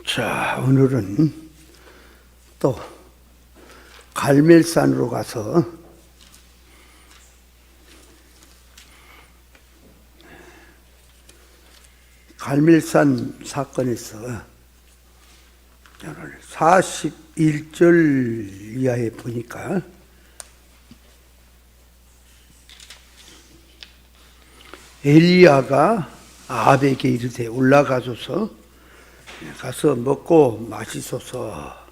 자, 오늘은 또 갈멜산으로 가서 갈멜산 사건에서 41절 이하에 보니까 엘리야가 아합에게 이르되 올라가소서 가서 먹고 마시소서.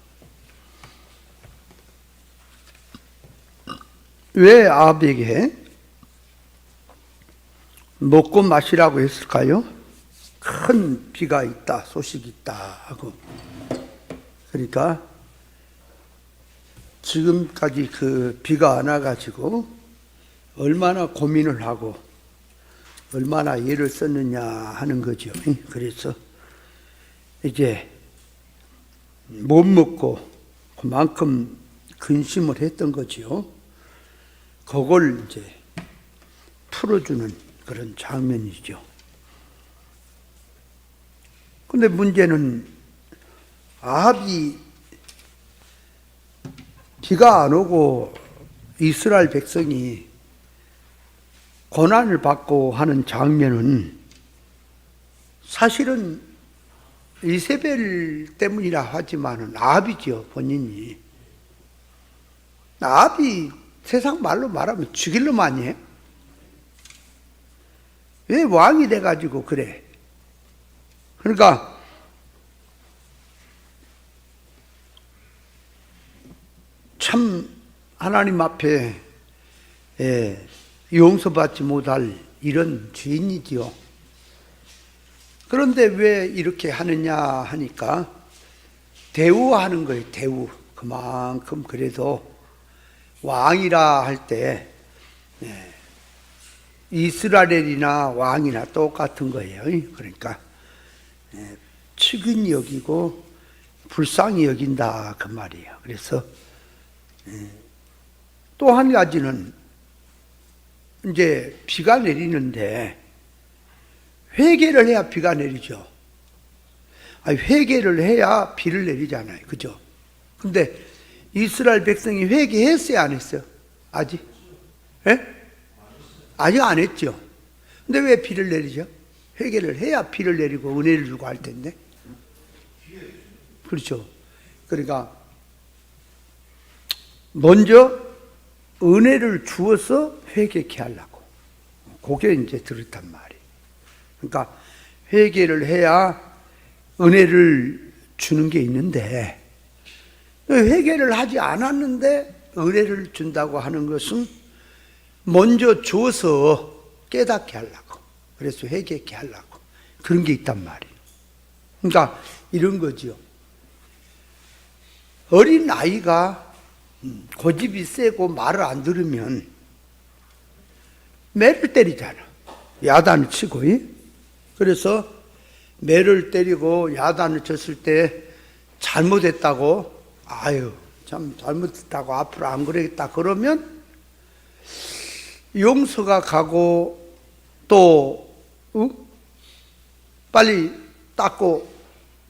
왜 아합에게 먹고 마시라고 했을까요? 큰 비가 있다, 소식이 있다 하고. 그러니까 지금까지 그 비가 안 와가지고 얼마나 고민을 하고 얼마나 애를 썼느냐 하는 거죠. 그래서 이제 못 먹고 그만큼 근심을 했던 거지요. 그걸 이제 풀어주는 그런 장면이죠. 근데 문제는 아합이 비가 안 오고 이스라엘 백성이 고난을 받고 하는 장면은 사실은 이세벨 때문이라 하지만은 아합이죠, 본인이. 아합이 세상 말로 말하면 죽일 놈 아니에요? 왜 왕이 돼가지고 그래? 그러니까 참 하나님 앞에 용서받지 못할 이런 죄인이지요. 그런데 왜 이렇게 하느냐 하니까 대우하는 거예요. 대우. 그만큼 그래도 왕이라 할 때 이스라엘이나 왕이나 똑같은 거예요. 그러니까 측은히 여기고 불쌍히 여긴다 그 말이에요. 그래서 또 한 가지는 이제 비가 내리는데 회개를 해야 비가 내리죠. 아니, 회개를 해야 비를 내리잖아요. 그죠? 근데 이스라엘 백성이 회개했어요? 안 했어요? 아직? 예? 아직 안 했죠. 근데 왜 비를 내리죠? 회개를 해야 비를 내리고 은혜를 주고 할 텐데. 그렇죠. 그러니까 먼저 은혜를 주어서 회개케 하려고. 그게 이제 들었단 말이에요. 그러니까 회개를 해야 은혜를 주는 게 있는데 회개를 하지 않았는데 은혜를 준다고 하는 것은 먼저 줘서 깨닫게 하려고, 그래서 회개케 하려고 그런 게 있단 말이에요. 그러니까 이런 거죠. 어린 아이가 고집이 세고 말을 안 들으면 매를 때리잖아. 야단을 치고. 그래서 매를 때리고 야단을 쳤을 때 잘못했다고, 아유 참 잘못했다고 앞으로 안 그러겠다 그러면 용서가 가고 또 빨리 닦고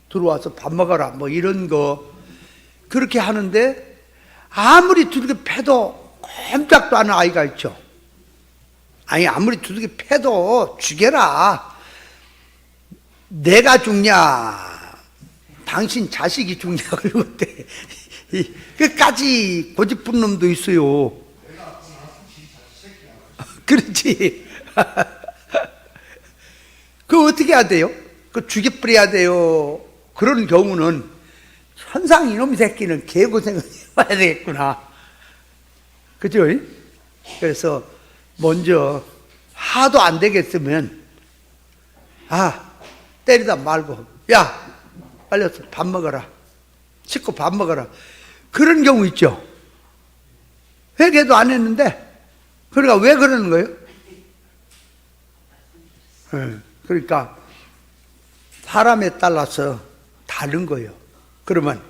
들어와서 밥 먹어라 뭐 이런 거 그렇게 하는데 아무리 두들겨 패도 꼼짝도 않은 아이가 있죠. 아니 아무리 두들겨 패도 죽여라. 내가 죽냐 당신 자식이 죽냐 그러고 끝까지 고집부른 놈도 있어요. 그렇지. 그거 어떻게 해야 돼요? 그 죽여버려야 돼요. 그런 경우는 천상 이놈 새끼는 개고생을 해봐야 되겠구나. 그죠? 그래서 먼저 하도 안 되겠으면 때리다 말고 야 빨리 와서 밥 먹어라. 씻고 밥 먹어라. 그런 경우 있죠. 회개도 안 했는데 그러니까 왜 그러는 거예요? 그러니까 사람에 따라서 다른 거예요. 그러면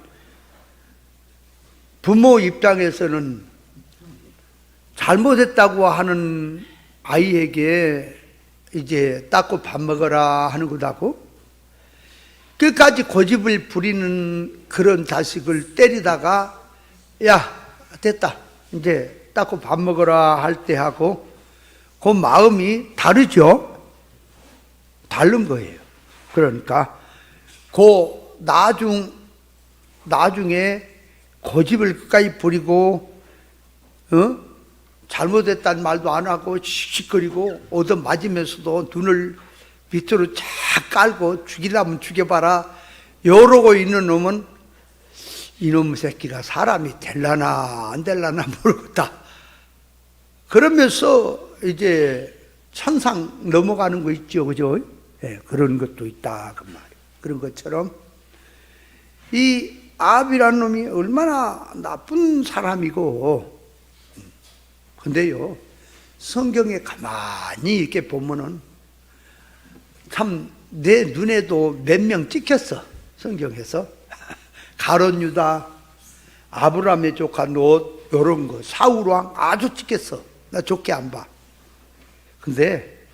부모 입장에서는 잘못했다고 하는 아이에게 이제 닦고 밥 먹어라 하는 거다고 끝까지 고집을 부리는 그런 자식을 때리다가 야 됐다 이제 닦고 밥 먹어라 할 때 하고 그 마음이 다르죠. 다른 거예요. 그러니까 그 나중에 고집을 끝까지 부리고 잘못했다는 말도 안 하고 씩씩거리고 얻어 맞으면서도 눈을 밑으로 쫙 깔고 죽이려면 죽여봐라 이러고 있는 놈은 이놈 새끼가 사람이 될라나 안 될라나 모르겠다. 그러면서 이제 천상 넘어가는 거 있죠, 그죠? 예, 그런 것도 있다 그 말이에요. 그런 것처럼 이 아합이라는 놈이 얼마나 나쁜 사람이고, 근데요 성경에 가만히 이렇게 보면은 참 내 눈에도 몇 명 찍혔어. 성경에서 가룟 유다, 아브라함의 조카 롯 이런 거, 사울 왕 아주 찍혔어. 나 좋게 안 봐. 근데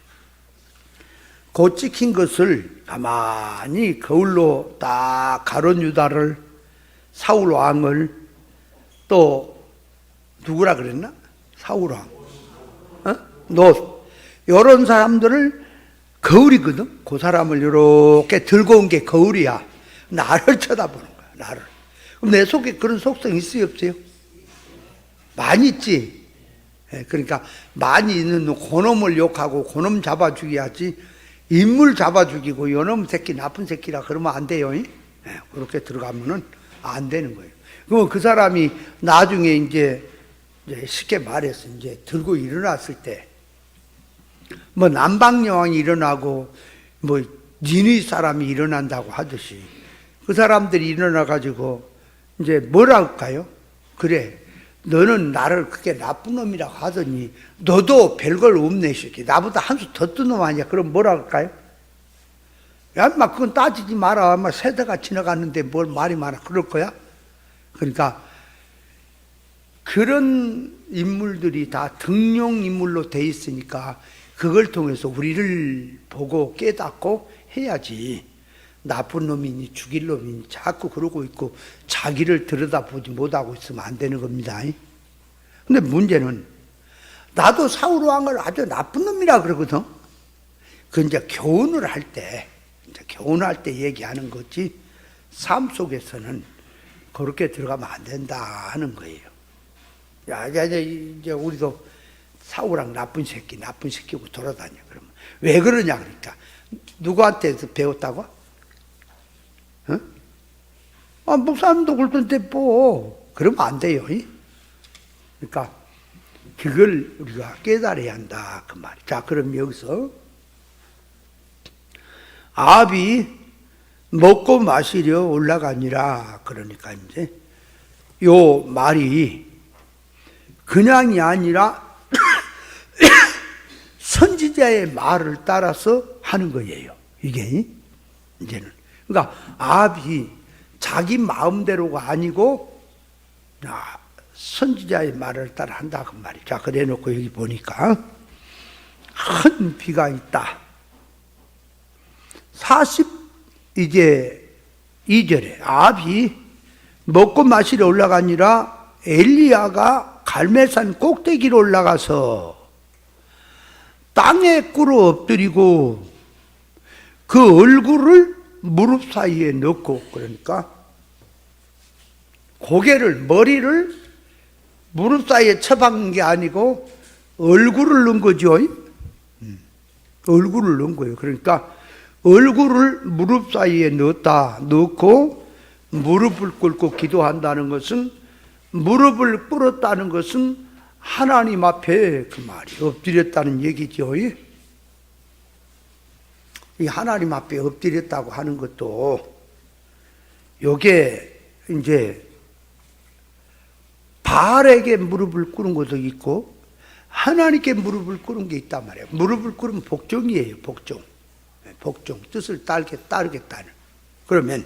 그 찍힌 것을 가만히 거울로 딱 가룟 유다를, 사울 왕을, 또 누구라 그랬나? 사울 왕, 롯, 이런 사람들을 거울이거든. 그 사람을 이렇게 들고 온 게 거울이야. 나를 쳐다보는 거야. 나를. 그럼 내 속에 그런 속성이 있어요, 없어요? 많이 있지. 그러니까 많이 있는 그놈을 욕하고 그놈 잡아 죽여야지, 인물 잡아 죽이고 요놈 새끼 나쁜 새끼라 그러면 안 돼요. 그렇게 들어가면은 안 되는 거예요. 그러면 그 사람이 나중에 이제 쉽게 말해서 이제 들고 일어났을 때, 뭐 남방여왕이 일어나고 뭐 니네 사람이 일어난다고 하듯이 그 사람들이 일어나 가지고 이제 뭐라 할까요? 그래, 너는 나를 그렇게 나쁜 놈이라고 하더니 너도 별걸 없네 새끼, 나보다 한 수 더 뜬 놈 아니야. 그럼 뭐라 할까요? 야 인마 그건 따지지 마라, 인마 세대가 지나갔는데 뭘 말이 많아 그럴 거야? 그러니까 그런 인물들이 다 등용인물로 돼 있으니까 그걸 통해서 우리를 보고 깨닫고 해야지. 나쁜 놈이니 죽일 놈이니 자꾸 그러고 있고 자기를 들여다보지 못하고 있으면 안 되는 겁니다. 근데 문제는 나도 사울 왕을 아주 나쁜 놈이라 그러거든. 그 이제 교훈을 할 때, 교훈할 때 얘기하는 거지 삶 속에서는 그렇게 들어가면 안 된다 하는 거예요. 야, 이제 우리도 사울왕 나쁜 새끼고 돌아다녀. 그러면 왜 그러냐 그러니까 누구한테서 배웠다고? 목사님도 그러던데 뭐 그러면 안 돼요. 그러니까 그걸 우리가 깨달아야 한다 그 말이야. 자, 그럼 여기서 아합이 먹고 마시려 올라가니라. 그러니까 이제 요 말이 그냥이 아니라 선지자의 말을 따라서 하는 거예요. 이게 이제는 그러니까 아합이 자기 마음대로가 아니고 선지자의 말을 따라 한다 그 말이죠. 자, 그래 놓고 여기 보니까 큰 비가 있다. 42절에 아합이 먹고 마시러 올라가니라 엘리야가 갈멜산 꼭대기로 올라가서 땅에 꿇어 엎드리고 그 얼굴을 무릎 사이에 넣고, 그러니까 머리를 무릎 사이에 쳐박은 게 아니고 얼굴을 넣은 거죠. 얼굴을 넣은 거예요. 그러니까 얼굴을 무릎 사이에 넣고 무릎을 꿇고 기도한다는 것은, 무릎을 꿇었다는 것은 하나님 앞에 그 말이 엎드렸다는 얘기죠. 이 하나님 앞에 엎드렸다고 하는 것도 요게 이제 바알에게 무릎을 꿇은 것도 있고 하나님께 무릎을 꿇은 게 있단 말이에요. 무릎을 꿇으면 복종이에요. 복종. 뜻을 따르겠다는. 그러면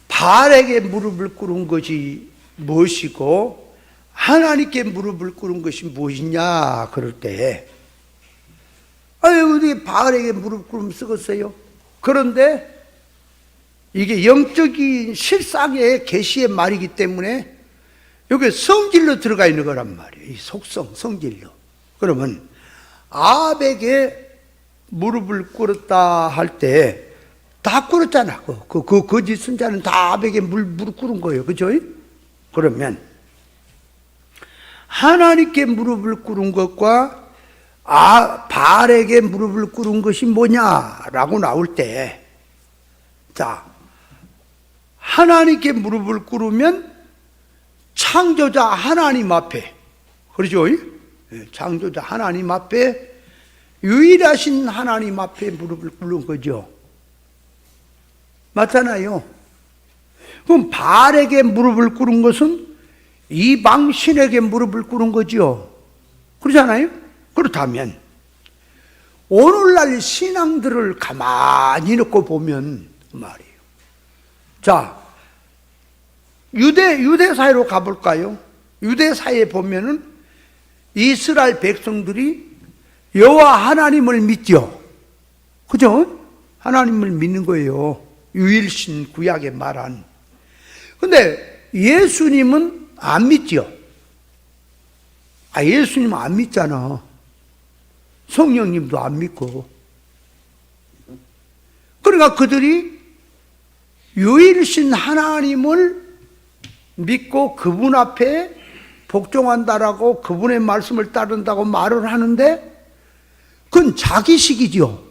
바알에게 무릎을 꿇은 것이 무엇이고 하나님께 무릎을 꿇은 것이 무엇이냐 그럴 때, 어떻게 바알에게 무릎 꿇으면 쓰겠어요? 그런데 이게 영적인 실상의 계시의 말이기 때문에 여기 성질로 들어가 있는 거란 말이에요. 이 속성, 성질로. 그러면 아합에게 무릎을 꿇었다 할 때 다 꿇었잖아. 그 거짓 선자는 다 아합에게 무릎 꿇은 거예요. 그죠? 그러면 하나님께 무릎을 꿇은 것과 바알에게 무릎을 꿇은 것이 뭐냐라고 나올 때, 자, 하나님께 무릎을 꿇으면 창조자 하나님 앞에, 그렇죠? 창조자 하나님 앞에, 유일하신 하나님 앞에 무릎을 꿇는 거죠. 맞잖아요. 그럼 바알에게 무릎을 꿇은 것은 이방 신에게 무릎을 꿇은 거죠. 그렇잖아요. 그렇다면 오늘날 신앙들을 가만히 놓고 보면 말이에요. 자, 유대사회로 가볼까요? 유대사회에 보면은 이스라엘 백성들이 여호와 하나님을 믿죠. 그죠? 하나님을 믿는 거예요. 유일신 구약에 말한. 근데 예수님은 안 믿죠. 예수님은 안 믿잖아. 성령님도 안 믿고. 그러니까 그들이 유일신 하나님을 믿고 그분 앞에 복종한다라고, 그분의 말씀을 따른다고 말을 하는데 그건 자기식이죠.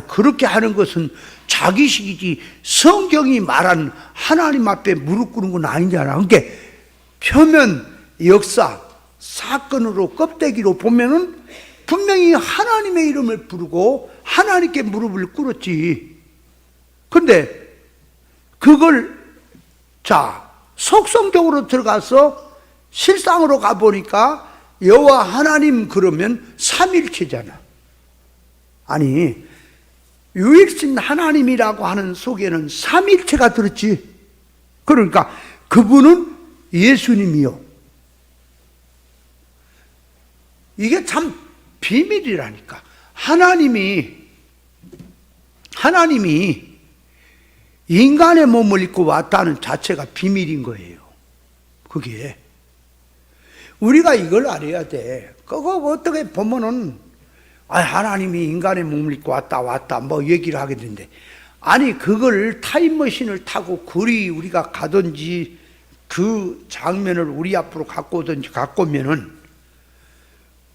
그렇게 하는 것은 자기식이지 성경이 말한 하나님 앞에 무릎 꿇는 건 아니잖아. 그러니까 표면, 역사, 사건으로, 껍데기로 보면은 분명히 하나님의 이름을 부르고 하나님께 무릎을 꿇었지. 근데 그걸, 자, 속성적으로 들어가서 실상으로 가보니까 여호와 하나님 그러면 삼일체잖아. 아니, 유일신 하나님이라고 하는 속에는 삼일체가 들었지. 그러니까 그분은 예수님이요. 이게 참 비밀이라니까. 하나님이 인간의 몸을 입고 왔다는 자체가 비밀인 거예요. 그게. 우리가 이걸 알아야 돼. 그거 어떻게 보면은 하나님이 인간의 몸을 입고 왔다 뭐 얘기를 하게 되는데, 아니 그걸 타임머신을 타고 그리 우리가 가든지 그 장면을 우리 앞으로 갖고 오든지 갖고 오면은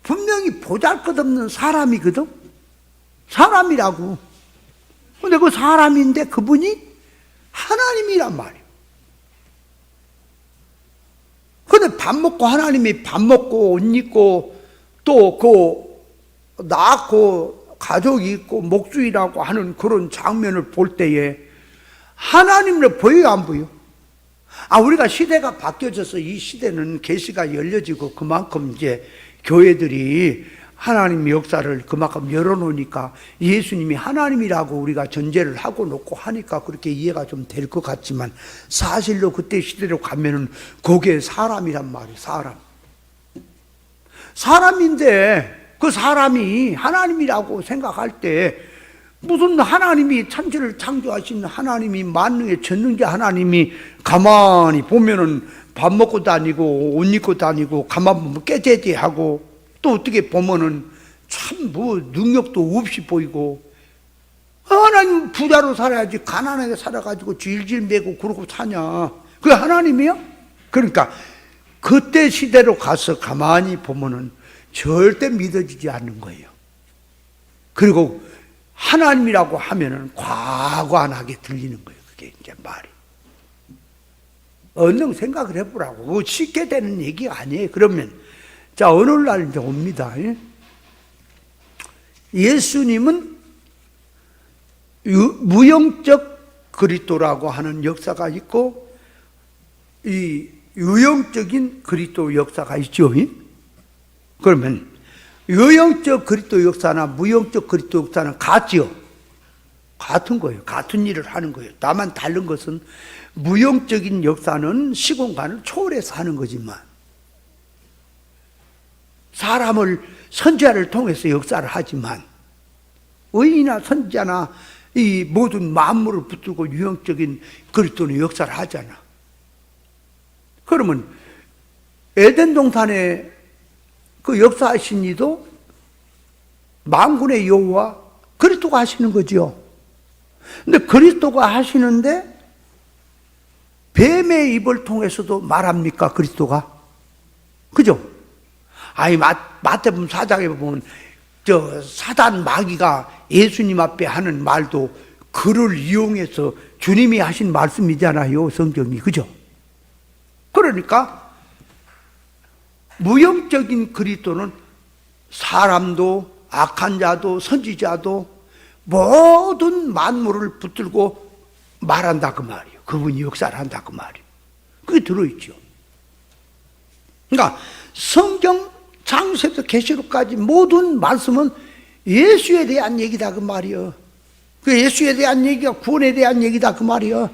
분명히 보잘것없는 사람이거든. 사람이라고. 근데 그 사람인데 그분이 하나님이란 말이에요. 근데 밥 먹고, 하나님이 밥 먹고 옷 입고 또 낳고 가족이 있고 목주이라고 하는 그런 장면을 볼 때에 하나님을 보여요, 안 보여? 우리가 시대가 바뀌어져서 이 시대는 계시가 열려지고 그만큼 이제 교회들이 하나님 역사를 그만큼 열어놓으니까 예수님이 하나님이라고 우리가 전제를 하고 놓고 하니까 그렇게 이해가 좀 될 것 같지만, 사실로 그때 시대로 가면은 그게 사람이란 말이에요. 사람인데 그 사람이 하나님이라고 생각할 때, 무슨 하나님이 천지를 창조하신 하나님이, 만능의 전능자 하나님이 가만히 보면은 밥 먹고 다니고 옷 입고 다니고 가만 보면 깨재재하고, 또 어떻게 보면은 참 뭐 능력도 없이 보이고, 하나님 부자로 살아야지 가난하게 살아가지고 질질 매고 그러고 사냐? 그게 하나님이야? 그러니까 그때 시대로 가서 가만히 보면은 절대 믿어지지 않는 거예요. 그리고 하나님이라고 하면은 과관하게 들리는 거예요. 그게 이제 말이. 얼른 생각을 해보라고. 쉽게 되는 얘기가 아니에요. 그러면, 자, 어느 날 이제 옵니다. 예수님은 무형적 그리스도라고 하는 역사가 있고, 이 유형적인 그리스도 역사가 있죠. 그러면 유형적 그리스도 역사나 무형적 그리스도 역사는 같지요. 같은 거예요. 같은 일을 하는 거예요. 다만 다른 것은 무형적인 역사는 시공간을 초월해서 하는 거지만, 사람을 선지자를 통해서 역사를 하지만, 의인이나 선지자나 이 모든 만물을 붙들고 유형적인 그리스도는 역사를 하잖아. 그러면 에덴 동산에 그 역사하신 이도 만군의 여호와 그리스도가 하시는 거죠. 근데 그리스도가 하시는데 뱀의 입을 통해서도 말합니까, 그리스도가? 그죠? 아니, 마태복음 4장에 보면 저 사단 마귀가 예수님 앞에 하는 말도 그를 이용해서 주님이 하신 말씀이잖아요, 성경이. 그죠? 그러니까 무형적인 그리스도는 사람도 악한 자도 선지자도 모든 만물을 붙들고 말한다 그 말이에요. 그분이 역사를 한다 그 말이에요. 그게 들어있죠. 그러니까 성경 창세부터 계시록까지 모든 말씀은 예수에 대한 얘기다 그 말이에요. 그 예수에 대한 얘기가 구원에 대한 얘기다 그 말이에요.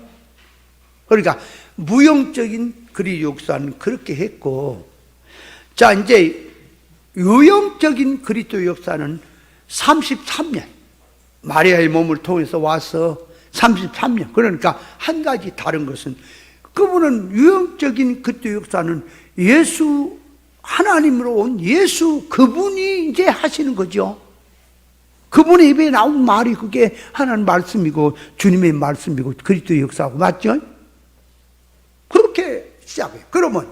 그러니까 무형적인 그리스도 역사는 그렇게 했고, 자 이제 유형적인 그리스도 역사는 33년 마리아의 몸을 통해서 와서 33년. 그러니까 한 가지 다른 것은 그분은 유형적인 그리스도 역사는 예수 하나님으로 온 예수 그분이 이제 하시는 거죠. 그분의 입에 나온 말이 그게 하나님 말씀이고 주님의 말씀이고 그리스도 역사고 맞죠? 그렇게 시작해요. 그러면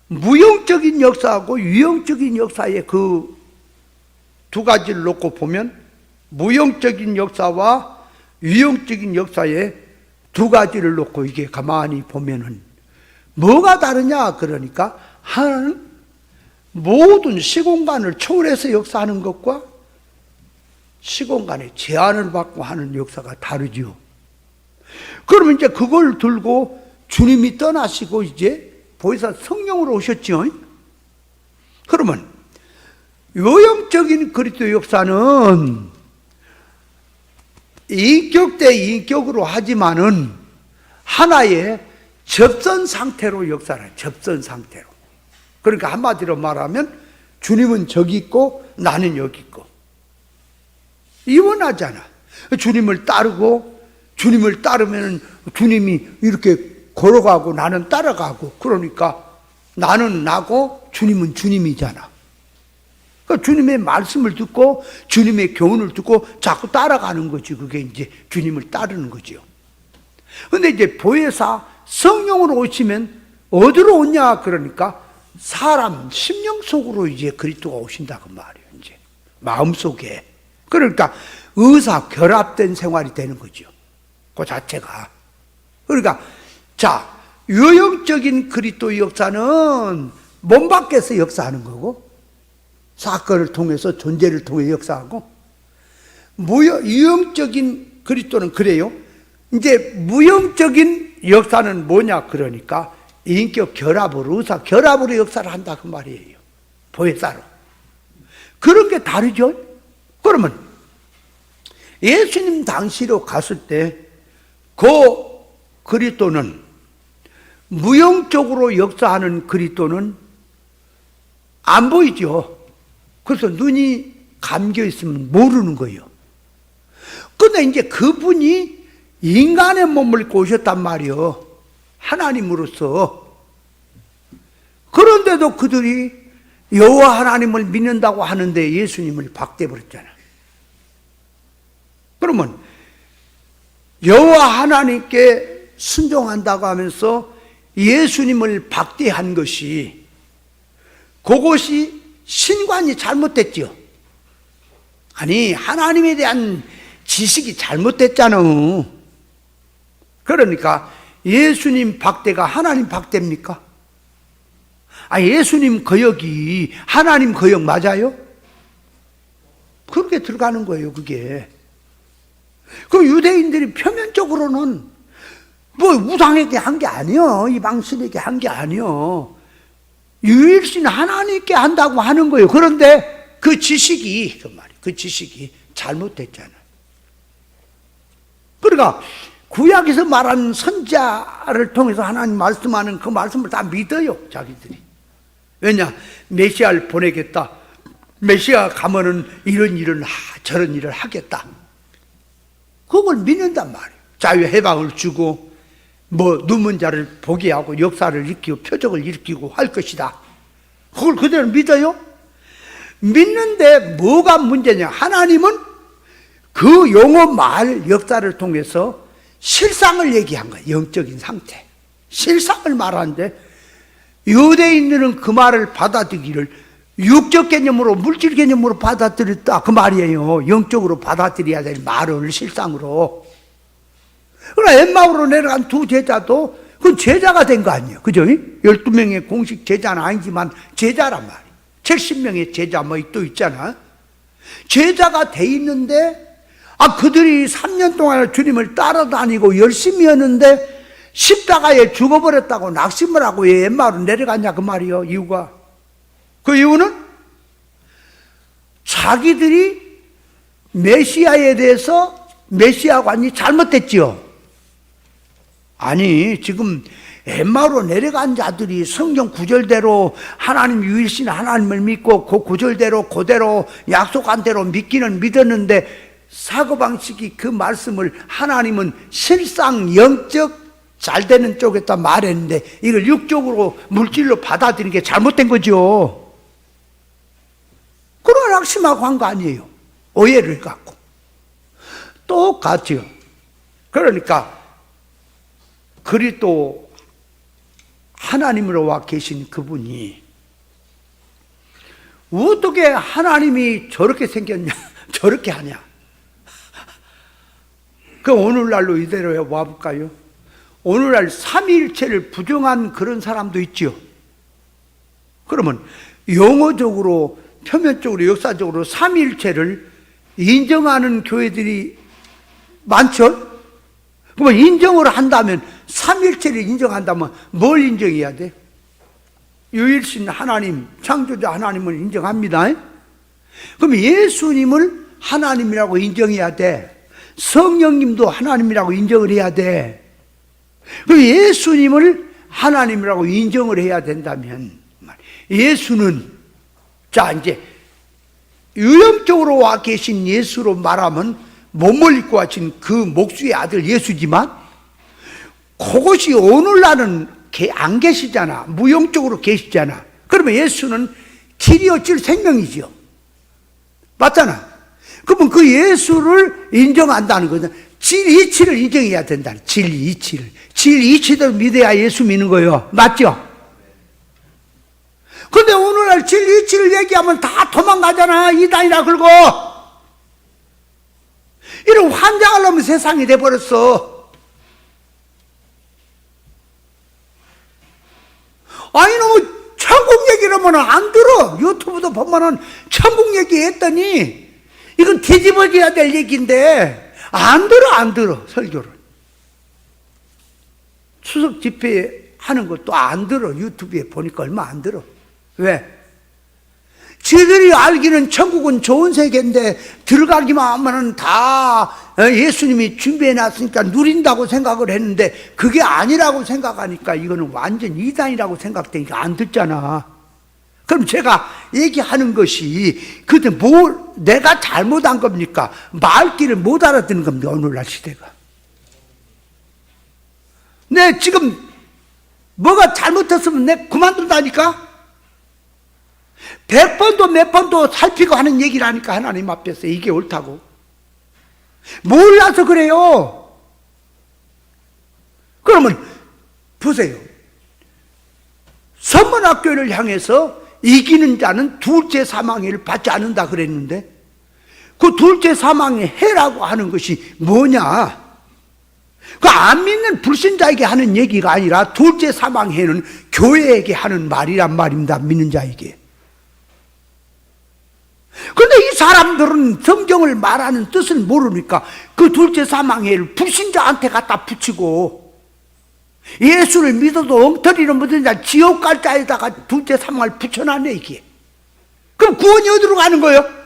무형적인 역사하고 유형적인 역사의 그 두 가지를 놓고 보면 무형적인 역사와 유형적인 역사의 두 가지를 놓고 이게 가만히 보면은 뭐가 다르냐? 그러니까 하나는 모든 시공간을 초월해서 역사하는 것과 시공간에 제한을 받고 하는 역사가 다르죠. 그러면 이제 그걸 들고 주님이 떠나시고 이제 보혜사 성령으로 오셨죠. 그러면 요형적인 그리스도 역사는 인격 대 인격으로 하지만은 하나의 접선 상태로 역사를 해요. 접선 상태로. 그러니까 한마디로 말하면 주님은 저기 있고 나는 여기 있고 이원하잖아. 주님을 따르고 주님을 따르면 주님이 이렇게 걸어가고 나는 따라가고 그러니까 나는 나고 주님은 주님이잖아. 그러니까 주님의 말씀을 듣고 주님의 교훈을 듣고 자꾸 따라가는 거지. 그게 이제 주님을 따르는 거지요. 근데 이제 보혜사 성령으로 오시면 어디로 오냐? 그러니까 사람 심령 속으로 이제 그리스도가 오신다 그 말이에요. 이제 마음 속에. 그러니까 의사 결합된 생활이 되는 거죠. 그 자체가. 그러니까 자, 유형적인 그리스도 역사는 몸 밖에서 역사하는 거고 사건을 통해서 존재를 통해 역사하고 유형적인 그리스도는 그래요. 이제 무형적인 역사는 뭐냐? 그러니까 인격 결합으로 의사 결합으로 역사를 한다 그 말이에요. 보혜사로. 그런 게 다르죠. 그러면 예수님 당시로 갔을 때 그 그리스도는 무형적으로 역사하는 그리스도는 안 보이죠. 그래서 눈이 감겨 있으면 모르는 거예요. 근데 이제 그분이 인간의 몸을 입고 오셨단 말이에요. 하나님으로서. 그런데도 그들이 여호와 하나님을 믿는다고 하는데 예수님을 박대버렸잖아요. 그러면 여호와 하나님께 순종한다고 하면서 예수님을 박대한 것이 그것이 신관이 잘못됐죠. 아니 하나님에 대한 지식이 잘못됐잖아. 그러니까 예수님 박대가 하나님 박대입니까? 아, 예수님 거역이 하나님 거역 맞아요? 그렇게 들어가는 거예요, 그게. 그 유대인들이 표면적으로는 뭐 우상에게 한 게 아니요, 이방신에게 한 게 아니요, 유일신 하나님께 한다고 하는 거예요. 그런데 그 지식이 그 지식이 잘못됐잖아요. 그러니까 구약에서 말하는 선지자를 통해서 하나님 말씀하는 그 말씀을 다 믿어요, 자기들이. 왜냐? 메시아를 보내겠다. 메시아 가면은 이런 일을 저런 일을 하겠다. 그걸 믿는단 말이에요. 자유해방을 주고 눈먼 자를 보게 하고 역사를 일으키고 표적을 일으키고 할 것이다. 그걸 그대로 믿어요? 믿는데 뭐가 문제냐? 하나님은 그 용어 말 역사를 통해서 실상을 얘기한 거예요. 영적인 상태, 실상을 말하는데 유대인들은 그 말을 받아들이기를 육적 개념으로, 물질 개념으로 받아들였다 그 말이에요. 영적으로 받아들여야 될 말을 실상으로. 그러나 엠마오로 내려간 두 제자도 그건 제자가 된 거 아니에요. 그죠? 12명의 공식 제자는 아니지만 제자란 말이에요. 70명의 제자 또 있잖아. 제자가 돼 있는데 그들이 3년 동안 주님을 따라다니고 열심히 했는데 십자가에 죽어버렸다고 낙심을 하고 왜 엠마오로 내려갔냐 그 말이에요. 이유가, 그 이유는 자기들이 메시아에 대해서 메시아관이 잘못됐지요. 아니, 지금 엠마오로 내려간 자들이 성경 구절대로 하나님 유일신 하나님을 믿고 그 구절대로 그대로 약속한 대로 믿기는 믿었는데 사고방식이 그 말씀을 하나님은 실상 영적 잘 되는 쪽에다 말했는데 이걸 육적으로 물질로 받아들이는 게 잘못된 거죠. 그런 낙심하고 한 거 아니에요. 오해를 갖고. 똑같아요. 그러니까 그리스도 하나님으로 와 계신 그분이 어떻게 하나님이 저렇게 생겼냐, 저렇게 하냐. 그 오늘날로 이대로 와볼까요? 오늘날 삼위일체를 부정한 그런 사람도 있지요. 그러면 용어적으로, 표면적으로, 역사적으로 삼위일체를 인정하는 교회들이 많죠? 그러면 인정을 한다면, 삼위일체를 인정한다면 뭘 인정해야 돼? 유일신 하나님, 창조자 하나님을 인정합니다. 그럼 예수님을 하나님이라고 인정해야 돼. 성령님도 하나님이라고 인정을 해야 돼. 그 예수님을 하나님이라고 인정을 해야 된다면, 예수는, 자, 이제, 유형적으로 와 계신 예수로 말하면, 몸을 입고 하신 그 목수의 아들 예수지만, 그것이 오늘날은 안 계시잖아. 무용적으로 계시잖아. 그러면 예수는 길이 어찌 생명이죠. 맞잖아. 그러면 그 예수를 인정한다는 것은 진이치를 인정해야 된다. 진이치를. 진이치도 믿어야 예수 믿는 거예요. 맞죠? 근데 오늘날 진이치를 얘기하면 다 도망가잖아. 이단이라 그러고. 이런 환장하려면 세상이 돼버렸어. 아니, 너무 천국 얘기라면 안 들어. 유튜브도 보면은 천국 얘기 했더니 이건 뒤집어져야 될 얘기인데 안 들어 설교를. 추석 집회 하는 것도 안 들어. 유튜브에 보니까 얼마 안 들어. 왜? 지들이 알기는 천국은 좋은 세계인데 들어가기만 하면은 다 예수님이 준비해 놨으니까 누린다고 생각을 했는데 그게 아니라고 생각하니까 이거는 완전 이단이라고 생각되니까 안 듣잖아. 그럼 제가 얘기하는 것이 그때 뭘 내가 잘못한 겁니까? 말귀를 못 알아듣는 겁니다. 오늘날 시대가. 내 지금 뭐가 잘못했으면 내 그만둔다니까? 100번도 몇 번도 살피고 하는 얘기를 하니까 하나님 앞에서 이게 옳다고. 몰라서 그래요. 그러면 보세요. 선문학교를 향해서 이기는 자는 둘째 사망해를 받지 않는다 그랬는데 그 둘째 사망의 해라고 하는 것이 뭐냐? 그 안 믿는 불신자에게 하는 얘기가 아니라 둘째 사망해는 교회에게 하는 말이란 말입니다. 믿는 자에게. 근데 이 사람들은 성경을 말하는 뜻을 모르니까 그 둘째 사망해를 불신자한테 갖다 붙이고 예수를 믿어도 엉터리로 묻은 자 지옥 갈 자에다가 둘째 사망을 붙여놨네 이게. 그럼 구원이 어디로 가는 거예요?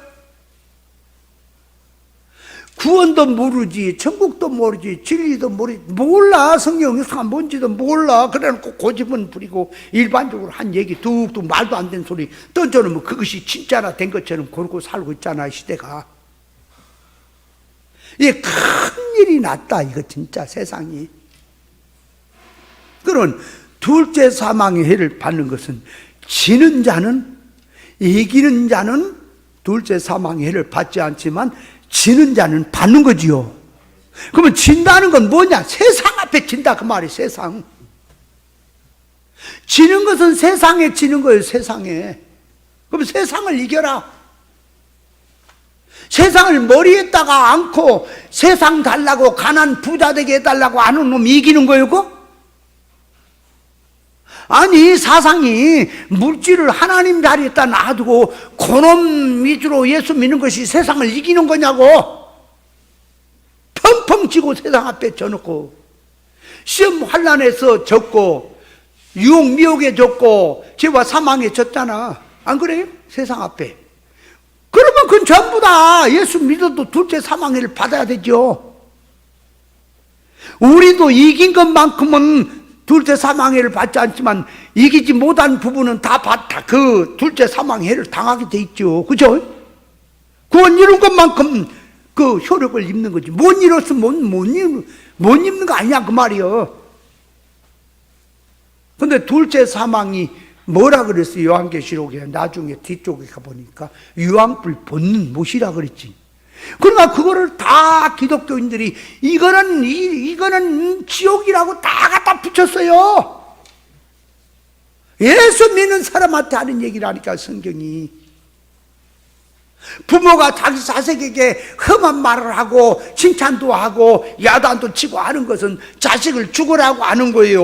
구원도 모르지, 천국도 모르지, 진리도 모르지, 몰라. 성경 역사가 뭔지도 몰라. 그래놓고 고집은 부리고 일반적으로 한 얘기 뚝뚝 말도 안 되는 소리 던져놓으면 그것이 진짜나 된 것처럼 그러고 살고 있잖아 시대가. 이게 큰 일이 났다. 이거 진짜 세상이. 그런 둘째 사망의 해를 받는 것은 지는 자는, 이기는 자는 둘째 사망의 해를 받지 않지만 지는 자는 받는 거지요. 그러면 진다는 건 뭐냐? 세상 앞에 진다 그 말이. 세상. 지는 것은 세상에 지는 거예요. 세상에. 그럼 세상을 이겨라. 세상을 머리에다가 안고 세상 달라고, 가난 부자 되게 해달라고 하는 놈이 이기는 거예요, 그거? 아니, 사상이 물질을 하나님 자리에다 놔두고 그놈 위주로 예수 믿는 것이 세상을 이기는 거냐고. 펑펑 치고 세상 앞에 져놓고, 시험 환난에서 졌고, 유혹 미혹에 졌고, 죄와 사망에 졌잖아. 안 그래요? 세상 앞에. 그러면 그건 전부 다 예수 믿어도 둘째 사망을 받아야 되죠. 우리도 이긴 것만큼은 둘째 사망해를 받지 않지만 이기지 못한 부분은 다 그 둘째 사망해를 당하게 돼 있죠. 그죠? 그건 이룬 것만큼 그 효력을 입는 거지. 못 이뤘으면 못 입는 거 아니야 그 말이요. 근데 둘째 사망이 뭐라 그랬어요? 요한계시록에 나중에 뒤쪽에 가보니까 유황불 본는 못이라 그랬지. 그러니까 그거를 다 기독교인들이 이거는 지옥이라고 다 갖다 붙였어요. 예수 믿는 사람한테 하는 얘기라니까 성경이. 부모가 자기 자식에게 험한 말을 하고 칭찬도 하고 야단도 치고 하는 것은 자식을 죽으라고 하는 거예요.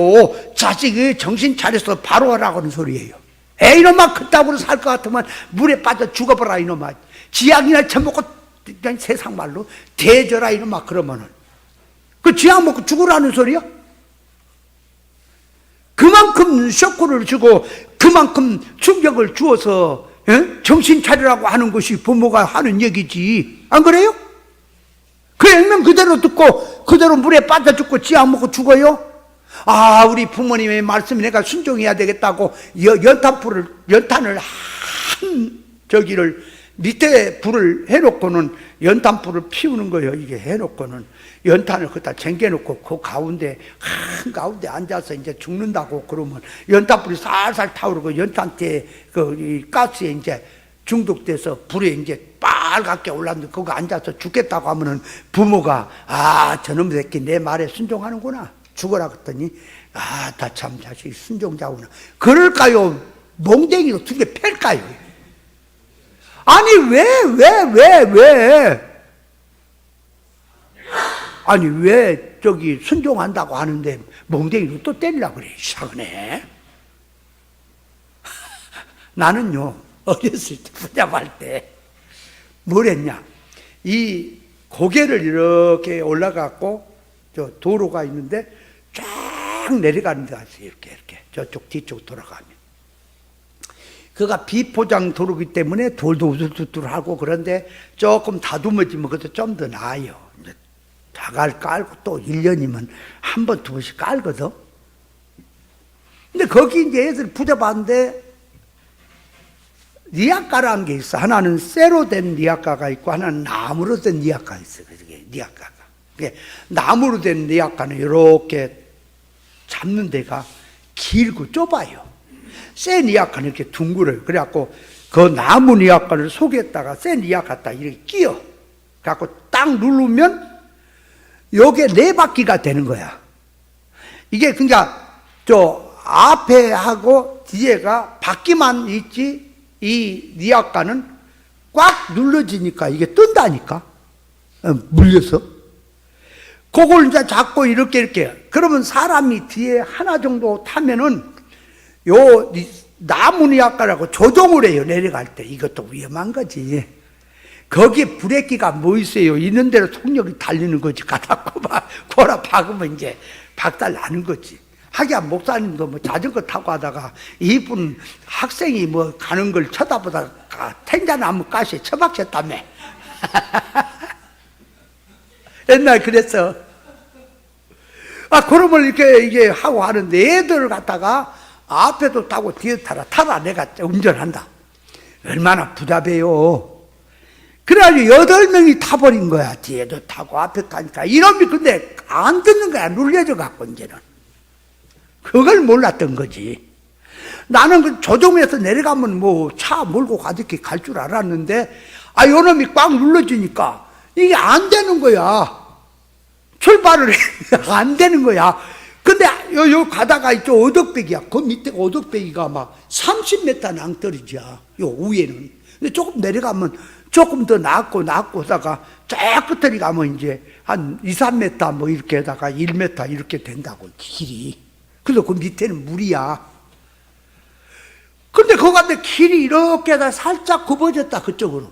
자식이 정신 차려서 바로 하라고 하는 소리예요. 에이, 이놈아, 그따구로 살 것 같으면 물에 빠져 죽어버라 이놈아. 지약이나 처먹고, 세상 말로 대져라 이놈아. 그러면은 그 지약 먹고 죽으라는 소리야? 그만큼 쇼크를 주고 그만큼 충격을 주어서 정신 차리라고 하는 것이 부모가 하는 얘기지. 안 그래요? 그 액면 그대로 듣고 그대로 물에 빠져 죽고 지약 먹고 죽어요? 아, 우리 부모님의 말씀에 내가 순종해야 되겠다고 연탄을 저기를 밑에 불을 해놓고는 연탄불을 피우는 거예요. 이게 해놓고는 연탄을 거기다 쟁겨놓고 그 가운데 한가운데 앉아서 이제 죽는다고. 그러면 연탄불이 살살 타오르고 연탄대 그 가스에 이제 중독돼서 불에 이제 빨갛게 올랐는데 그거 앉아서 죽겠다고 하면은 부모가 저놈 새끼 내 말에 순종하는구나, 죽어라 그랬더니 나 참 자식 순종자구나 그럴까요? 몽댕이로 두 개 팰까요? 아니 아니 왜 저기 순종한다고 하는데 몽댕이로 또 때리려고 그래. 이상하네. 나는요 어렸을 때 부잡할 때 뭘 했냐, 이 고개를 이렇게 올라갔고 저 도로가 있는데 쫙 내려가는 데가 있어요. 이렇게 저쪽 뒤쪽 돌아가면 그가 비포장 도로기 때문에 돌도 우둘투둘하고 그런데 조금 다듬어지면 그것도 좀 더 나아요. 이제 자갈 깔고 또 1년이면 한 번, 두 번씩 깔거든. 근데 거기 이제 애들 붙여봤는데 니아까라는 게 있어. 하나는 쇠로 된 니아까가 있고 하나는 나무로 된 니아까가 있어. 그게 니아까가. 나무로 된 니아까는 이렇게 잡는 데가 길고 좁아요. 쇠 니아까는 이렇게 둥글어요. 그래갖고 그 나무 니아까를 속에다가 쇠 니아까 딱 이렇게 끼워. 그래갖고 딱 누르면 요게 4바퀴가 되는 거야. 이게 그러니까 저 앞에 하고 뒤에가 바퀴만 있지 이 니아까는 꽉 눌러지니까 이게 뜬다니까. 물려서. 그걸 이제 잡고 이렇게 그러면 사람이 뒤에 하나 정도 타면은 요 나무 니아까라고 조종을 해요. 내려갈 때. 이것도 위험한 거지. 거기에 브레이크가 뭐 있어요? 있는 대로 속력이 달리는 거지. 가다 고라 박으면 이제 박살 나는 거지. 하기야 목사님도 뭐 자전거 타고 하다가 이쁜 학생이 뭐 가는 걸 쳐다보다가 텐자나무 가시에 처박혔다며. 옛날 그랬어. 그러면 이렇게 이게 하고 하는데 애들을 갖다가 앞에도 타고 뒤에 타라 내가 운전한다. 얼마나 부잡해요. 그래가지고 8명이 타버린 거야. 뒤에도 타고 앞에 가니까. 이놈이 근데 안 듣는 거야. 눌려져 갖고 이제는. 그걸 몰랐던 거지. 나는 그 조종에서 내려가면 뭐 차 몰고 가득히 갈 줄 알았는데, 요놈이 꽉 눌러지니까 이게 안 되는 거야. 출발을 안 되는 거야. 근데 요 가다가 이쪽 어덕배기야. 그 밑에 어덕배기가 막 30m 낭떠러지야. 요 위에는. 근데 조금 내려가면 조금 더 낮고 하다가 저 끝에 가면 이제 한 2, 3m 뭐 이렇게 하다가 1m 이렇게 된다고, 길이. 그래서 그 밑에는 물이야. 근데 거기 갔는데 길이 이렇게 다 살짝 굽어졌다, 그쪽으로.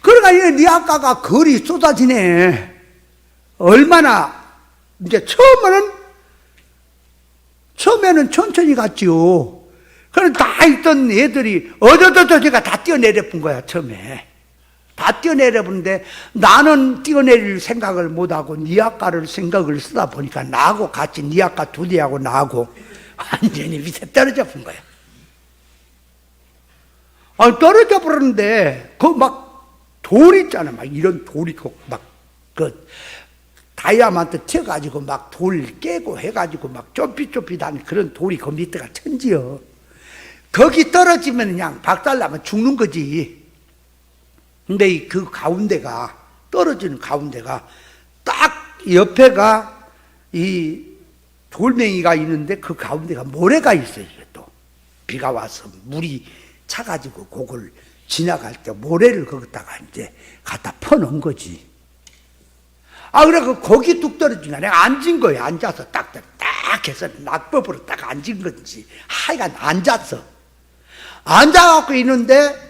그러니까 네 아까가 거리 쏟아지네. 얼마나, 이제 처음에는 천천히 갔지요. 그럼 다 있던 애들이 제가 다 뛰어내려 본 거야, 처음에. 다 뛰어내려 보는데 나는 뛰어내릴 생각을 못하고 네 아까를 생각을 쓰다 보니까 나하고 같이 네 아까 두 대하고 나하고 완전히 밑에 떨어져 본 거야. 떨어져 버렸는데, 돌 있잖아. 막 이런 돌이 다이아몬드 쳐가지고 막 돌 깨고 해가지고 막 좁깃좁깃한 그런 돌이 그 밑에가 천지요. 거기 떨어지면 그냥 박살나면 죽는 거지. 근데 그 가운데가, 떨어지는 가운데가 딱 옆에가 이 돌멩이가 있는데 그 가운데가 모래가 있어요. 이게 또 비가 와서 물이 차가지고 그걸 지나갈 때 모래를 거기다가 이제 갖다 퍼놓은 거지. 그래, 거기 뚝 떨어지니까 내가 앉은 거야. 앉아서 딱 해서 낙법으로 딱 앉은 건지. 하여간 앉았어. 앉아갖고 있는데,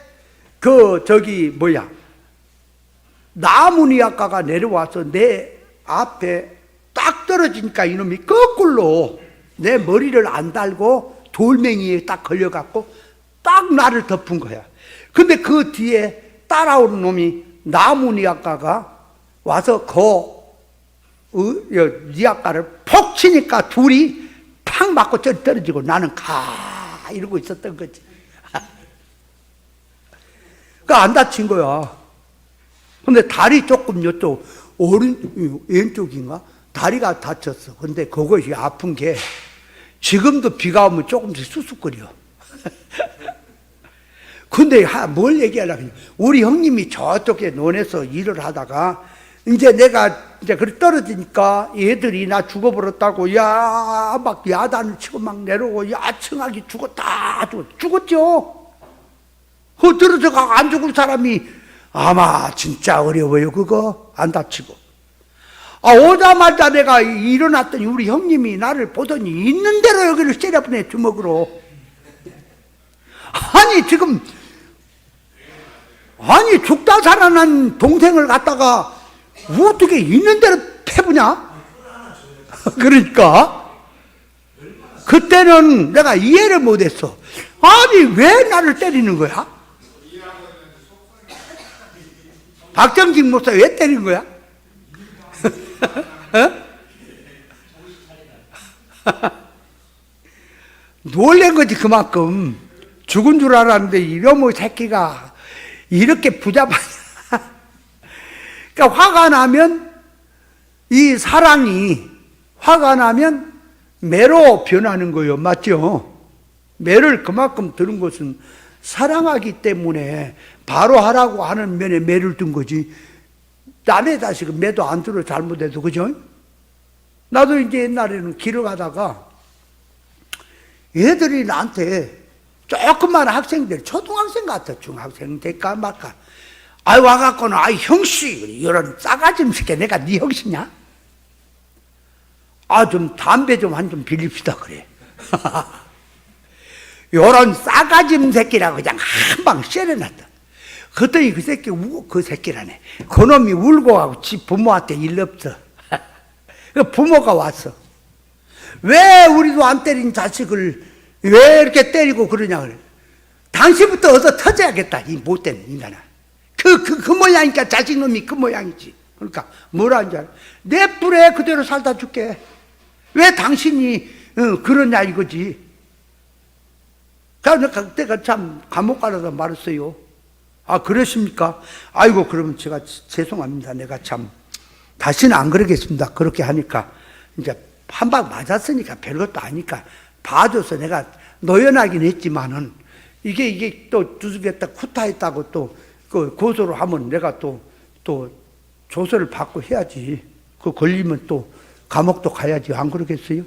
나무니아까가 내려와서 내 앞에 딱 떨어지니까 이놈이 거꾸로 내 머리를 안 달고 돌멩이에 딱 걸려갖고 딱 나를 덮은 거야. 근데 그 뒤에 따라오는 놈이 나무니아까가 와서 니아까를 폭 치니까 둘이 팍 맞고 저리 떨어지고 나는 이러고 있었던 거지. 안 다친 거야. 근데 다리 조금 이쪽 왼쪽인가? 다리가 다쳤어. 근데 그것이 아픈 게 지금도 비가 오면 조금씩 수습거려. 근데 뭘 얘기하려고 하냐. 우리 형님이 저쪽에 논에서 일을 하다가 이제 내가 이제 그래 떨어지니까 얘들이 나 죽어버렸다고 막 야단을 치고 막 내려오고 야청하게 죽었죠. 떨어져가 안 죽을 사람이 아마 진짜 어려워요. 그거 안 다치고. 오자마자 내가 일어났더니 우리 형님이 나를 보더니 있는 대로 여기를 때려보내, 주먹으로. 죽다 살아난 동생을 갖다가 어떻게 있는 대로 패부냐? 그러니까 그때는 내가 이해를 못했어. 왜 나를 때리는 거야? 박정진 목사 왜 때린 거야? 놀란 거지. 그만큼 죽은 줄 알았는데 이놈의 새끼가 이렇게 부잡하냐. 그러니까 화가 나면, 이 사랑이 화가 나면 매로 변하는 거예요. 맞죠? 매를 그만큼 드는 것은 사랑하기 때문에 바로 하라고 하는 면에 매를 든 거지. 남의 자식은 매도 안 들어, 잘못해도. 그죠? 나도 이제 옛날에는 길을 가다가 애들이 나한테, 조그만 학생들, 초등학생 같아. 중학생 될까 말까. 와갖고는, 형씨, 이런 싸가지 새끼, 내가 네 형씨냐? 좀 담배 좀 한 좀 빌립시다, 그래. 요런 싸가지 새끼라고 그냥 한 방 쎄려놨다. 그랬더니 그 새끼라네. 그놈이 울고 가고 지 부모한테 일 없어. 그 부모가 왔어. 왜 우리도 안 때린 자식을 왜 이렇게 때리고 그러냐 그래. 당신부터 어서 터져야겠다, 이 못된 인간아. 그 모양이니까 자식놈이 그 모양이지. 그러니까 뭐라는 줄 알아? 내 뿔에 그대로 살다 줄게. 왜 당신이 그러냐 이거지. 그러니까 그때가 참 감옥 가려다 말았어요. 아, 그러십니까? 아이고, 그러면 제가 죄송합니다. 내가 참, 다시는 안 그러겠습니다. 그렇게 하니까. 이제 한 방 맞았으니까 별것도 아니까 봐줘서 내가 노연하긴 했지만은 이게 또 두둑했다, 쿠타했다고 또 그 고소를 하면 내가 또 조서를 받고 해야지. 그 걸리면 또 감옥도 가야지. 안 그러겠어요?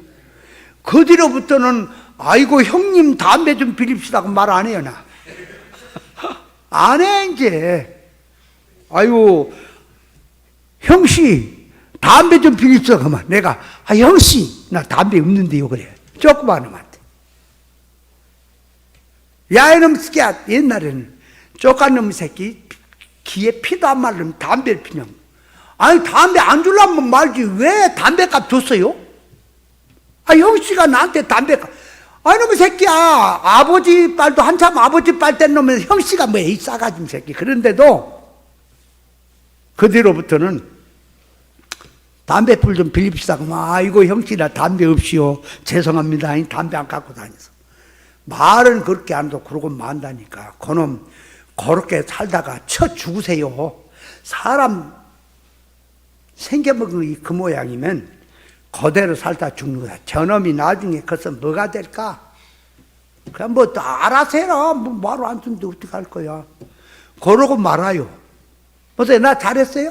그 뒤로부터는 아이고, 형님 담배 좀 피립시다고 말 안 해요, 나. 안 해, 이제. 아이고, 형씨, 담배 좀 피립시다. 그만. 내가, 아, 형씨, 나 담배 없는데요. 그래. 조그만 놈한테. 야, 이놈 새끼야. 옛날에는 쪼깐 놈 새끼, 귀에 피도 안 말르면 담배를 피냐. 아니, 담배 안 주려면 말지. 왜 담배값 줬어요? 아, 형씨가 나한테 담배값. 아, 이놈의 새끼야. 아버지 빨도 한참 아버지 빨 땐 놈은 형씨가 뭐야, 이 싸가지 새끼. 그런데도 그 뒤로부터는 담배불 좀 빌립시다. 아이고, 형씨, 나 담배 없이요. 죄송합니다. 아니, 담배 안 갖고 다녀서. 말은 그렇게 안 하고 그러고 만다니까. 그놈, 그렇게 살다가 쳐 죽으세요. 사람 생겨먹은 그 모양이면 그대로 살다 죽는 거야. 저놈이 나중에 커서 뭐가 될까? 그냥 뭐 알아서 해라. 뭐 말을 안 듣는데 어떻게 할 거야? 그러고 말아요. 어때? 나 잘했어요?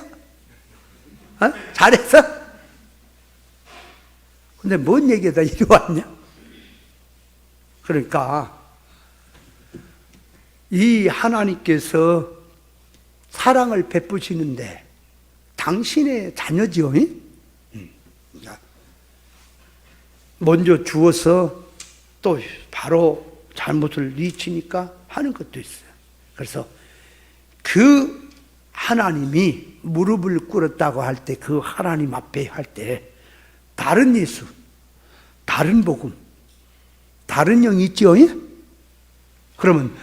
어? 잘했어? 근데 뭔 얘기다 이리 왔냐? 그러니까 이 하나님께서 사랑을 베푸시는데 당신의 자녀지요? 먼저 주어서 또 바로 잘못을 미치니까 하는 것도 있어요. 그래서 그 하나님이 무릎을 꿇었다고 할 때, 그 하나님 앞에 할 때 다른 예수, 다른 복음, 다른 영 있죠? 그러면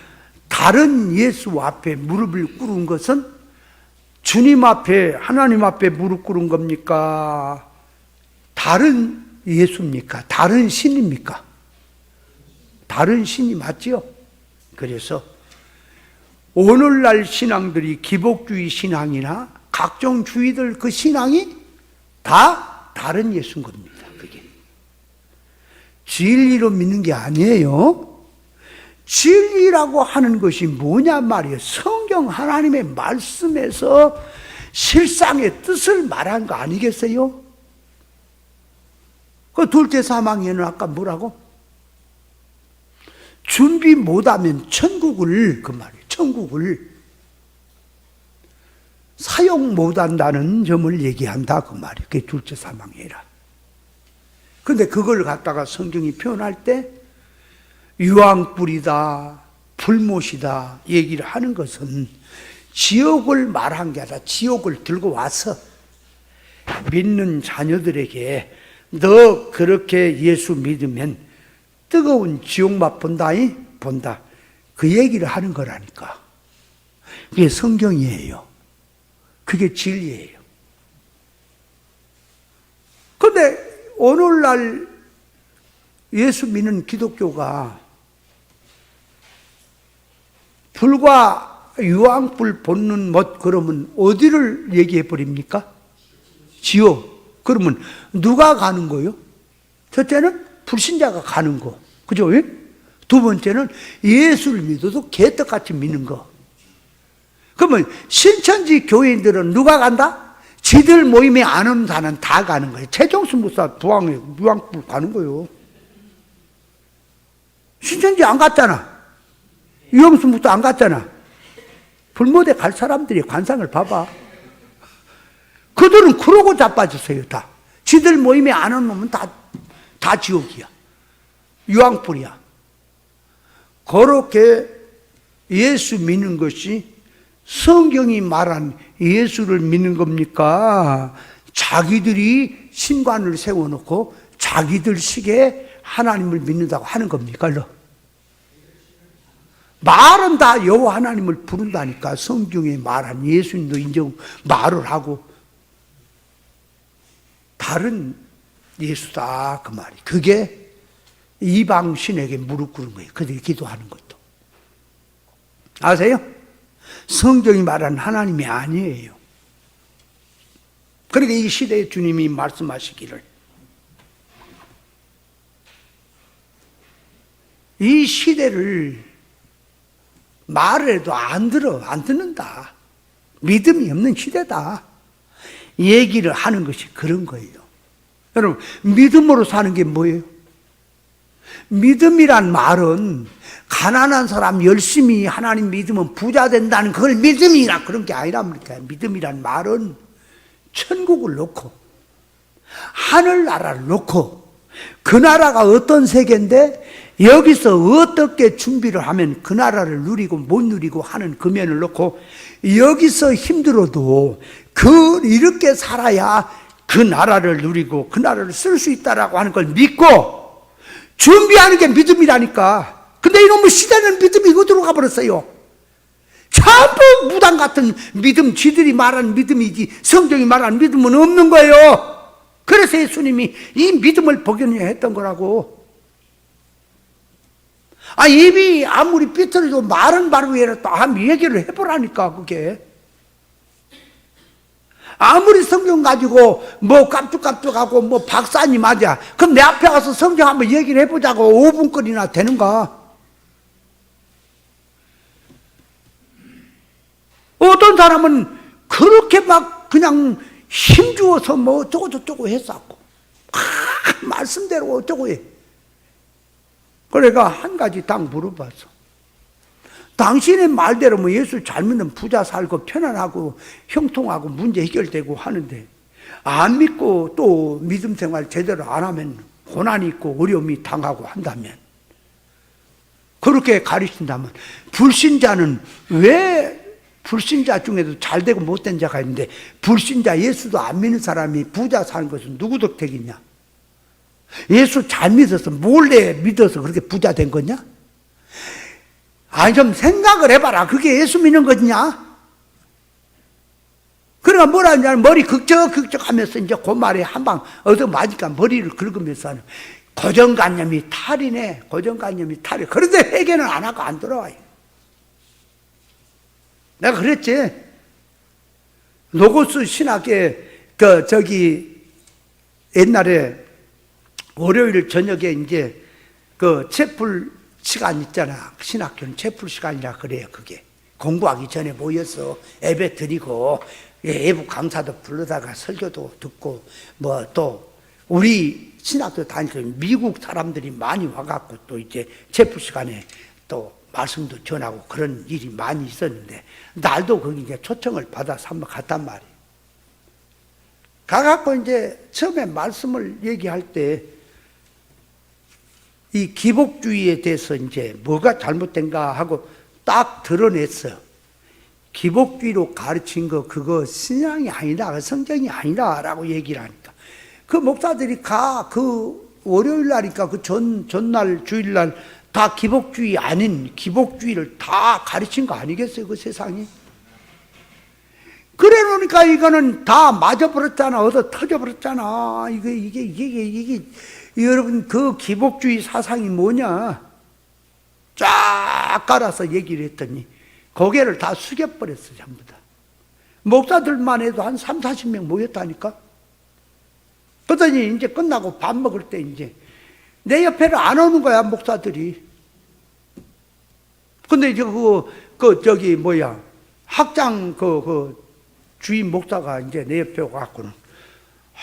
다른 예수 앞에 무릎을 꿇은 것은 주님 앞에, 하나님 앞에 무릎 꿇은 겁니까? 다른 예수입니까? 다른 신입니까? 다른 신이 맞지요? 그래서 오늘날 신앙들이 기복주의 신앙이나 각종 주의들 그 신앙이 다 다른 예수인 겁니다. 그게 진리로 믿는 게 아니에요. 진리라고 하는 것이 뭐냐 말이에요. 성경 하나님의 말씀에서 실상의 뜻을 말한 거 아니겠어요? 그 둘째 사망에는 아까 뭐라고? 준비 못하면 천국을, 그 말이에요. 천국을 사용 못한다는 점을 얘기한다. 그 말이에요. 그게 둘째 사망이라. 근데 그걸 갖다가 성경이 표현할 때 유황불이다, 불못이다 얘기를 하는 것은 지옥을 말한 게 아니라 지옥을 들고 와서 믿는 자녀들에게 너 그렇게 예수 믿으면 뜨거운 지옥 맛 본다. 그 얘기를 하는 거라니까. 그게 성경이에요. 그게 진리예요. 그런데 오늘날 예수 믿는 기독교가 불과 유황불 본는 못 그러면 어디를 얘기해 버립니까? 지옥. 그러면 누가 가는 거요? 첫째는 불신자가 가는 거. 그죠? 두 번째는 예수를 믿어도 개떡같이 믿는 거. 그러면 신천지 교인들은 누가 간다? 지들 모임에 안 오는 사람은 다 가는 거예요. 최종수 목사 부항에 유황불 가는 거예요. 신천지 안 갔잖아. 유영수 목사 안 갔잖아. 불못에 갈 사람들이 관상을 봐봐. 그들은 그러고 자빠졌어요. 다. 지들 모임에 안 오는 놈은 다 지옥이야. 유황불이야. 그렇게 예수 믿는 것이 성경이 말한 예수를 믿는 겁니까? 자기들이 신관을 세워놓고 자기들 식의 하나님을 믿는다고 하는 겁니까? 말은 다 여호와 하나님을 부른다니까. 성경에 말한 예수님도 인정 말을 하고 다른 예수다 그 말이. 그게 이방 신에게 무릎 꿇은 거예요. 그들이 기도하는 것도. 아세요? 성경이 말하는 하나님이 아니에요. 그러니까 이 시대에 주님이 말씀하시기를, 이 시대를 말을 해도 안 듣는다. 믿음이 없는 시대다. 얘기를 하는 것이 그런 거예요. 여러분, 믿음으로 사는 게 뭐예요? 믿음이란 말은 가난한 사람 열심히 하나님 믿으면 부자 된다는 그걸 믿음이라 그런 게 아니랍니까? 믿음이란 말은 천국을 놓고 하늘나라를 놓고 그 나라가 어떤 세계인데 여기서 어떻게 준비를 하면 그 나라를 누리고 못 누리고 하는 그 면을 놓고 여기서 힘들어도 이렇게 살아야 그 나라를 누리고 그 나라를 쓸 수 있다라고 하는 걸 믿고 준비하는 게 믿음이라니까. 근데 이놈의 시대는 믿음이 어디로 가버렸어요? 전부 무당 같은 믿음, 지들이 말하는 믿음이지 성경이 말하는 믿음은 없는 거예요. 그래서 예수님이 이 믿음을 복용했던 거라고. 입이 아무리 삐뚤어도 말은 바로 해라 또 한번 얘기를 해보라니까. 그게 아무리 성경 가지고 뭐 깜짝깜짝하고 뭐 박사님 맞아, 그럼 내 앞에 가서 성경 한번 얘기를 해보자고 5분거리나 되는가? 어떤 사람은 그렇게 막 그냥 힘주어서 뭐 어쩌고 저쩌고 했었고 말씀대로 어쩌고 해. 그러니까 한 가지 딱 물어봤어. 당신의 말대로 뭐 예수 잘 믿으면 부자 살고 편안하고 형통하고 문제 해결되고 하는데 안 믿고 또 믿음 생활 제대로 안 하면 고난이 있고 어려움이 당하고 한다면, 그렇게 가르친다면 불신자는 왜, 불신자 중에도 잘되고 못된 자가 있는데 불신자 예수도 안 믿는 사람이 부자 사는 것은 누구 덕택이냐? 예수 잘 믿어서 몰래 믿어서 그렇게 부자 된 거냐? 아니 좀 생각을 해봐라. 그게 예수 믿는 거냐? 그러니까 뭐라 하냐면 머리 극적 하면서 이제 그 말에 한 방 얻어 맞으니까 머리를 긁으면서 하는 고정관념이 탈이네. 고정관념이 탈이. 그런데 회개는 안 하고 안 들어와요. 내가 그랬지. 로고스 신학에 옛날에 월요일 저녁에 이제 채플 시간 있잖아. 신학교는 채플 시간이라 그래요. 그게 공부하기 전에 모여서 예배 드리고 예부 강사도 불러다가 설교도 듣고 뭐 또 우리 신학교 다니면서 미국 사람들이 많이 와갖고 또 이제 채플 시간에 또 말씀도 전하고 그런 일이 많이 있었는데 날도 거기 이제 초청을 받아서 한번 갔단 말이에요. 가갖고 이제 처음에 말씀을 얘기할 때 이 기복주의에 대해서 이제 뭐가 잘못된가 하고 딱 드러냈어요. 기복주의로 가르친 거 그거 신앙이 아니다, 성경이 아니다라고 얘기를 하니까 그 목사들이 그 월요일 날이니까 그 전날 주일날 다 기복주의 아닌 기복주의를 다 가르친 거 아니겠어요? 그 세상이. 그래 놓으니까 이거는 다 맞아버렸잖아. 얻어 터져버렸잖아. 이게 여러분 그 기복주의 사상이 뭐냐? 쫙 깔아서 얘기를 했더니 고개를 다 숙여버렸어. 전부 다. 목사들만 해도 한 3, 40명 모였다니까. 그러더니 이제 끝나고 밥 먹을 때 이제 내 옆에를 안 오는 거야, 목사들이. 근데 이제 학장 주임 목사가 이제 내 옆에 와갖고는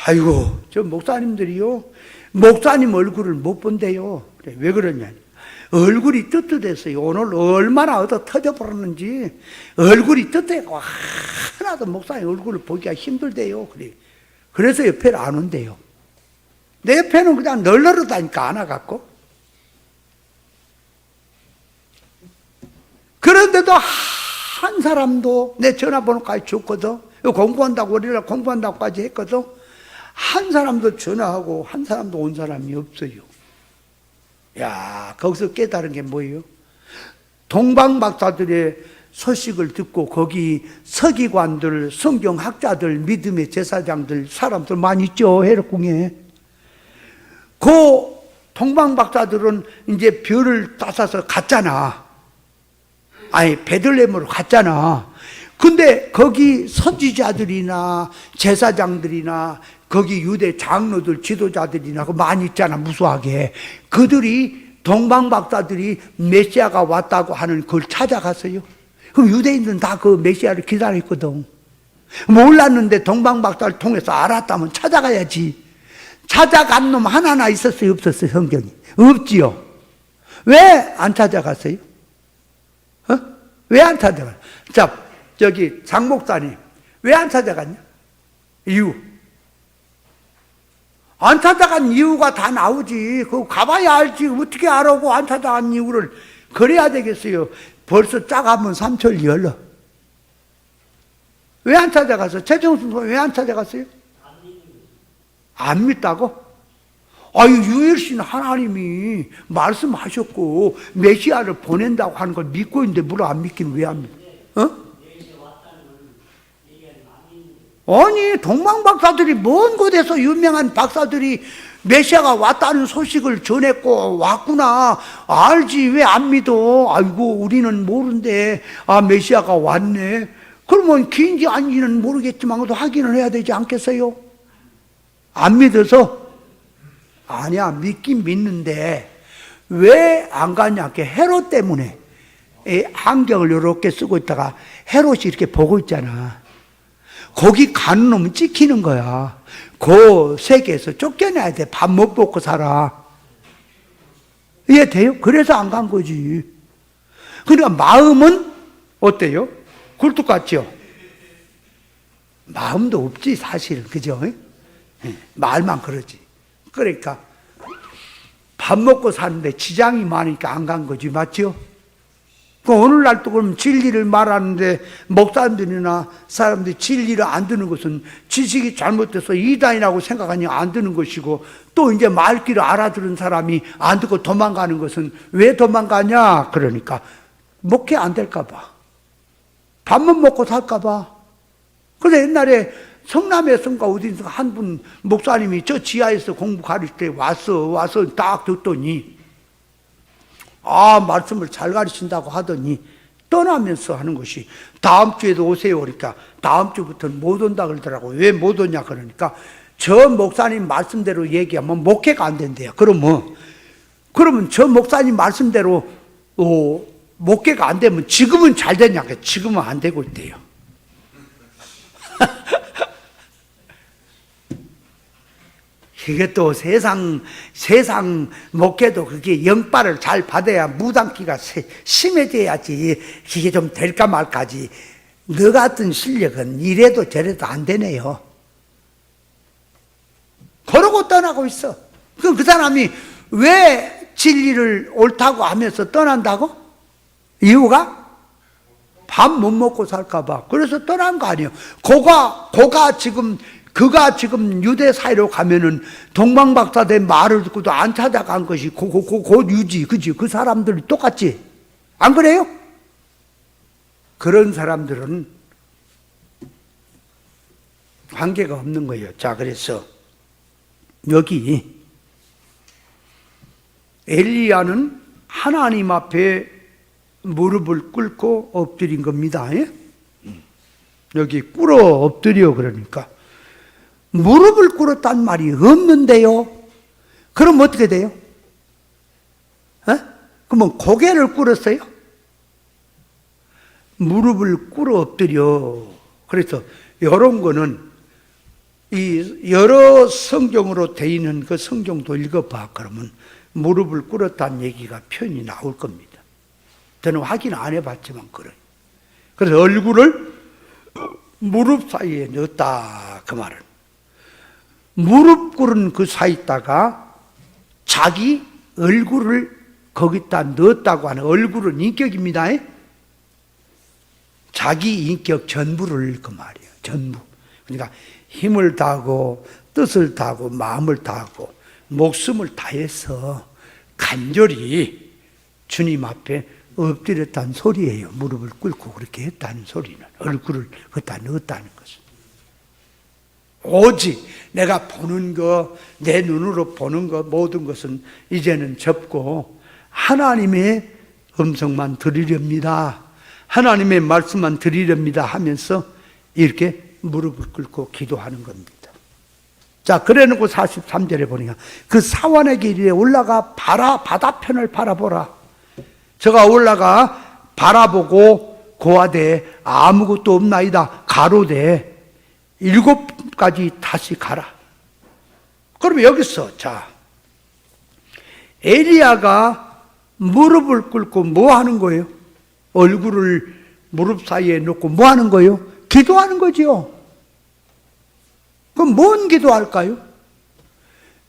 아이고, 저 목사님들이요, 목사님 얼굴을 못 본대요. 그래, 왜 그러냐? 얼굴이 떳떳했어요. 오늘 얼마나 얻어 터져버렸는지 얼굴이 떳떳하고 하나도 목사님 얼굴을 보기가 힘들대요. 그래. 그래서 옆에를 안 온대요. 내 옆에는 그냥 널널하다니까 안 와갖고. 그런데도 한 사람도 내 전화번호까지 줬거든. 공부한다고 월요일날 공부한다고까지 했거든. 한 사람도 전화하고 한 사람도 온 사람이 없어요. 야, 거기서 깨달은 게 뭐예요? 동방박사들의 소식을 듣고 거기 서기관들, 성경학자들, 믿음의 제사장들, 사람들 많이 있죠, 해력궁에. 그 동방박사들은 이제 별을 따서서 갔잖아. 아니 베들레헴으로 갔잖아. 근데 거기 선지자들이나 제사장들이나 거기 유대 장로들 지도자들이나 많이 있잖아, 무수하게. 그들이 동방박사들이 메시아가 왔다고 하는 그걸 찾아갔어요. 그럼 유대인들은 다 그 메시아를 기다렸거든. 몰랐는데 동방박사를 통해서 알았다면 찾아가야지. 찾아간 놈 하나나 있었어요, 없었어요, 성경이? 없지요. 왜 안 찾아갔어요? 왜 안 찾아갔어요? 자, 저기 장 목사님, 왜 안 찾아갔냐? 이유. 안 찾아간 이유가 다 나오지. 그거 가봐야 알지. 어떻게 알아고 안 찾아간 이유를. 그래야 되겠어요. 벌써 짝하면 삼천리 열러. 왜 안 찾아갔어요? 최정순 왜 안 찾아갔어요? 안 믿다고? 아유, 유일신 하나님이 말씀하셨고 메시아를 보낸다고 하는 걸 믿고 있는데 뭘 안 믿기는 왜 안 믿어? 아니, 동방박사들이 먼 곳에서 유명한 박사들이 메시아가 왔다는 소식을 전했고 왔구나. 알지, 왜 안 믿어? 아이고, 우리는 모르는데 메시아가 왔네. 그러면 긴지 아닌지는 모르겠지만 확인을 해야 되지 않겠어요? 안 믿어서? 아니야, 믿긴 믿는데 왜 안 가냐? 헤롯 때문에. 안경을 이렇게 쓰고 있다가 헤롯이 이렇게 보고 있잖아. 거기 가는 놈은 찍히는 거야. 그 세계에서 쫓겨나야 돼. 밥 못 먹고 살아. 이해돼요? 그래서 안 간 거지. 그러니까 마음은 어때요? 굴뚝같죠? 마음도 없지, 사실은. 그죠? 말만 그러지. 그러니까 밥 먹고 사는데 지장이 많으니까 안 간 거지. 맞죠? 오늘날 또 그럼 진리를 말하는데 목사님들이나 사람들이 진리를 안 듣는 것은 지식이 잘못돼서 이단이라고 생각하니 안 듣는 것이고, 또 이제 말귀를 알아들은 사람이 안 듣고 도망가는 것은 왜 도망가냐? 그러니까 목회 안 될까 봐. 밥만 먹고 살까 봐. 그래서 옛날에 성남에선가 어디서 한 분 목사님이 저 지하에서 공부 가르칠 때 와서 딱 듣더니 말씀을 잘 가르친다고 하더니 떠나면서 하는 것이 다음 주에도 오세요 그러니까 다음 주부터는 못 온다 그러더라고. 왜 못 오냐 그러니까 저 목사님 말씀대로 얘기하면 목회가 안 된대요. 그러면 저 목사님 말씀대로 목회가 안 되면 지금은 잘 되냐? 지금은 안 되고 있대요. 이게 또 세상 목회도 그게 영빨을 잘 받아야 무당기가 심해져야지 이게 좀 될까 말까지. 너 같은 실력은 이래도 저래도 안 되네요. 그러고 떠나고 있어. 그 사람이 왜 진리를 옳다고 하면서 떠난다고? 이유가? 밥 못 먹고 살까 봐. 그래서 떠난 거 아니에요. 그가 지금 유대 사이로 가면은 동방박사대 말을 듣고도 안 찾아간 것이 곧 유지, 그지? 그 사람들이 똑같지? 안 그래요? 그런 사람들은 관계가 없는 거예요. 자, 그래서 여기 엘리야는 하나님 앞에 무릎을 꿇고 엎드린 겁니다. 여기 꿇어 엎드려 그러니까 무릎을 꿇었단 말이 없는데요. 그럼 어떻게 돼요? 그러면 고개를 꿇었어요? 무릎을 꿇어 엎드려. 그래서 이런 거는 이 여러 성경으로 되어 있는 그 성경도 읽어봐. 그러면 무릎을 꿇었다는 얘기가 표현이 나올 겁니다. 저는 확인 안 해봤지만 그래요. 그래서 얼굴을 무릎 사이에 넣었다 그 말은. 무릎 꿇은 그 사이에다가 자기 얼굴을 거기다 넣었다고 하는, 얼굴은 인격입니다. 자기 인격 전부를 그 말이에요. 전부. 그러니까 힘을 다하고 뜻을 다하고 마음을 다하고 목숨을 다해서 간절히 주님 앞에 엎드렸다는 소리예요. 무릎을 꿇고 그렇게 했다는 소리는, 얼굴을 거기다 넣었다는 것은. 오직 내가 보는 거, 내 눈으로 보는 거 모든 것은 이제는 접고 하나님의 음성만 들으렵니다. 하나님의 말씀만 드리렵니다 하면서 이렇게 무릎을 꿇고 기도하는 겁니다. 자, 그래 놓고 43절에 보니까 그 사원의 길 위에 올라가 바다편을 바라보라. 저가 올라가 바라보고 고하되 아무것도 없나이다. 가로되 7가지 다시 가라. 그러면 여기서 자, 엘리야가 무릎을 꿇고 뭐 하는 거예요? 얼굴을 무릎 사이에 놓고 뭐 하는 거예요? 기도하는 거지요. 그럼 뭔 기도할까요?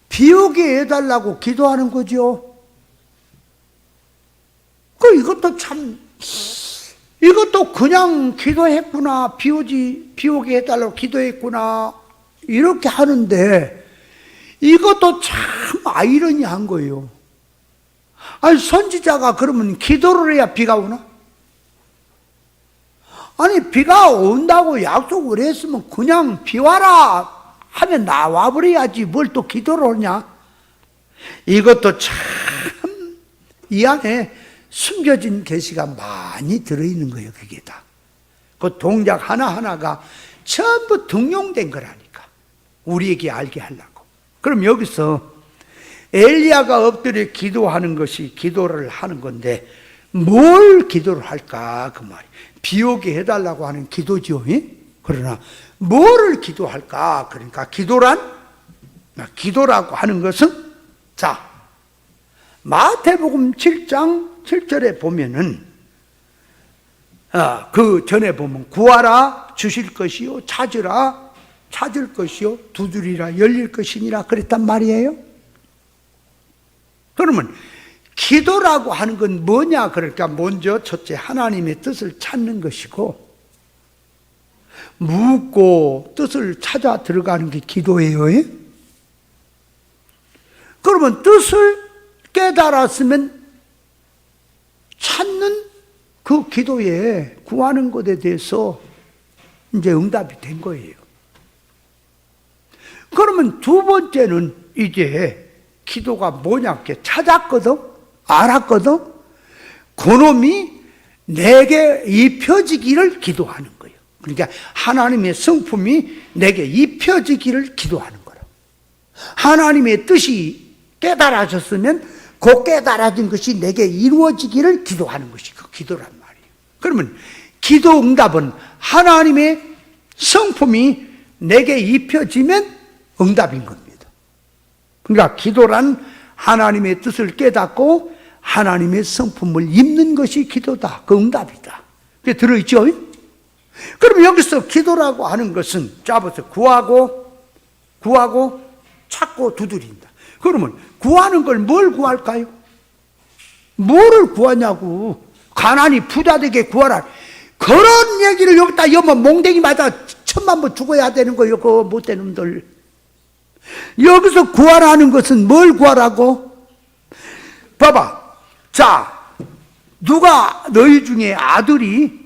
비 오게 해달라고 기도하는 거죠. 이것도 그냥 기도했구나. 비 오게 해달라고 기도했구나. 이렇게 하는데, 이것도 참 아이러니한 거예요. 아니, 선지자가 그러면 기도를 해야 비가 오나? 아니, 비가 온다고 약속을 했으면 그냥 비 와라 하면 나와버려야지 뭘 또 기도를 하냐? 이것도 참 이 안에 숨겨진 계시가 많이 들어있는 거예요. 그게 다. 그 동작 하나하나가 전부 등용된 거라니까. 우리에게 알게 하려고. 그럼 여기서 엘리야가 엎드려 기도하는 것이 기도를 하는 건데 뭘 기도를 할까? 그 말이. 비 오게 해달라고 하는 기도지요. 그러나 뭐를 기도할까? 그러니까 기도라고 하는 것은, 자, 마태복음 7장 7절에 보면은 그 전에 보면 구하라 주실 것이요, 찾으라 찾을 것이요, 두드리라 열릴 것이니라 그랬단 말이에요. 그러면 기도라고 하는 건 뭐냐? 그러니까 먼저 첫째 하나님의 뜻을 찾는 것이고, 묻고 뜻을 찾아 들어가는 게 기도예요. 그러면 뜻을 깨달았으면 찾는 그 기도에 구하는 것에 대해서 이제 응답이 된 거예요. 그러면 두 번째는 이제 기도가 뭐냐? 찾았거든? 알았거든? 그놈이 내게 입혀지기를 기도하는 거예요. 그러니까 하나님의 성품이 내게 입혀지기를 기도하는 거라. 하나님의 뜻이 깨달아졌으면 그 깨달아진 것이 내게 이루어지기를 기도하는 것이 그 기도란 말이에요. 그러면 기도 응답은 하나님의 성품이 내게 입혀지면 응답인 겁니다. 그러니까 기도란 하나님의 뜻을 깨닫고 하나님의 성품을 입는 것이 기도다. 그 응답이다. 그게 들어있죠? 그럼 여기서 기도라고 하는 것은 잡아서 구하고 찾고 두드린다. 그러면 구하는 걸 뭘 구할까요? 뭐를 구하냐고. 가난이 부자 되게 구하라. 그런 얘기를 여기다 여면 몽댕이 맞아 1000만 번 죽어야 되는 거예요. 그 못된 놈들. 여기서 구하라는 것은 뭘 구하라고? 봐봐. 자, 누가 너희 중에 아들이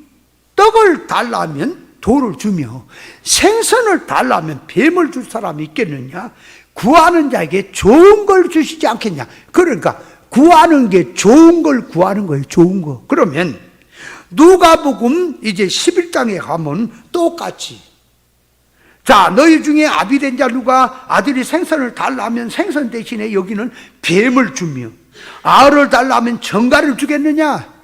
떡을 달라면 돌을 주며 생선을 달라면 뱀을 줄 사람이 있겠느냐? 구하는 자에게 좋은 걸 주시지 않겠냐? 그러니까 구하는 게 좋은 걸 구하는 거예요. 좋은 거. 그러면 누가복음 이제 11장에 가면 똑같이, 자, 너희 중에 아비된 자 누가 아들이 생선을 달라면 생선 대신에 여기는 뱀을 주며 알을 달라면 정갈을 주겠느냐?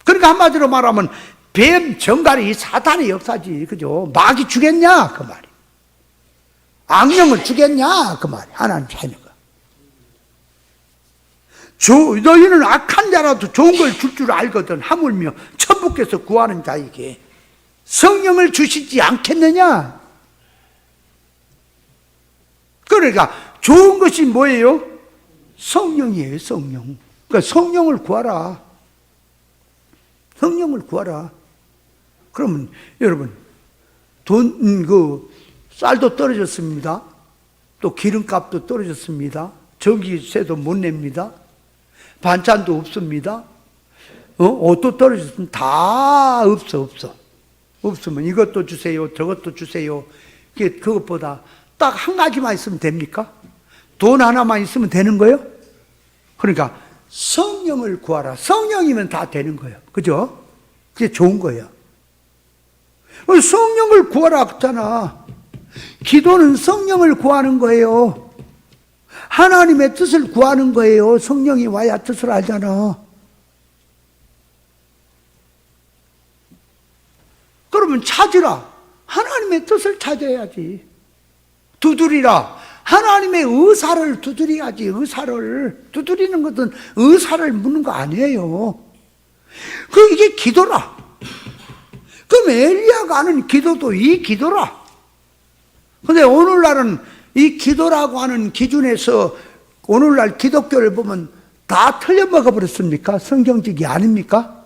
그러니까 한마디로 말하면 뱀, 정갈이 사탄의 역사지. 그죠? 마귀 주겠냐? 그 말이. 악령을 주겠냐? 그 말이. 하나님 자녀가. 너희는 악한 자라도 좋은 걸 줄 줄 알거든. 하물며 천부께서 구하는 자에게 성령을 주시지 않겠느냐? 그러니까 좋은 것이 뭐예요? 성령이에요. 성령. 그러니까 성령을 구하라. 성령을 구하라. 그러면 여러분 쌀도 떨어졌습니다. 또 기름값도 떨어졌습니다. 전기세도 못 냅니다. 반찬도 없습니다. 옷도 떨어졌습니다. 다 없어. 없으면 이것도 주세요, 저것도 주세요. 그것보다 딱 한 가지만 있으면 됩니까? 돈 하나만 있으면 되는 거예요? 그러니까 성령을 구하라. 성령이면 다 되는 거예요. 그죠? 그게 좋은 거예요. 성령을 구하라 했잖아. 기도는 성령을 구하는 거예요. 하나님의 뜻을 구하는 거예요. 성령이 와야 뜻을 알잖아. 그러면 찾으라. 하나님의 뜻을 찾아야지. 두드리라. 하나님의 의사를 두드려야지. 의사를. 두드리는 것은 의사를 묻는 거 아니에요. 이게 기도라. 그럼 엘리야가 하는 기도도 이 기도라. 근데 오늘날은 이 기도라고 하는 기준에서 오늘날 기독교를 보면 다 틀려먹어 버렸습니까? 성경적이 아닙니까?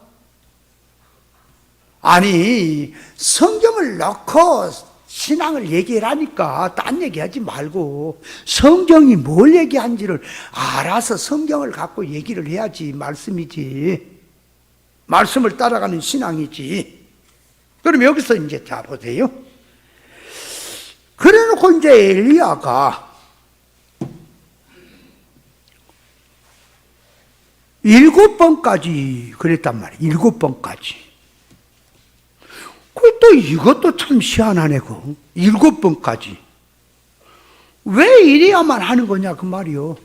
아니, 성경을 넣고 신앙을 얘기하라니까 딴 얘기하지 말고 성경이 뭘 얘기한지를 알아서 성경을 갖고 얘기를 해야지. 말씀이지. 말씀을 따라가는 신앙이지. 그럼 여기서 이제 자 보세요. 그래 놓고 이제 엘리야가 7번까지 그랬단 말이에요. 7번까지. 또 이것도 참 희한하네. 7번까지. 왜 이래야만 하는 거냐 그 말이요.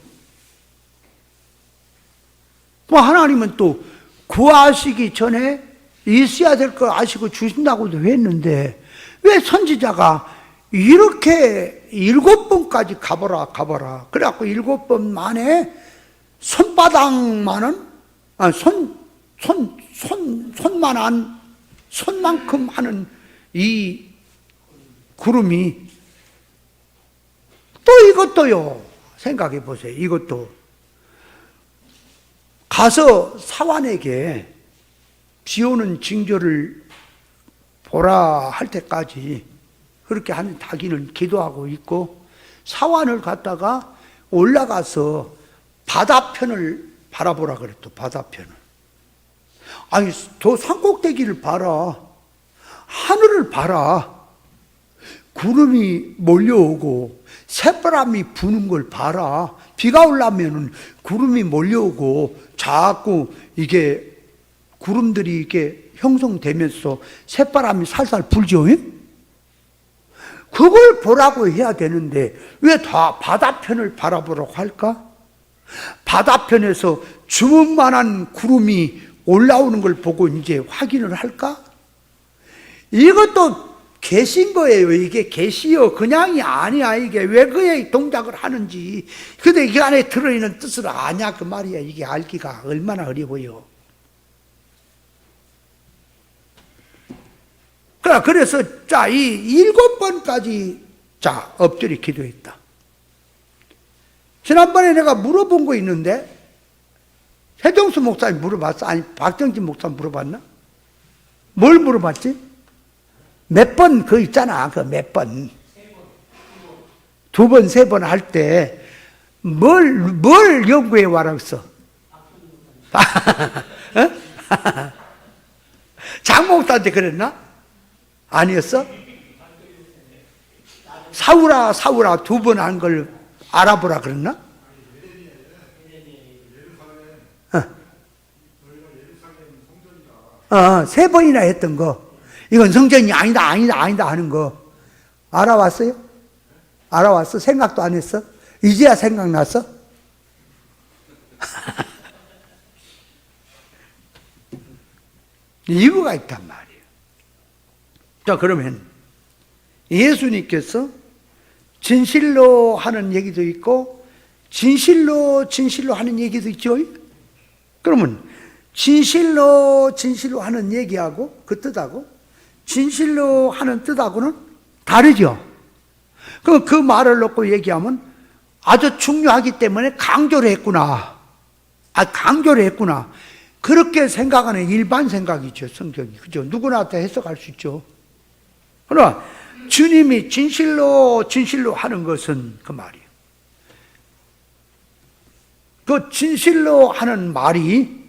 뭐 하나님은 또 구하시기 전에 있어야 될 거 아시고 주신다고도 했는데 왜 선지자가 이렇게 7번까지 가보라. 그래갖고 7번 만에 손바닥만한, 손만큼 하는 이 구름이 또 이것도요. 생각해 보세요. 이것도 가서 사환에게 비 오는 징조를 보라 할 때까지 그렇게 하는 자기는 기도하고 있고 사환을 갔다가 올라가서 바다편을 바라보라 그랬죠. 바다편을. 아니, 저 산꼭대기를 봐라. 하늘을 봐라. 구름이 몰려오고 새바람이 부는 걸 봐라. 비가 오려면은 구름이 몰려오고 자꾸 이게 구름들이 이렇게 형성되면서 새바람이 살살 불죠. 그걸 보라고 해야 되는데 왜 다 바다편을 바라보라고 할까? 바다편에서 주먹만한 구름이 올라오는 걸 보고 이제 확인을 할까? 이것도 계신 거예요. 이게 계시요. 그냥이 아니야. 이게 왜 그의 동작을 하는지. 근데 이 안에 들어있는 뜻을 아냐 그 말이야. 이게 알기가 얼마나 어려워요. 그래서 자, 이 7번까지 자, 엎드려 기도했다. 지난번에 내가 물어본 거 있는데 해동수 목사님 물어봤어? 아니 박정진 목사님 물어봤나? 뭘 물어봤지? 몇 번 그 있잖아. 그 몇 번. 2번, 3번 할 때 뭘 연구해 와라 했어? 장 목사한테 그랬나? 아니었어? 사우라 2번 한 걸 알아보라 그랬나? 세 번이나 했던 거. 이건 성전이 아니다 하는 거. 알아왔어요? 알아왔어? 생각도 안 했어? 이제야 생각났어? 이유가 있단 말이에요. 자, 그러면 예수님께서 진실로 하는 얘기도 있고 진실로 하는 얘기도 있죠. 그러면 진실로 하는 얘기하고 그 뜻하고 진실로 하는 뜻하고는 다르죠. 그럼 그 말을 놓고 얘기하면 아주 중요하기 때문에 강조를 했구나. 강조를 했구나. 그렇게 생각하는 일반 생각이죠, 성경이. 그죠? 누구나 다 해석할 수 있죠. 그러나 주님이 진실로 하는 것은 그 말이에요. 그 진실로 하는 말이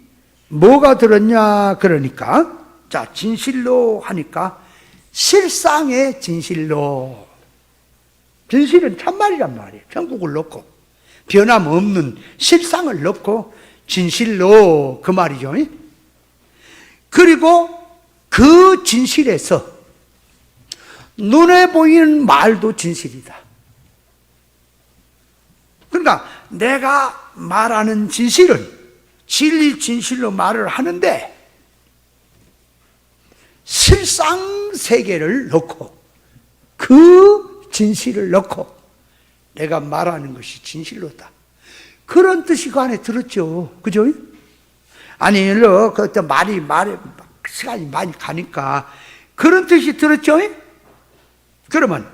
뭐가 들었냐? 그러니까, 자, 진실로 하니까 실상의 진실로. 진실은 참말이란 말이에요. 천국을 놓고 변함없는 실상을 놓고 진실로 그 말이죠. 그리고 그 진실에서 눈에 보이는 말도 진실이다. 그러니까 내가 말하는 진실은 진리 진실로 말을 하는데 실상 세계를 넣고 그 진실을 넣고 내가 말하는 것이 진실로다. 그런 뜻이 그 안에 들었죠. 그죠? 아니, 그 말이 시간이 많이 가니까 그런 뜻이 들었죠? 그러면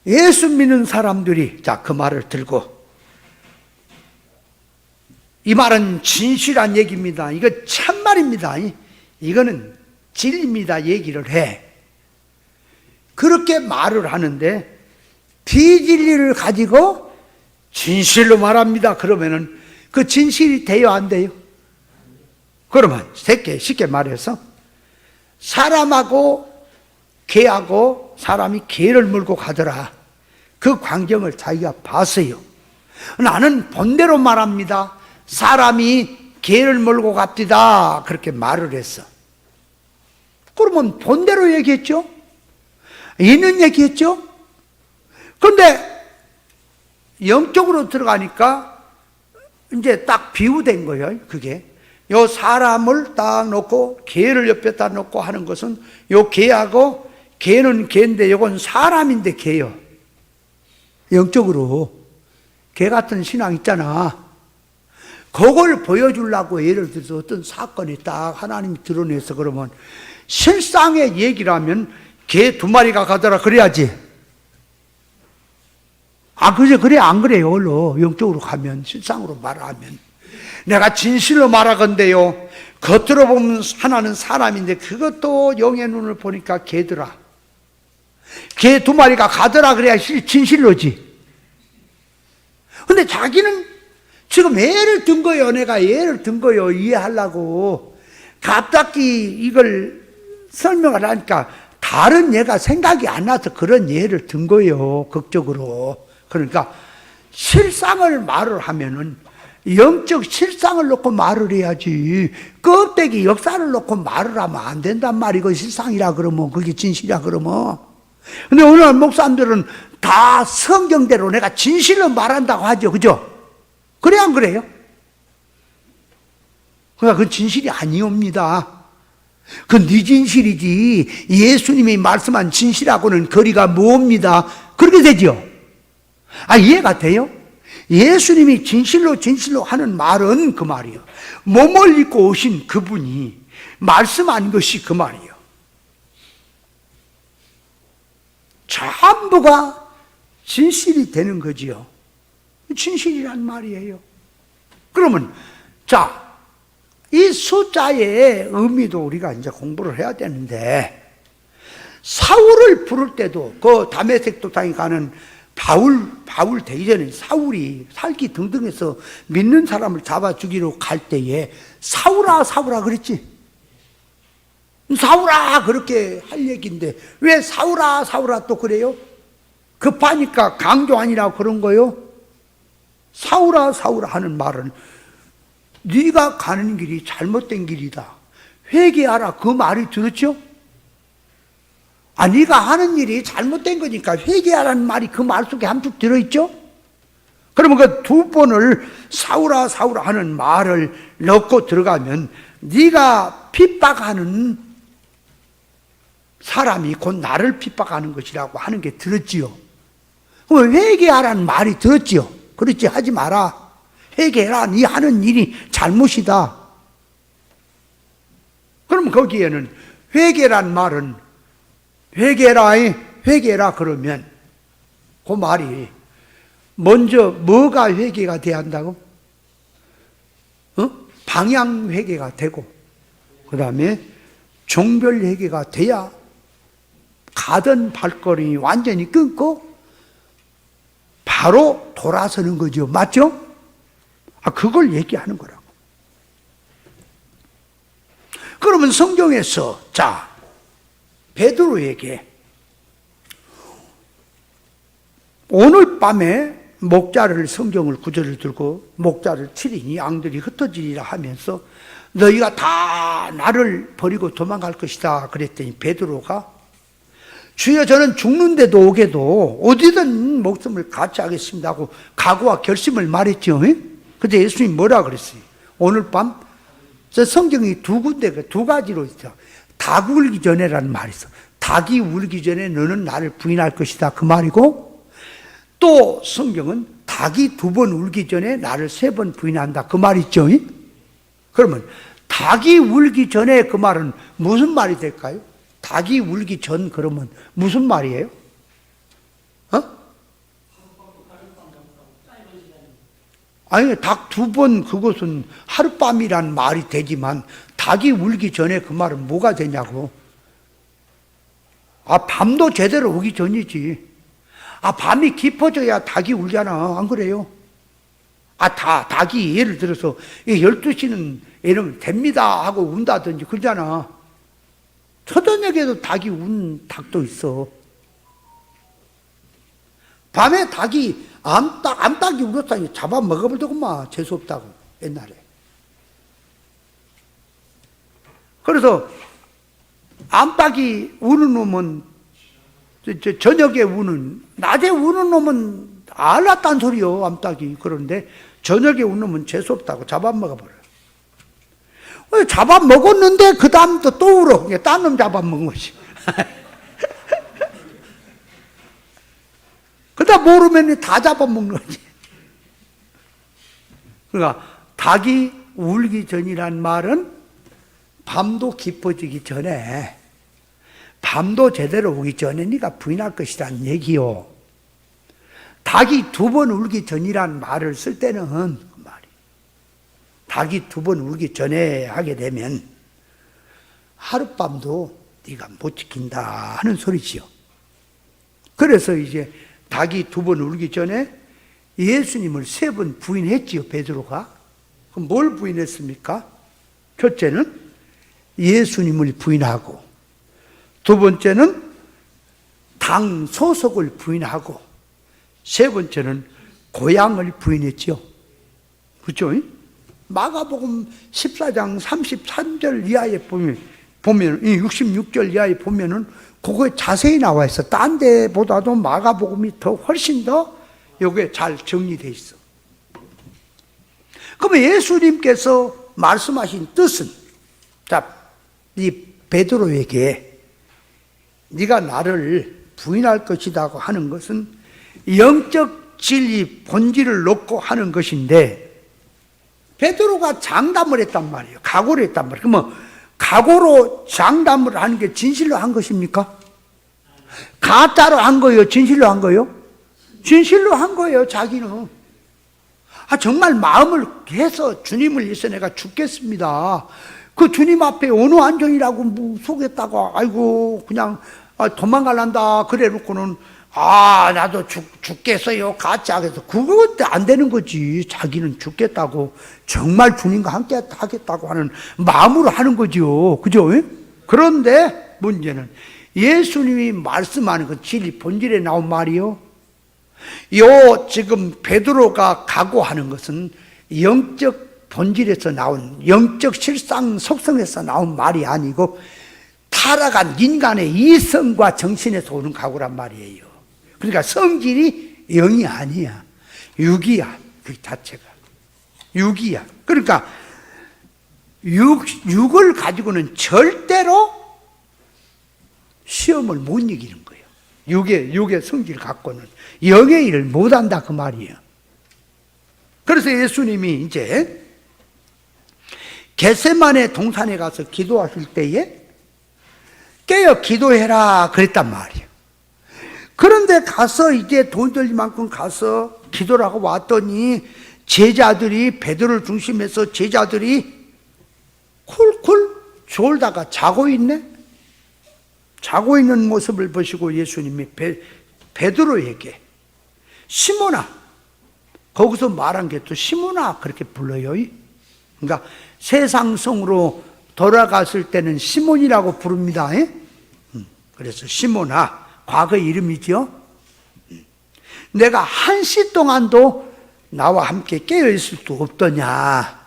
예수 믿는 사람들이 자, 그 말을 들고 이 말은 진실한 얘기입니다. 이거 참말입니다. 이거는 진리입니다. 얘기를 해. 그렇게 말을 하는데 비진리를 가지고 진실로 말합니다. 그러면은 그 진실이 돼요, 안 돼요? 그러면 쉽게 말해서 사람하고 개하고 사람이 개를 물고 가더라. 그 광경을 자기가 봤어요. 나는 본대로 말합니다. 사람이 개를 몰고 갑디다. 그렇게 말을 했어. 그러면 본대로 얘기했죠? 있는 얘기했죠? 그런데 영적으로 들어가니까 이제 딱 비유된 거예요. 그게 요 사람을 딱 놓고 개를 옆에다 놓고 하는 것은 요 개하고 개는 개인데 요건 사람인데 개요. 영적으로 개 같은 신앙 있잖아. 그걸 보여주려고 예를 들어서 어떤 사건이 딱 하나님이 드러내서 그러면 실상의 얘기라면 개 2마리가 가더라 그래야지. 그래 안 그래요? 원로 영적으로 가면 실상으로 말하면 내가 진실로 말하건대요. 겉으로 보면 하나는 사람인데 그것도 영의 눈을 보니까 개더라. 개 2마리가 가더라 그래야 진실로지. 근데 자기는 지금 예를 든 거예요. 내가 예를 든 거예요. 이해하려고. 갑자기 이걸 설명을 하니까 다른 예가 생각이 안 나서 그런 예를 든 거예요. 극적으로. 그러니까 실상을 말을 하면은 영적 실상을 놓고 말을 해야지. 껍데기 역사를 놓고 말을 하면 안 된단 말이고 실상이라 그러면 그게 진실이라 그러면. 근데 오늘 목사님들은 다 성경대로 내가 진실로 말한다고 하죠. 그죠? 그래 안 그래요? 그러니까 그건 진실이 아니옵니다. 그건 네 진실이지 예수님이 말씀한 진실하고는 거리가 멉니다. 그렇게 되죠? 이해가 돼요? 예수님이 진실로 하는 말은 그 말이에요. 몸을 입고 오신 그분이 말씀한 것이 그 말이에요. 전부가 진실이 되는 거지요. 진실이란 말이에요. 그러면 이 숫자의 의미도 우리가 이제 공부를 해야 되는데 사울을 부를 때도 그 다메섹 도상에 가는 바울 되기 전에 사울이 살기 등등해서 믿는 사람을 잡아 죽이러 갈 때에 사울아 그랬지. 사울아 그렇게 할 얘기인데 왜 사울아 또 그래요? 급하니까 강조 아니라고 그런 거요? 사울아 하는 말은 네가 가는 길이 잘못된 길이다. 회개하라. 그 말이 들었죠? 네가 하는 일이 잘못된 거니까 회개하라는 말이 그 말 속에 함축 들어있죠? 그러면 그 2번을 사울아 하는 말을 넣고 들어가면 네가 핍박하는 사람이 곧 나를 핍박하는 것이라고 하는 게 들었지요. 그럼 회개하라는 말이 들었지요. 그렇지, 하지 마라. 회개해라. 네 하는 일이 잘못이다. 그럼 거기에는 회개란 말은 회개해라 그러면 그 말이 먼저 뭐가 회개가 돼야 한다고? 방향 회개가 되고 그 다음에 종별 회개가 돼야 가던 발걸음이 완전히 끊고 바로 돌아서는 거죠. 맞죠? 그걸 얘기하는 거라고. 그러면 성경에서 베드로에게 오늘 밤에 목자를 성경을 구절을 들고 목자를 치리니 양들이 흩어지리라 하면서 너희가 다 나를 버리고 도망갈 것이다 그랬더니 베드로가 주여 저는 죽는데도 오게도 어디든 목숨을 같이 하겠습니다 하고 각오와 결심을 말했죠. 근데 예수님이 뭐라 그랬어요? 오늘 밤 저 성경이 두 군데 두 가지로 있어. 닭 울기 전에라는 말이 있어. 닭이 울기 전에 너는 나를 부인할 것이다 그 말이고, 또 성경은 닭이 2번 울기 전에 나를 3번 부인한다 그 말이 있죠. 그러면 닭이 울기 전에 그 말은 무슨 말이 될까요? 닭이 울기 전 그러면 무슨 말이에요? 아니, 닭 2번 그것은 하룻밤이란 말이 되지만 닭이 울기 전에 그 말은 뭐가 되냐고. 밤도 제대로 오기 전이지. 밤이 깊어져야 닭이 울잖아. 안 그래요? 닭이 예를 들어서 12시는 이러면 됩니다 하고 운다든지 그러잖아. 초저녁에도 닭이 운 닭도 있어. 밤에 닭이 암탉이 울었다니 잡아 먹어버리더구만. 재수없다고 옛날에. 그래서 암탉이 우는 놈은 저녁에 우는, 낮에 우는 놈은 알았단 소리요 암탉이. 그런데 저녁에 우는 놈은 재수없다고 잡아먹어버려요. 잡아먹었는데 그 다음부터 또 울어. 딴 놈 잡아먹은 거지. 그러다 모르면 다 잡아먹는 거지. 그러니까 닭이 울기 전이란 말은 밤도 깊어지기 전에, 밤도 제대로 오기 전에 네가 부인할 것이라는 얘기요. 닭이 2번 울기 전이란 말을 쓸 때는 그 말이, 닭이 2번 울기 전에 하게 되면 하룻밤도 네가 못 지킨다 하는 소리지요. 그래서 이제 닭이 2번 울기 전에 예수님을 3번 부인했지요, 베드로가. 그럼 뭘 부인했습니까? 첫째는 예수님을 부인하고, 2번째는 당 소속을 부인하고, 3번째는 고향을 부인했지요. 그렇죠? 마가복음 14장 33절 이하에 보면 66절 이하에 보면은 그거에 자세히 나와 있어. 딴 데보다도 마가복음이 더 훨씬 더 여기에 잘 정리되어 있어. 그러면 예수님께서 말씀하신 뜻은, 이 베드로에게 네가 나를 부인할 것이라고 하는 것은 영적 진리 본질을 놓고 하는 것인데, 베드로가 장담을 했단 말이에요. 각오를 했단 말이에요. 그러면 각오로 장담을 하는 게 진실로 한 것입니까? 가짜로 한 거예요? 진실로 한 거예요? 진실로 한 거예요, 자기는. 정말 마음을 해서 주님을 위해서 내가 죽겠습니다. 그 주님 앞에 어느 안전이라고 속였다고, 아이고, 그냥 도망갈란다. 그래 놓고는, 나도 죽겠어요. 가짜 하겠어. 그것도 안 되는 거지. 자기는 죽겠다고, 정말 주님과 함께 하겠다고 하는 마음으로 하는 거죠. 그죠? 그런데 문제는 예수님이 말씀하는 그 진리 본질에 나온 말이요. 지금 베드로가 각오하는 것은 영적 본질에서 나온, 영적 실상 속성에서 나온 말이 아니고 타락한 인간의 이성과 정신에서 오는 각오란 말이에요. 그러니까 성질이 영이 아니야. 육이야. 그 자체가. 육이야. 그러니까 육을 가지고는 절대로 시험을 못 이기는 거예요. 육의 성질 갖고는 영의 일을 못한다 그 말이에요. 그래서 예수님이 이제 겟세마네 동산에 가서 기도하실 때에 깨어 기도해라 그랬단 말이에요. 그런데 가서 이제 돈 들릴 만큼 가서 기도를 하고 왔더니 제자들이, 베드로를 중심해서 제자들이 쿨쿨 졸다가 자고 있네. 자고 있는 모습을 보시고 예수님이 베드로에게 시몬아, 거기서 말한 게 또 시몬아 그렇게 불러요. 그러니까 세상성으로 돌아갔을 때는 시몬이라고 부릅니다. 그래서 시몬아, 과거 이름이죠. 내가 한시 동안도 나와 함께 깨어있을 수 없더냐.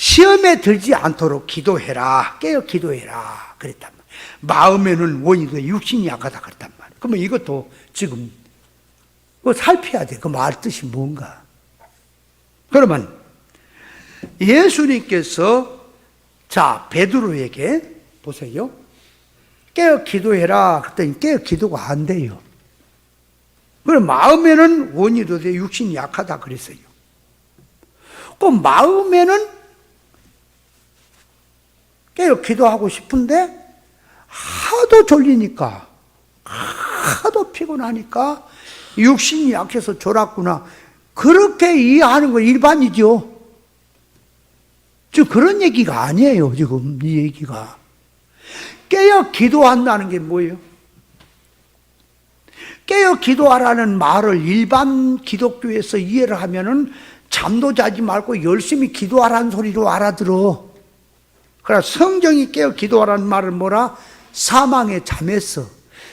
시험에 들지 않도록 기도해라. 깨어 기도해라. 그랬단 말이에요. 마음에는 원이 돼 육신이 약하다 그랬단 말이에요. 그러면 이것도 지금 살펴야 돼. 그 말 뜻이 뭔가. 그러면 예수님께서 자 베드로에게 보세요. 깨어 기도해라. 그랬더니 깨어 기도가 안 돼요. 그럼 마음에는 원이 돼 육신이 약하다 그랬어요. 그 마음에는 깨어 기도하고 싶은데 하도 졸리니까 하도 피곤하니까 육신이 약해서 졸았구나. 그렇게 이해하는 건 일반이죠. 지금 그런 얘기가 아니에요. 지금 이 얘기가. 깨어 기도한다는 게 뭐예요? 깨어 기도하라는 말을 일반 기독교에서 이해를 하면은 잠도 자지 말고 열심히 기도하라는 소리로 알아들어. 그러나 성경이 깨어 기도하라는 말은 뭐라? 사망의 잠에서,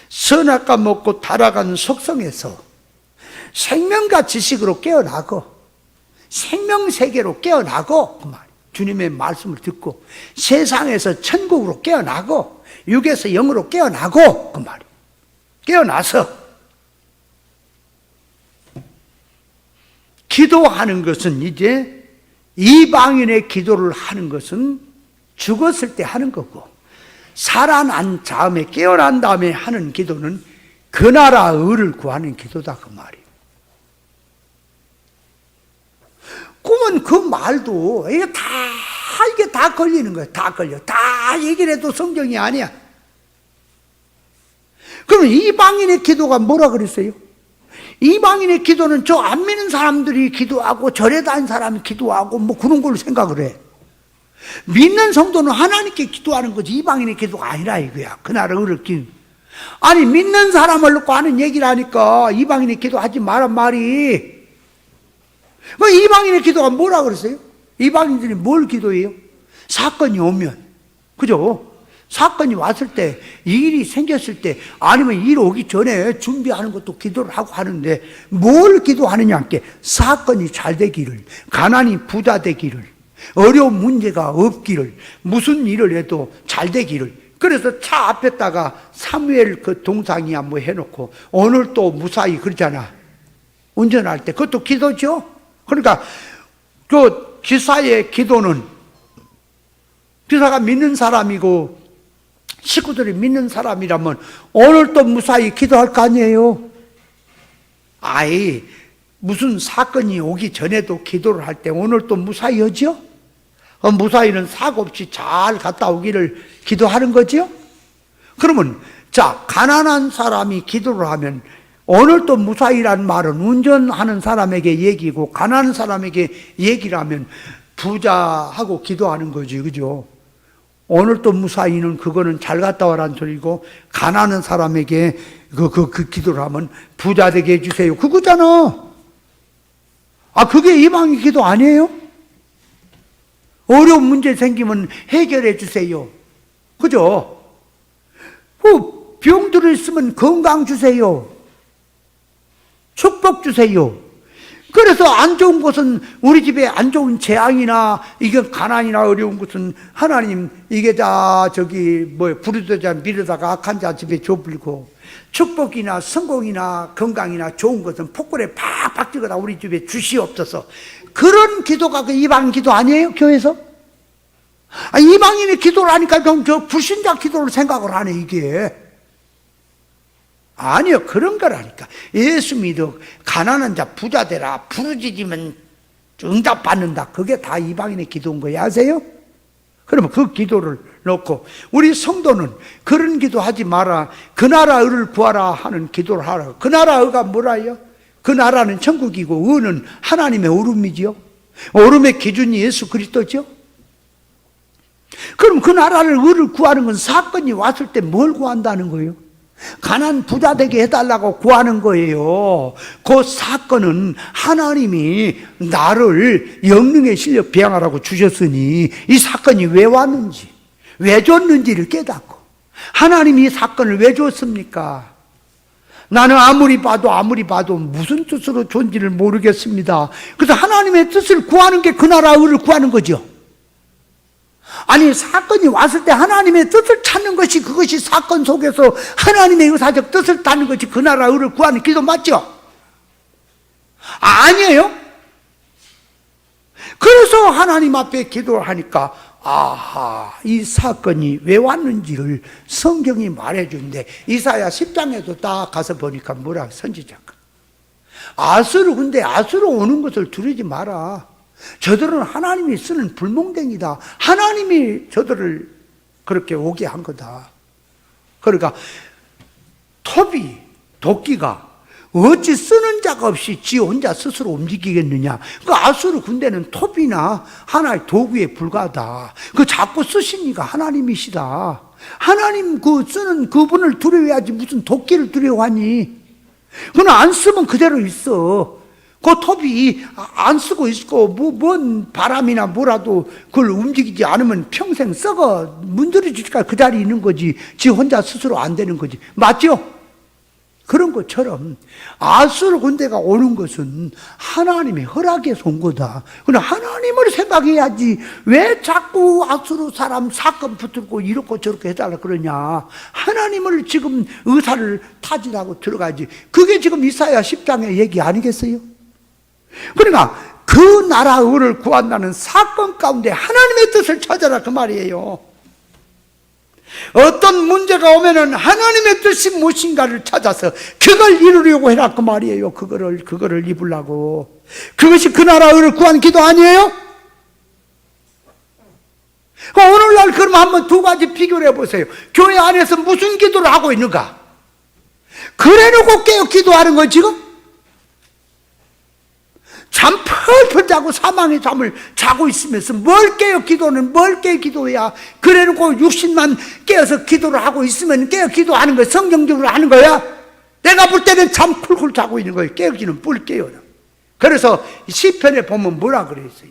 선악과 먹고 타락한 속성에서 생명과 지식으로 깨어나고 생명세계로 깨어나고 그 말. 주님의 말씀을 듣고 세상에서 천국으로 깨어나고 육에서 영으로 깨어나고 그 말이에요. 깨어나서 기도하는 것은 이제 이방인의 기도를 하는 것은 죽었을 때 하는 거고 살아난 다음에 깨어난 다음에 하는 기도는 그 나라 의를 구하는 기도다 그 말이에요. 그러면 그 말도 이게 다 걸리는 거예요. 다 걸려. 다 얘기를 해도 성경이 아니야. 그러면 이방인의 기도가 뭐라 그랬어요? 이방인의 기도는 저 안 믿는 사람들이 기도하고 절에 다닌 사람이 기도하고 뭐 그런 걸로 생각을 해. 믿는 성도는 하나님께 기도하는 거지 이방인의 기도가 아니라 이거야. 그 나라 의를 기. 아니 믿는 사람을 놓고 하는 얘기를 하니까 이방인의 기도하지 말란 말이. 그 이방인의 기도가 뭐라 그랬어요? 이방인들이 뭘 기도해요? 사건이 오면, 그죠? 사건이 왔을 때, 일이 생겼을 때, 아니면 일 오기 전에 준비하는 것도 기도를 하고 하는데, 뭘 기도하느냐 함께 사건이 잘 되기를, 가난이 부자 되기를, 어려운 문제가 없기를, 무슨 일을 해도 잘 되기를. 그래서 차 앞에다가 사무엘 그 동상이야 뭐 해놓고 오늘 또 무사히 그러잖아. 운전할 때 그것도 기도죠. 그러니까 그 기사의 기도는 기사가 믿는 사람이고 식구들이 믿는 사람이라면 오늘 또 무사히 기도할 거 아니에요. 아이 무슨 사건이 오기 전에도 기도를 할 때 오늘 또 무사히 하죠. 무사히는 사고 없이 잘 갔다 오기를 기도하는 거죠. 그러면 자 가난한 사람이 기도를 하면 오늘 또 무사히란 말은 운전하는 사람에게 얘기고 가난한 사람에게 얘기를 하면 부자하고 기도하는 거지, 그죠? 오늘 또 무사히는 그거는 잘 갔다 와라는 소리고 가난한 사람에게 그 기도를 하면 부자 되게 해주세요. 그거잖아. 아 그게 이방인 기도 아니에요? 어려운 문제 생기면 해결해 주세요. 그죠? 병들어 있으면 건강 주세요. 축복 주세요. 그래서 안 좋은 것은 우리 집에 안 좋은 재앙이나 이게 가난이나 어려운 것은 하나님 이게 다 부르짖자 미르다가 악한 자 집에 줘불고 축복이나 성공이나 건강이나 좋은 것은 폭군에 팍팍 찍어다 우리 집에 주시옵소서. 그런 기도가 그 이방 기도 아니에요? 교회에서? 이방인의 기도를 하니까 그럼 저 불신자 기도를 생각을 하네 이게. 아니요 그런 거라니까. 예수 믿어 가난한 자 부자 되라 부르짖으면 응답받는다. 그게 다 이방인의 기도인 거예요. 아세요? 그러면 그 기도를 놓고 우리 성도는 그런 기도하지 마라. 그 나라 의를 구하라 하는 기도를 하라. 그 나라 의가 뭐라요? 그 나라는 천국이고 의는 하나님의 오름이지요. 오름의 기준이 예수 그리스도죠. 그럼 그 나라를 의를 구하는 건 사건이 왔을 때 뭘 구한다는 거예요? 가난 부자 되게 해달라고 구하는 거예요. 그 사건은 하나님이 나를 영능의 실력 배양하라고 주셨으니 이 사건이 왜 왔는지 왜 줬는지를 깨닫고 하나님이 이 사건을 왜 줬습니까? 나는 아무리 봐도 무슨 뜻으로 줬는지를 모르겠습니다. 그래서 하나님의 뜻을 구하는 게 그 나라 의를 구하는 거죠. 아니, 사건이 왔을 때 하나님의 뜻을 찾는 것이, 그것이 사건 속에서 하나님의 의사적 뜻을 찾는 것이 그 나라 의를 구하는 기도 맞죠? 아니에요? 그래서 하나님 앞에 기도를 하니까 아하, 이 사건이 왜 왔는지를 성경이 말해주는데, 이사야 10장에도 딱 가서 보니까 뭐라 선지자가, 아수르, 근데 아수르 오는 것을 두려지 마라. 저들은 하나님이 쓰는 불몽댕이다. 하나님이 저들을 그렇게 오게 한 거다. 그러니까 톱이, 도끼가 어찌 쓰는 자가 없이 지 혼자 스스로 움직이겠느냐. 그 아수르 군대는 톱이나 하나의 도구에 불과하다. 그 자꾸 쓰시니까 하나님이시다. 하나님 그 쓰는 그분을 두려워야지 무슨 도끼를 두려워하니. 그건 안 쓰면 그대로 있어. 그 톱이 안 쓰고 있고 뭔 바람이나 뭐라도 그걸 움직이지 않으면 평생 썩어 문드러지니까 그 자리에 있는 거지. 지 혼자 스스로 안 되는 거지. 맞죠? 그런 것처럼 아수르 군대가 오는 것은 하나님의 허락에서 온 거다. 그러나 하나님을 생각해야지 왜 자꾸 아수르 사람 사건 붙들고 이렇고 저렇게 해달라 그러냐. 하나님을 지금 의사를 타진하고 들어가지. 그게 지금 이사야 10장의 얘기 아니겠어요? 그러니까 그 나라 의를 구한다는 사건 가운데 하나님의 뜻을 찾아라 그 말이에요. 어떤 문제가 오면은 하나님의 뜻이 무엇인가를 찾아서 그걸 이루려고 해라 그 말이에요. 그거를 입으려고. 그것이 그 나라 의를 구한 기도 아니에요? 오늘날 그럼 한번 두 가지 비교를 해보세요. 교회 안에서 무슨 기도를 하고 있는가? 그래놓고 깨어 기도하는 거 지금? 잠 펄펄 자고 사망의 잠을 자고 있으면서 뭘 깨어 기도는 뭘 깨어 기도해야. 그래놓고 육신만 깨어서 기도를 하고 있으면 깨어 기도하는 거야. 성경적으로 하는 거야. 내가 볼 때는 잠 쿨쿨 자고 있는 거예요. 깨어기는 뿔 깨어요. 그래서 시편에 보면 뭐라 그랬어요?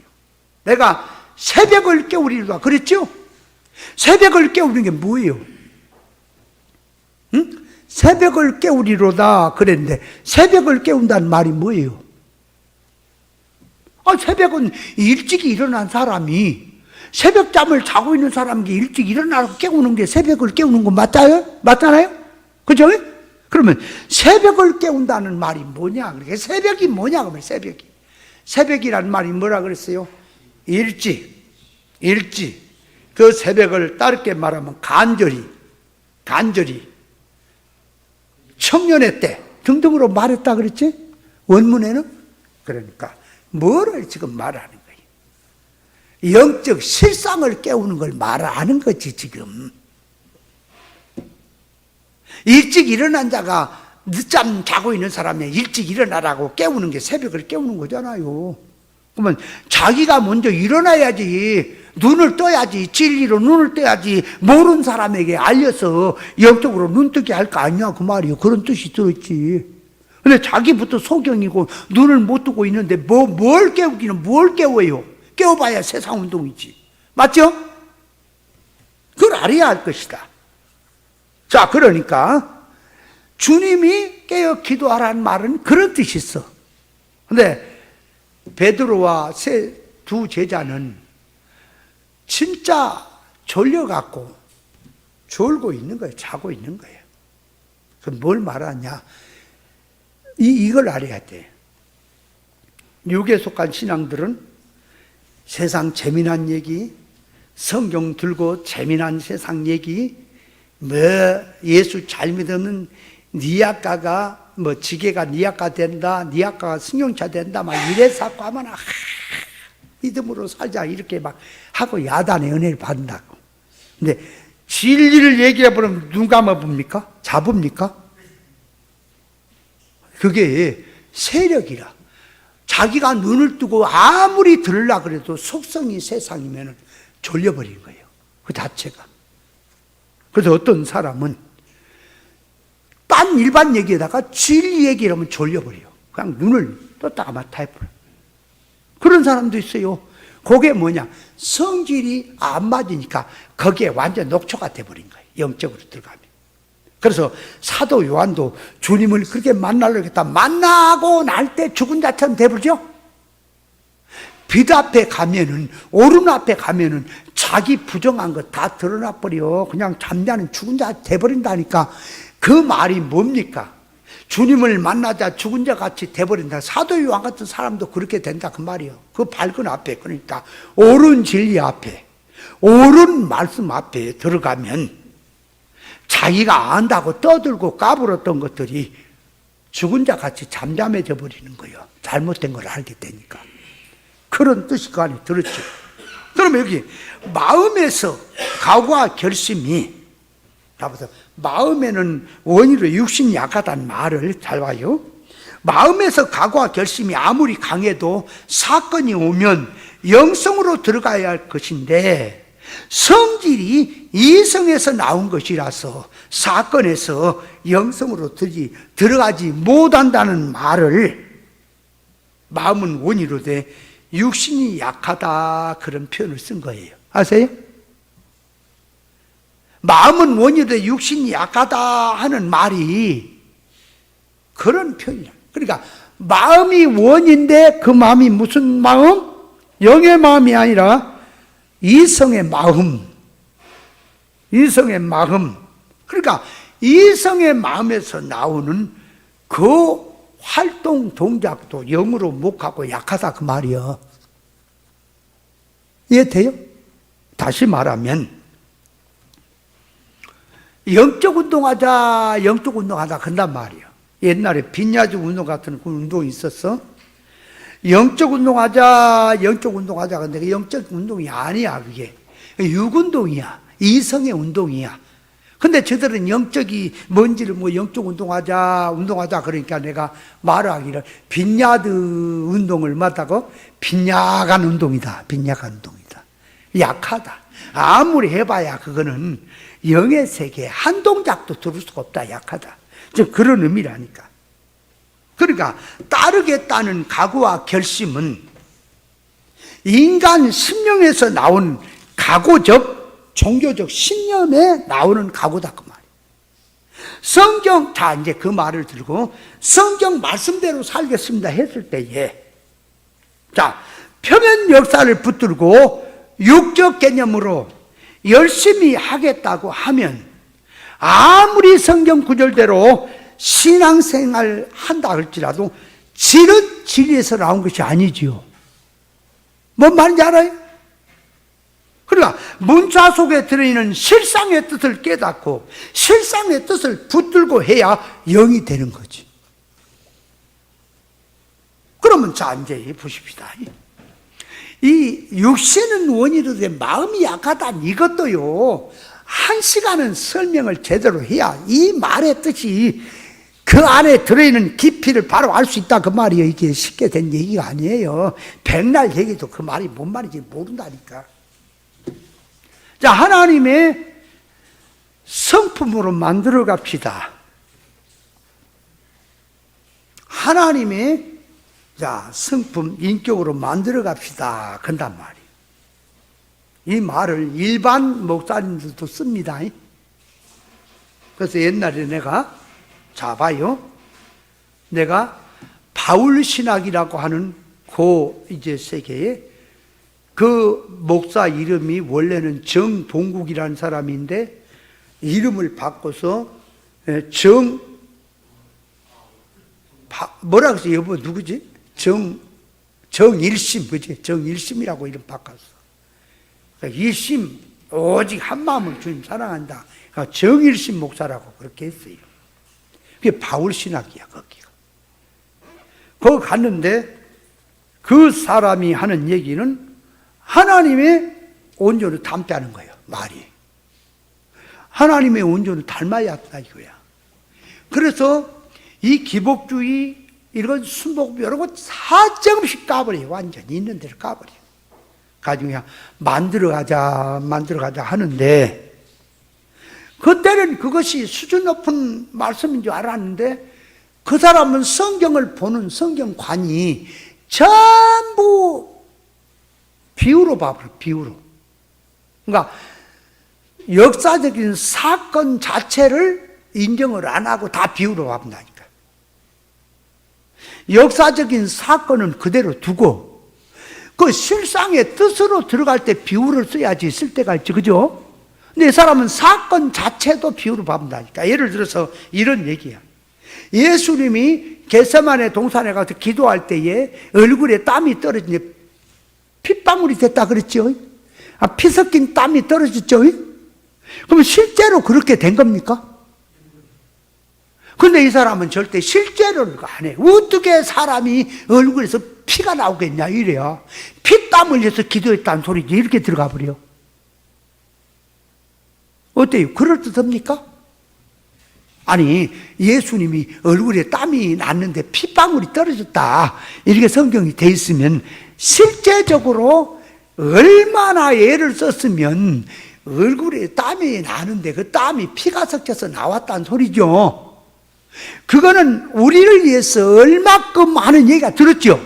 내가 새벽을 깨우리로다 그랬죠? 새벽을 깨우는 게 뭐예요? 응? 새벽을 깨우리로다 그랬는데 새벽을 깨운다는 말이 뭐예요? 새벽은 일찍 일어난 사람이, 새벽잠을 자고 있는 사람이 일찍 일어나고 깨우는 게 새벽을 깨우는 거 맞아요? 맞잖아요? 그죠? 그러면 새벽을 깨운다는 말이 뭐냐? 그러니까 새벽이 뭐냐? 그러면 새벽이. 새벽이라는 말이 뭐라 그랬어요? 일찍. 그 새벽을 다르게 말하면 간절히, 청년의 때 등등으로 말했다 그랬지? 원문에는? 그러니까 뭐를 지금 말하는 거예요? 영적 실상을 깨우는 걸 말하는 거지 지금. 일찍 일어난 자가 늦잠 자고 있는 사람이 일찍 일어나라고 깨우는 게 새벽을 깨우는 거잖아요. 그러면 자기가 먼저 일어나야지, 눈을 떠야지, 진리로 눈을 떠야지, 모르는 사람에게 알려서 영적으로 눈뜨게 할 거 아니냐 그 말이에요. 그런 뜻이 들어있지. 근데 자기부터 소경이고 눈을 못 뜨고 있는데 뭘 깨우기는 뭘 깨워요? 깨워봐야 세상 운동이지. 맞죠? 그걸 알아야 할 것이다. 자, 그러니까 주님이 깨어 기도하라는 말은 그런 뜻이 있어. 근데 베드로와 두 제자는 진짜 졸려갖고 졸고 있는 거예요. 자고 있는 거예요. 그럼 뭘 말하냐? 이걸 알아야 돼. 육에 속한 신앙들은 세상 재미난 얘기, 성경 들고 재미난 세상 얘기, 예수 잘 믿으면 니아까가 지게가 니아까 된다, 니아까가 승용차 된다, 막 이래서 하면 믿음으로 살자 이렇게 막 하고 야단의 은혜를 받는다고. 근데 진리를 얘기해보면 눈 감아봅니까? 잡읍니까? 그게 세력이라. 자기가 눈을 뜨고 아무리 들으려 그래도 속성이 세상이면 졸려버리는 거예요. 그 자체가. 그래서 어떤 사람은 딴 일반 얘기에다가 진리 얘기를 하면 졸려버려요. 그냥 눈을 떴다가 맞다 해버려요. 그런 사람도 있어요. 그게 뭐냐? 성질이 안 맞으니까 거기에 완전 녹초가 돼버린 거예요. 영적으로 들어가면. 그래서 사도 요한도 주님을 그렇게 만나려고 했다. 만나고 날 때 죽은 자처럼 돼버리죠? 빛 앞에 가면은, 오른 앞에 가면은 자기 부정한 거 다 드러나버려. 그냥 잠자는 죽은 자 돼버린다니까. 그 말이 뭡니까? 주님을 만나자 죽은 자 같이 돼버린다. 사도 요한 같은 사람도 그렇게 된다 그 말이요. 그 밝은 앞에, 그러니까 옳은 진리 앞에, 옳은 말씀 앞에 들어가면 자기가 안다고 떠들고 까불었던 것들이 죽은 자 같이 잠잠해져 버리는 거예요. 잘못된 걸 알게 되니까. 그런 뜻이 그 안에 들었죠. 그러면 여기 마음에서 각오와 결심이, 마음에는 원인으로 육신이 약하다는 말을 잘 봐요. 마음에서 각오와 결심이 아무리 강해도 사건이 오면 영성으로 들어가야 할 것인데, 성질이 이성에서 나온 것이라서 사건에서 영성으로 들어가지 못한다는 말을, 마음은 원인으로 돼 육신이 약하다, 그런 표현을 쓴 거예요. 아세요? 마음은 원인으로 돼 육신이 약하다 하는 말이 그런 표현이야. 그러니까 마음이 원인데 그 마음이 무슨 마음? 영의 마음이 아니라 이성의 마음. 이성의 마음. 그러니까 이성의 마음에서 나오는 그 활동 동작도 영으로 못 가고 약하다 그 말이요. 이해돼요? 다시 말하면 영적 운동하자, 영적 운동하자 그런단 말이에요. 옛날에 빈야주 운동 같은 그 운동이 있었어. 영적 운동하자, 영적 운동하자. 근데 그 영적 운동이 아니야, 그게. 육운동이야. 이성의 운동이야. 근데 저들은 영적이 뭔지를 영적 운동하자, 그러니까 내가 말하기를 빈야드 운동을 맡다고 빈약한 운동이다. 빈약한 운동이다. 약하다. 아무리 해봐야 그거는 영의 세계에 한 동작도 들을 수가 없다. 약하다. 즉 그런 의미라니까. 그러니까 따르겠다는 각오와 결심은 인간 심령에서 나온 각오적, 종교적 신념에 나오는 각오다 그 말이에요. 성경, 자 이제 그 말을 들고 성경 말씀대로 살겠습니다 했을 때에, 자 표면 역사를 붙들고 육적 개념으로 열심히 하겠다고 하면 아무리 성경 구절대로 신앙생활 한다 할지라도 질은 진리에서 나온 것이 아니지요. 뭔 말인지 알아요? 그러니까 문자 속에 들어있는 실상의 뜻을 깨닫고 실상의 뜻을 붙들고 해야 영이 되는 거지. 그러면 자 이제 보십시다. 이 육신은 원인으로 된 마음이 약하다는 이것도요, 한 시간은 설명을 제대로 해야 이 말의 뜻이 그 안에 들어있는 깊이를 바로 알 수 있다 그 말이에요. 이게 쉽게 된 얘기가 아니에요. 백날 얘기도 그 말이 뭔 말인지 모른다니까. 자, 하나님의 성품으로 만들어 갑시다. 하나님의 성품, 인격으로 만들어 갑시다. 그런단 말이에요. 이 말을 일반 목사님들도 씁니다. 그래서 옛날에 내가, 자, 봐요. 내가 바울 신학이라고 하는 이제 세계에 그 목사 이름이 원래는 정봉국이라는 사람인데 이름을 바꿔서 뭐라 그랬어? 여보 누구지? 정일심, 그지? 정일심이라고 이름 바꿨어. 그러니까 일심, 오직 한 마음을 주님 사랑한다. 그러니까 정일심 목사라고 그렇게 했어요. 그게 바울 신학이야, 거기가. 거기 갔는데 그 사람이 하는 얘기는 하나님의 온전을 닮다는 거예요, 말이. 하나님의 온전을 닮아야 한다, 이거야. 그래서 이 기복주의, 이런 순복, 이런 거 사정없이 까버려요. 완전히 있는 대로 까버려요. 가지고 그냥 만들어가자 하는데, 그때는 그것이 수준 높은 말씀인 줄 알았는데, 그 사람은 성경을 보는 성경관이 전부 비유로 봐버려, 비유로. 그러니까 역사적인 사건 자체를 인정을 안 하고 다 비유로 봐본다니까. 역사적인 사건은 그대로 두고 그 실상의 뜻으로 들어갈 때 비유를 써야지 쓸 때가 있죠. 그죠? 근데 이 사람은 사건 자체도 비유로 봅니다니까. 예를 들어서 이런 얘기야. 예수님이 겟세마네 동산에 가서 기도할 때에 얼굴에 땀이 떨어지니 핏방울이 됐다 그랬죠. 피 섞인 땀이 떨어졌죠. 그러면 실제로 그렇게 된 겁니까? 근데 이 사람은 절대 실제로는 안 해. 어떻게 사람이 얼굴에서 피가 나오겠냐 이래요. 피땀 흘려서 기도했다는 소리지. 이렇게 들어가 버려. 어때요? 그럴듯합니까? 아니, 예수님이 얼굴에 땀이 났는데 핏방울이 떨어졌다, 이렇게 성경이 돼 있으면 실제적으로 얼마나 애를 썼으면 얼굴에 땀이 나는데 그 땀이 피가 섞여서 나왔다는 소리죠. 그거는 우리를 위해서 얼마큼 하는 얘기가 들었죠.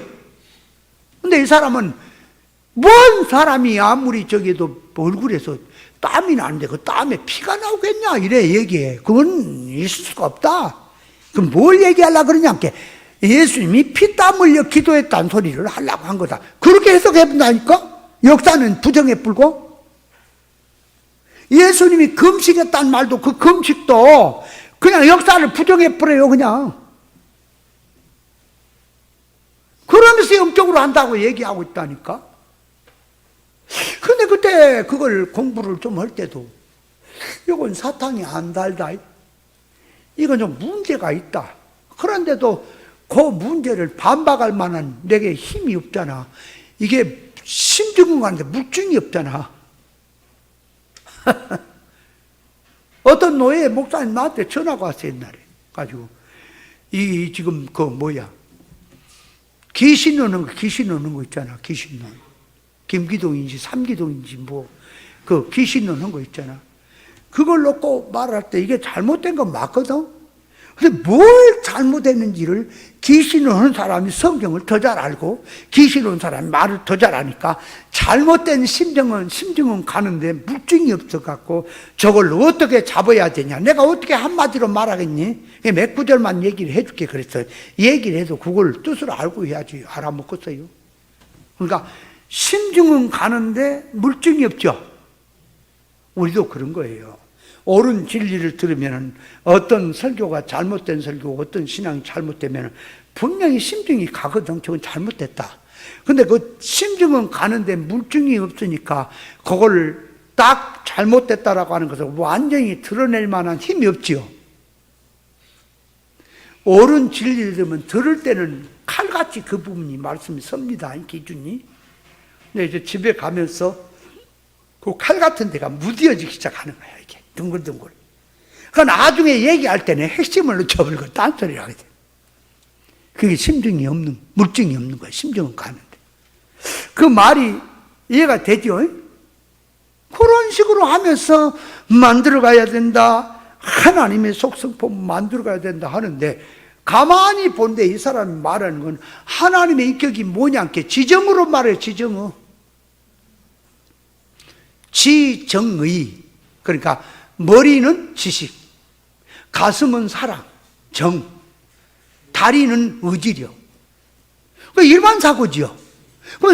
근데 이 사람은 뭔 사람이 아무리 저기도 얼굴에서 땀이 나는데 그 땀에 피가 나오겠냐 이래 얘기해. 그건 있을 수가 없다. 그럼 뭘 얘기하려고 그러냐? 예수님이 피땀 흘려 기도했다는 소리를 하려고 한 거다. 그렇게 해석해 본다니까? 역사는 부정해 불고. 예수님이 금식했다는 말도 그 금식도 그냥 역사를 부정해 버려요. 그냥 그러면서 영적으로 한다고 얘기하고 있다니까. 근데 그때 그걸 공부를 좀 할 때도 이건 사탕이 안 달다, 이건 좀 문제가 있다. 그런데도 그 문제를 반박할 만한 내게 힘이 없잖아. 이게 심증은 가는데 물증이 없잖아. 어떤 노예 목사님 나한테 전화가 왔어요. 옛날에 가지고 이 지금 그 뭐야 귀신 넣는 거 있잖아. 귀신 넣는 김기동인지 삼기동인지 뭐 그 귀신 넣는 거 있잖아. 그걸 놓고 말할 때 이게 잘못된 건 맞거든. 근데 뭘 잘못했는지를 귀신을 하는 사람이 성경을 더 잘 알고 귀신을 하는 사람이 말을 더 잘 아니까 잘못된 심증은 가는데 물증이 없어갖고 저걸 어떻게 잡아야 되냐. 내가 어떻게 한마디로 말하겠니? 몇 구절만 얘기를 해줄게 그랬어요. 얘기를 해도 그걸 뜻을 알고 해야지 알아먹었어요. 그러니까 심증은 가는데 물증이 없죠. 우리도 그런 거예요. 옳은 진리를 들으면 어떤 설교가 잘못된 설교고 어떤 신앙이 잘못되면 분명히 심증이 가거든. 저건 잘못됐다. 근데 그 심증은 가는데 물증이 없으니까 그걸 딱 잘못됐다라고 하는 것을 완전히 드러낼 만한 힘이 없지요. 옳은 진리를 들으면 들을 때는 칼같이 그 부분이 말씀이 섭니다. 기준이. 근데 이제 집에 가면서 그 칼 같은 데가 무뎌지기 시작하는 거야. 이게 둥글둥글. 그러니까 나중에 얘기할 때는 핵심을 놓쳐버리고 딴소리를 하게 돼. 그게 심증이 없는, 물증이 없는 거야. 심증은 가는데. 그 말이 이해가 되죠? 그런 식으로 하면서 만들어가야 된다. 하나님의 속성품 만들어가야 된다 하는데 가만히 본데 이 사람이 말하는 건 하나님의 인격이 뭐냐? 지정으로 말해요. 지정어. 지정의. 그러니까 머리는 지식, 가슴은 사랑, 정, 다리는 의지력. 일반 사고지요.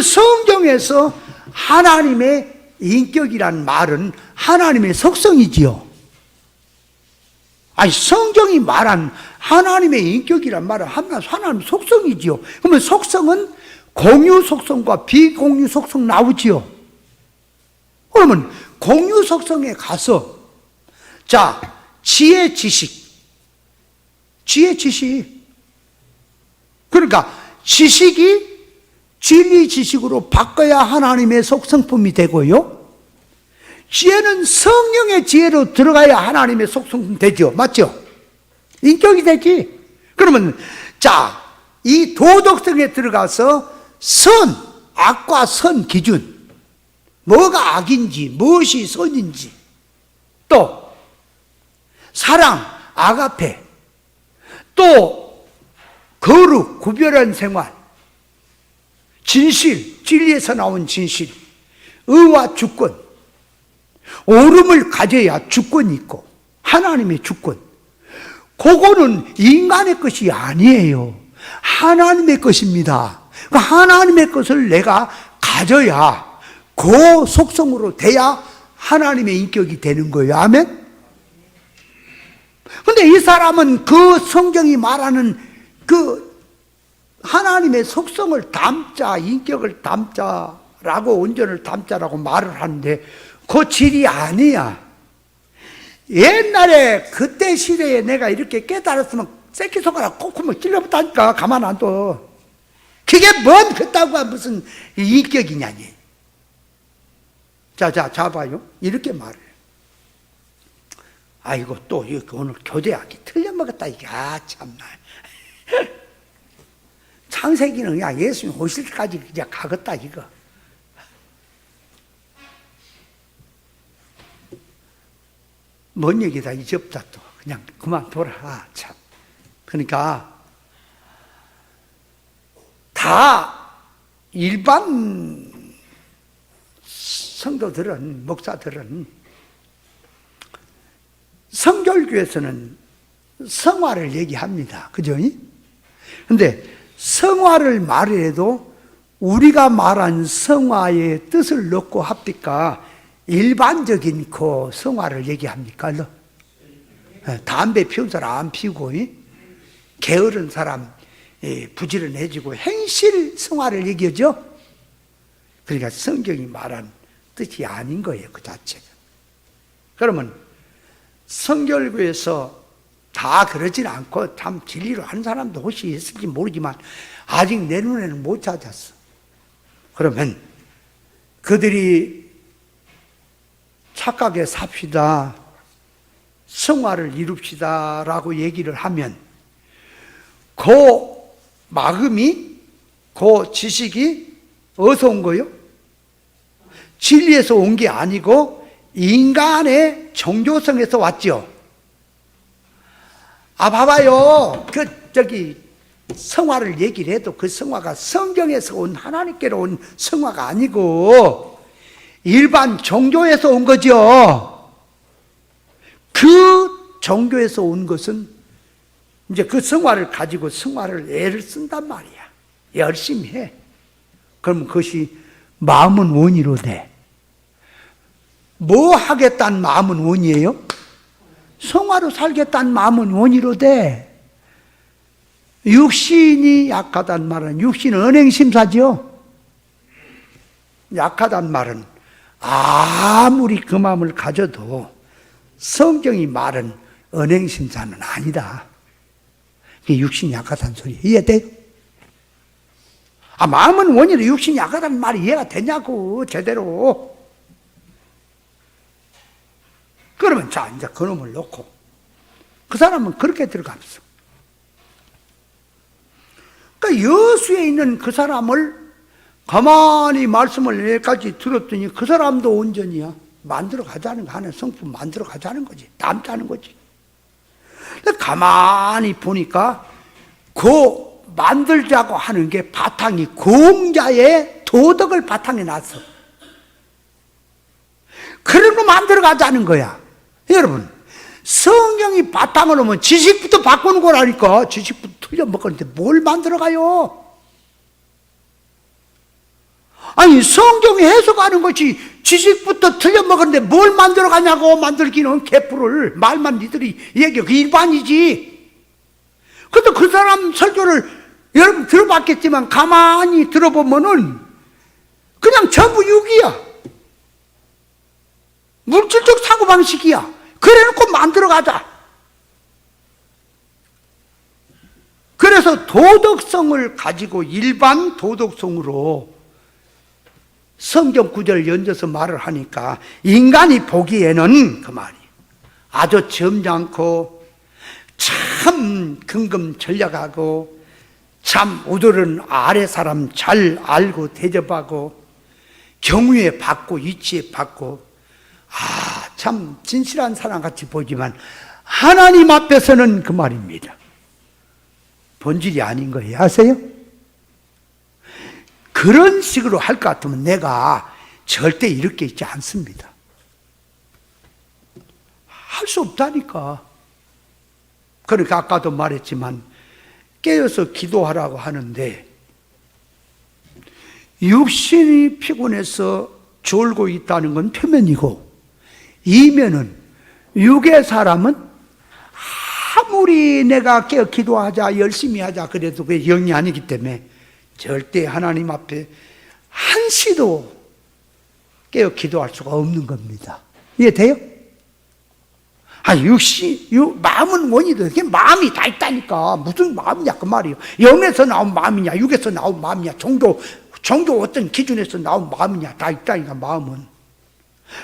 성경에서 하나님의 인격이란 말은 하나님의 속성이지요. 아니, 성경이 말한 하나님의 인격이란 말은 하나님의 속성이지요. 그러면 속성은 공유 속성과 비공유 속성 나오지요. 그러면 공유 속성에 가서 자, 지혜 지식. 그러니까 지식이 진리 지식으로 바꿔야 하나님의 속성품이 되고요. 지혜는 성령의 지혜로 들어가야 하나님의 속성품 되죠. 맞죠? 인격이 되지. 그러면 자, 이 도덕성에 들어가서 악과 선 기준, 뭐가 악인지 무엇이 선인지, 또 사랑, 아가페, 또 거룩, 구별한 생활, 진실, 진리에서 나온 진실, 의와 주권, 옳음을 가져야 주권이 있고 하나님의 주권. 그거는 인간의 것이 아니에요. 하나님의 것입니다. 하나님의 것을 내가 가져야, 그 속성으로 돼야 하나님의 인격이 되는 거예요. 아멘? 근데 이 사람은 그 성경이 말하는 그 하나님의 속성을 담자, 인격을 담자라고, 온전을 담자라고 말을 하는데 그 질이 아니야. 옛날에 그때 시대에 내가 이렇게 깨달았으면 새끼손가락 콕콕 찔러붙다니까. 가만 안 둬. 그게 뭔 그따구가 무슨 인격이냐니. 자, 봐요. 이렇게 말해요. 아이고, 또 오늘 교제하기 틀려먹었다 이게. 아, 참나. 창세기는 그냥 예수님 오실 때까지 그냥 가겠다 이거. 뭔 얘기다 잊었다 또. 그냥 그만둬라. 아, 참. 그러니까 다 일반 성도들은, 목사들은 성결교에서는 성화를 얘기합니다. 그죠? 근데 성화를 말해도 우리가 말한 성화의 뜻을 넣고 합니까? 일반적인 그 성화를 얘기합니까? 담배 피운 사람 안 피우고, 게으른 사람 부지런해지고 행실 성화를 얘기하죠? 그러니까 성경이 말한 뜻이 아닌 거예요, 그 자체가. 그러면 성결교에서 다 그러진 않고 참 진리로 하는 사람도 혹시 있을지 모르지만 아직 내 눈에는 못 찾았어. 그러면 그들이 착하게 삽시다, 성화를 이룹시다 라고 얘기를 하면 그 마음이, 그 지식이 어디서 온 거요? 진리에서 온 게 아니고 인간의 종교성에서 왔죠. 아, 봐봐요. 성화를 얘기를 해도 그 성화가 성경에서 온, 하나님께로 온 성화가 아니고 일반 종교에서 온 거죠. 그 종교에서 온 것은 이제 그 성화를 가지고 성화를 애를 쓴단 말이야. 열심히 해. 그럼 그것이 마음은 원이로 돼. 뭐 하겠다는 마음은 원이에요? 성화로 살겠다는 마음은 원이로 돼. 육신이 약하단 말은, 육신은 언행심사죠. 약하단 말은 아무리 그 마음을 가져도 성경이 말은 언행심사는 아니다. 그게 육신이 약하다는 소리 이해돼요? 아, 마음은 원이로 육신이 약하다는 말이 이해가 되냐고, 제대로. 그러면 자, 이제 그놈을 놓고 그 사람은 그렇게 들어갔어. 그러니까 여수에 있는 그 사람을 가만히 말씀을 여기까지 들었더니 그 사람도 온전이야. 만들어 가자는 거, 하는 성품 만들어 가자는 거지. 담자는 거지. 가만히 보니까 그 만들자고 하는 게 바탕이 공자의 도덕을 바탕에 놨어. 그런 거 만들어 가자는 거야. 여러분, 성경이 바탕을 놓으면 지식부터 바꾸는 거라니까. 지식부터 틀려먹었는데 뭘 만들어 가요? 아니, 성경이 해석하는 것이 지식부터 틀려먹었는데 뭘 만들어 가냐고. 만들기는 개뿔을. 말만 니들이 얘기해. 그 일반이지. 근데 그 사람 설교를 여러분 들어봤겠지만 가만히 들어보면은 그냥 전부 육이야. 물질적 사고방식이야. 그래 놓고 만들어 가자. 그래서 도덕성을 가지고 일반 도덕성으로 성경 구절을 얹어서 말을 하니까 인간이 보기에는 그 말이 아주 점잖고 참 근검전략하고 참 우들은 아래 사람 잘 알고 대접하고 경유에 받고 이치에 받고 참 진실한 사람 같이 보지만 하나님 앞에서는 그 말입니다. 본질이 아닌 거예요. 아세요? 그런 식으로 할 것 같으면 내가 절대 이렇게 있지 않습니다. 할 수 없다니까. 그러니까 아까도 말했지만 깨어서 기도하라고 하는데 육신이 피곤해서 졸고 있다는 건 표면이고, 이면은 육의 사람은 아무리 내가 깨어 기도하자 열심히 하자 그래도 그게 영이 아니기 때문에 절대 하나님 앞에 한시도 깨어 기도할 수가 없는 겁니다. 이해돼요? 마음은 원이도 이게 마음이 다 있다니까. 무슨 마음이냐 그 말이에요. 영에서 나온 마음이냐 육에서 나온 마음이냐 종교 어떤 기준에서 나온 마음이냐 다 있다니까.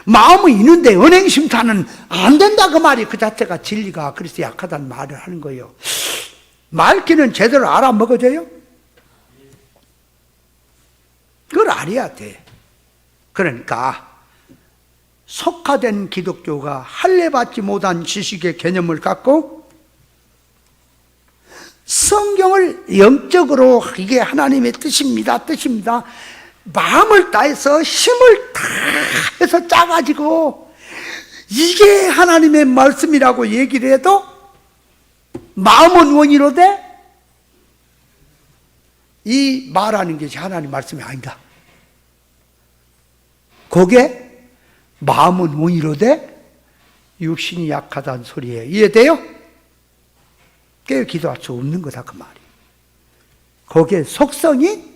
마음은 있는데 언행심사는 안 된다 그 말이 그 자체가 진리가 그래서 약하다는 말을 하는 거예요. 말귀는 제대로 알아먹어져요? 그걸 알아야 돼. 그러니까 속화된 기독교가 할례받지 못한 지식의 개념을 갖고 성경을 영적으로 이게 하나님의 뜻입니다 마음을 다해서 힘을 다해서 짜가지고 이게 하나님의 말씀이라고 얘기를 해도 마음은 원이로되 이 말하는 것이 하나님 말씀이 아니다. 그게 마음은 원이로되 육신이 약하다는 소리예요. 이해돼요? 깨어 기도할 수 없는 거다 그 말이에요. 거기에 속성이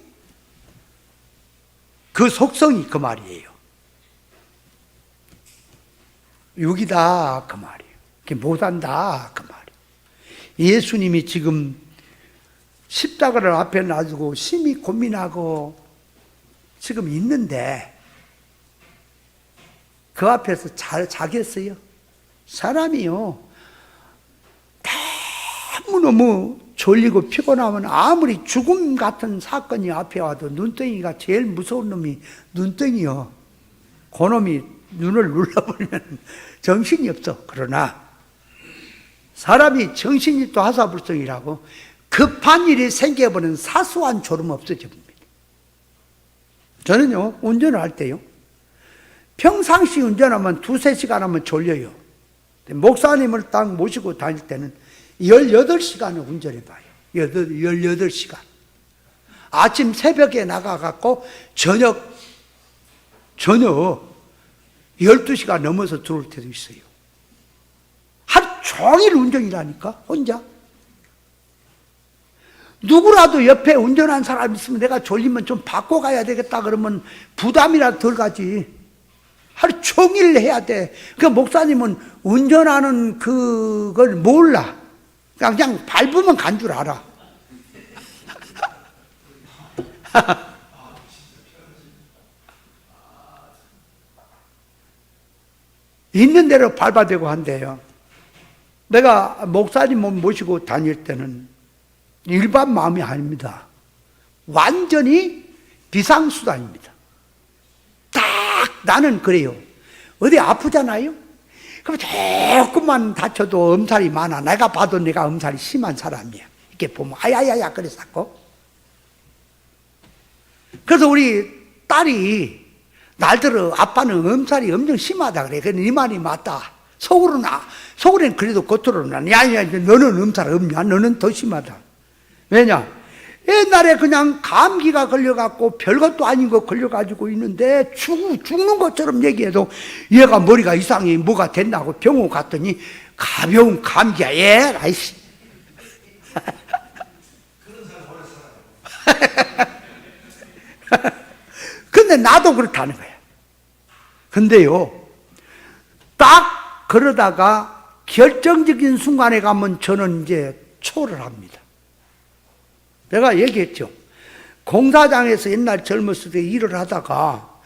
그 말이에요. 육이다 그 말이에요. 그게 못한다 그 말이에요. 예수님이 지금 십자가를 앞에 놔두고 심히 고민하고 지금 있는데 그 앞에서 잘 자겠어요? 사람이요 너무너무 졸리고 피곤하면 아무리 죽음 같은 사건이 앞에 와도 눈덩이가 제일 무서운 놈이 눈덩이요. 그 놈이 눈을 눌러버리면 정신이 없어. 그러나 사람이 정신이 또 하사불성이라고 급한 일이 생겨버리는 사소한 졸음 없어져 봅니다. 저는요 운전을 할 때요 평상시 운전하면 2-3시간 하면 졸려요. 목사님을 딱 모시고 다닐 때는 18시간을 운전해봐요. 18시간. 아침 새벽에 나가갖고 저녁 12시간 넘어서 들어올 때도 있어요. 하루 종일 운전이라니까, 혼자. 누구라도 옆에 운전한 사람 있으면 내가 졸리면 좀 바꿔 가야 되겠다 그러면 부담이라도 덜 가지. 하루 종일 해야 돼. 그 목사님은 운전하는 그걸 몰라. 그냥 밟으면 간 줄 알아. 있는 대로 밟아대고 한대요. 내가 목사님 모시고 다닐 때는 일반 마음이 아닙니다. 완전히 비상수단입니다. 딱 나는 그래요. 어디 아프잖아요? 그럼 조금만 다쳐도 엄살이 많아. 내가 봐도 내가 엄살이 심한 사람이야. 이렇게 보면 아야야야 그랬었고. 그래서 우리 딸이 날들어 아빠는 엄살이 엄청 심하다 그래. 그래서 네 말이 맞다. 속으로는 그래도 겉으로는 야야 너는 엄살 없냐? 너는 더 심하다. 왜냐? 옛날에 그냥 감기가 걸려갖고 별것도 아닌 거 걸려가지고 있는데 죽는 것처럼 얘기해도 얘가 머리가 이상해 뭐가 된다고 병원 갔더니 가벼운 감기야. 아이씨. 근데 나도 그렇다는 거야. 근데요 딱 그러다가 결정적인 순간에 가면 저는 이제 초를 합니다. 내가 얘기했죠. 공사장에서 옛날 젊었을 때 일을 하다가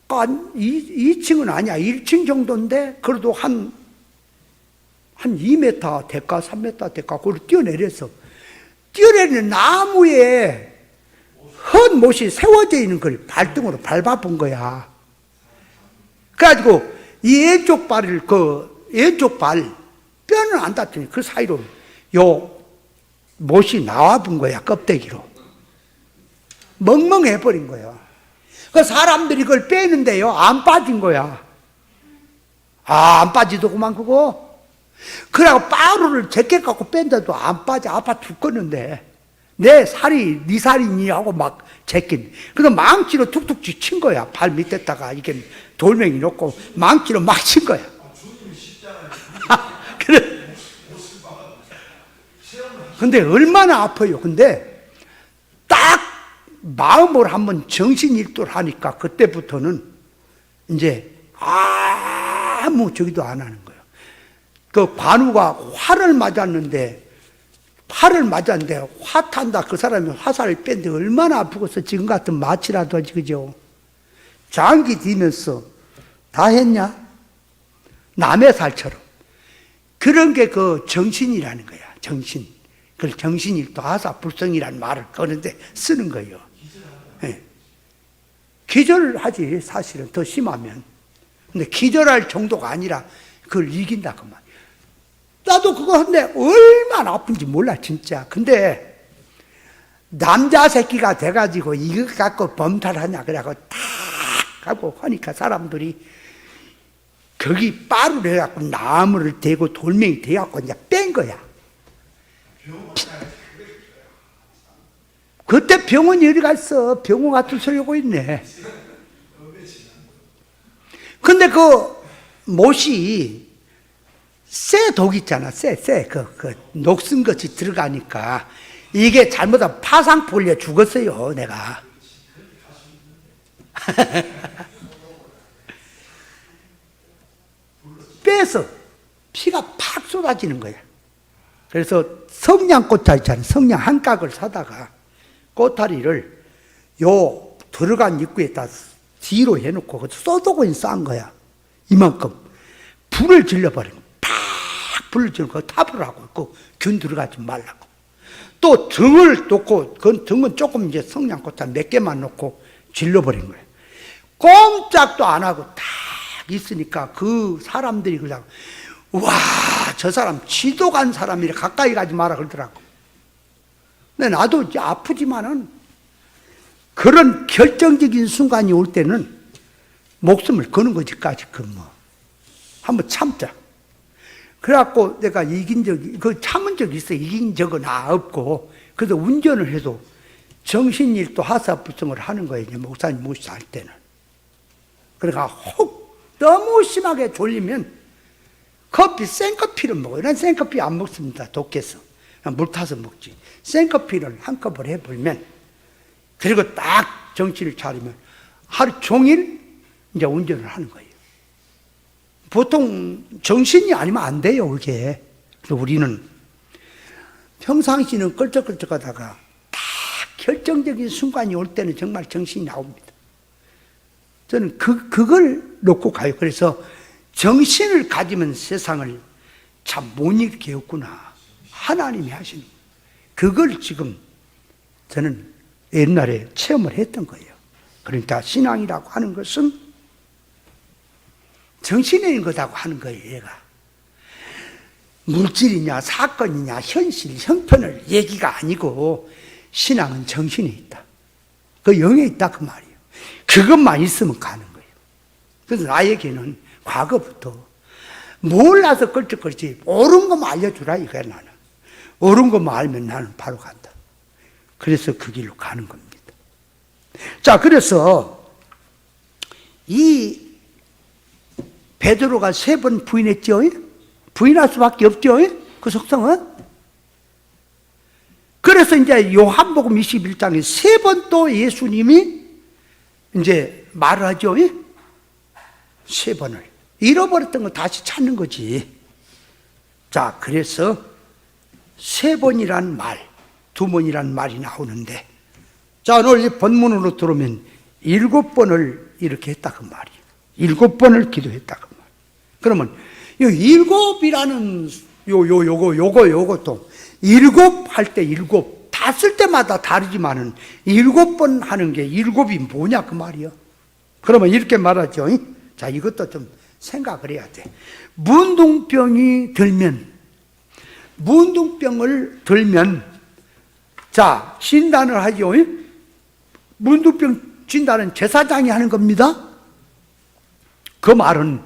2층은 아니야. 1층 정도인데 그래도 한 2m 될까 3m 될까 그걸 뛰어내렸어. 뛰어내리는 나무에 헌 못이 세워져 있는 걸 발등으로 밟아본 거야. 그래가지고 이 왼쪽 발을 왼쪽 발 뼈는 안 닿더니 그 사이로 못이 나와본 거야. 껍데기로 멍멍해버린 거야. 그 사람들이 그걸 빼는데요 안 빠진 거야. 안 빠지더구만 그거. 그래갖고 빠루를 제껴 갖고 뺀데도 안 빠져. 아파 죽겠는데 내 살이 네 살이니 하고 막 제낀. 그래서 망치로 툭툭 친 거야. 발 밑에다가 이게 돌멩이 놓고 망치로 막 친 거야. 그래. 근데 얼마나 아파요. 근데 딱 마음으로 한번 정신일도를 하니까 그때부터는 이제 아무 저기도 안 하는 거예요. 그 관우가 활을 맞았는데 화 탄다. 그 사람이 화살을 뺐는데 얼마나 아프겠어. 지금 같은 마취라도 하지, 그죠? 장기 뒤면서 다 했냐? 남의 살처럼. 그런 게 그 정신이라는 거야. 정신. 그걸 정신일도 하사불성이라는 말을 거는데 쓰는 거예요. 네. 기절하지, 사실은 더 심하면. 근데 기절할 정도가 아니라 그걸 이긴다 그 말. 나도 그거 하는데 얼마나 아픈지 몰라 진짜. 근데 남자 새끼가 돼가지고 이거 갖고 범탈하냐 그래갖고 탁 하고 하니까 사람들이 거기 빠를 해갖고 나무를 대고 돌멩이 대갖고 이제 뺀 거야. 그때 병원이 어디 갔어? 병원 같은 소리 하고 있네. 근데 그 못이 쇠 독 있잖아. 그 녹슨것이 들어가니까 이게 잘못하면 파상 풀려 죽었어요, 내가. 빼서 피가 팍 쏟아지는 거야. 그래서 성냥꽃다리 있잖아요. 성냥 한 깍을 사다가 꽃다리를 요 들어간 입구에다 뒤로 해놓고 쏘독을 싼 거야. 이만큼. 불을 질러버린 거야. 팍 불을 질러서 탑을 하고 있고 균 들어가지 말라고. 또 등을 놓고 그 등은 조금 이제 성냥꽃다리 몇 개만 놓고 질러버린 거예요. 꼼짝도 안 하고 딱 있으니까 그 사람들이 그냥 와, 저 사람 지도 간 사람이라 가까이 가지 마라 그러더라고. 근데 나도 이제 아프지만은 그런 결정적인 순간이 올 때는 목숨을 거는 거지까지 한번 참자. 그래갖고 내가 참은 적이 있어. 이긴 적은 없고. 그래서 운전을 해도 정신일도 하사불성을 하는 거예요. 목사님 모시할 때는. 그러니까 혹 너무 심하게 졸리면 생커피를 먹어요. 난 생커피 안 먹습니다. 독해서. 물 타서 먹지. 생커피를 한 컵을 해보면, 그리고 딱 정신을 차리면 하루 종일 이제 운전을 하는 거예요. 보통 정신이 아니면 안 돼요, 그게. 그래서 우리는 평상시는 끌적끌적 하다가 딱 결정적인 순간이 올 때는 정말 정신이 나옵니다. 저는 그걸 놓고 가요. 그래서 정신을 가지면 세상을 참 못 일으켰구나. 하나님이 하시는 그걸 지금 저는 옛날에 체험을 했던 거예요. 그러니까 신앙이라고 하는 것은 정신에 있는 거라고 하는 거예요. 얘가 물질이냐 사건이냐 현실 형편을 얘기가 아니고 신앙은 정신에 있다. 그 영에 있다 그 말이에요. 그것만 있으면 가는 거예요. 그래서 나에게는 과거부터 몰라서 끌적거리지 옳은 것만 알려주라 이거야. 나는 옳은 것만 알면 나는 바로 간다. 그래서 그 길로 가는 겁니다. 자, 그래서 이 베드로가 3번 부인했죠. 부인할 수밖에 없죠. 그 속성은. 그래서 이제 요한복음 21장에 3번 또 예수님이 이제 말을 하죠. 3번을. 잃어버렸던 거 다시 찾는 거지. 자, 그래서 3번이란 말, 2번이란 말이 나오는데, 자, 오늘 이 본문으로 들어오면 7번을 이렇게 했다 그 말이에요. 7번을 기도했다 그 말. 그러면 이 7이라는 요것도 7 할 때 7, 다 쓸 때마다 다르지만은 7번 하는 게 7이 뭐냐 그 말이요. 그러면 이렇게 말하죠. 자, 이것도 좀 생각을 해야 돼. 문둥병을 들면, 자, 진단을 하죠. 문둥병 진단은 제사장이 하는 겁니다. 그 말은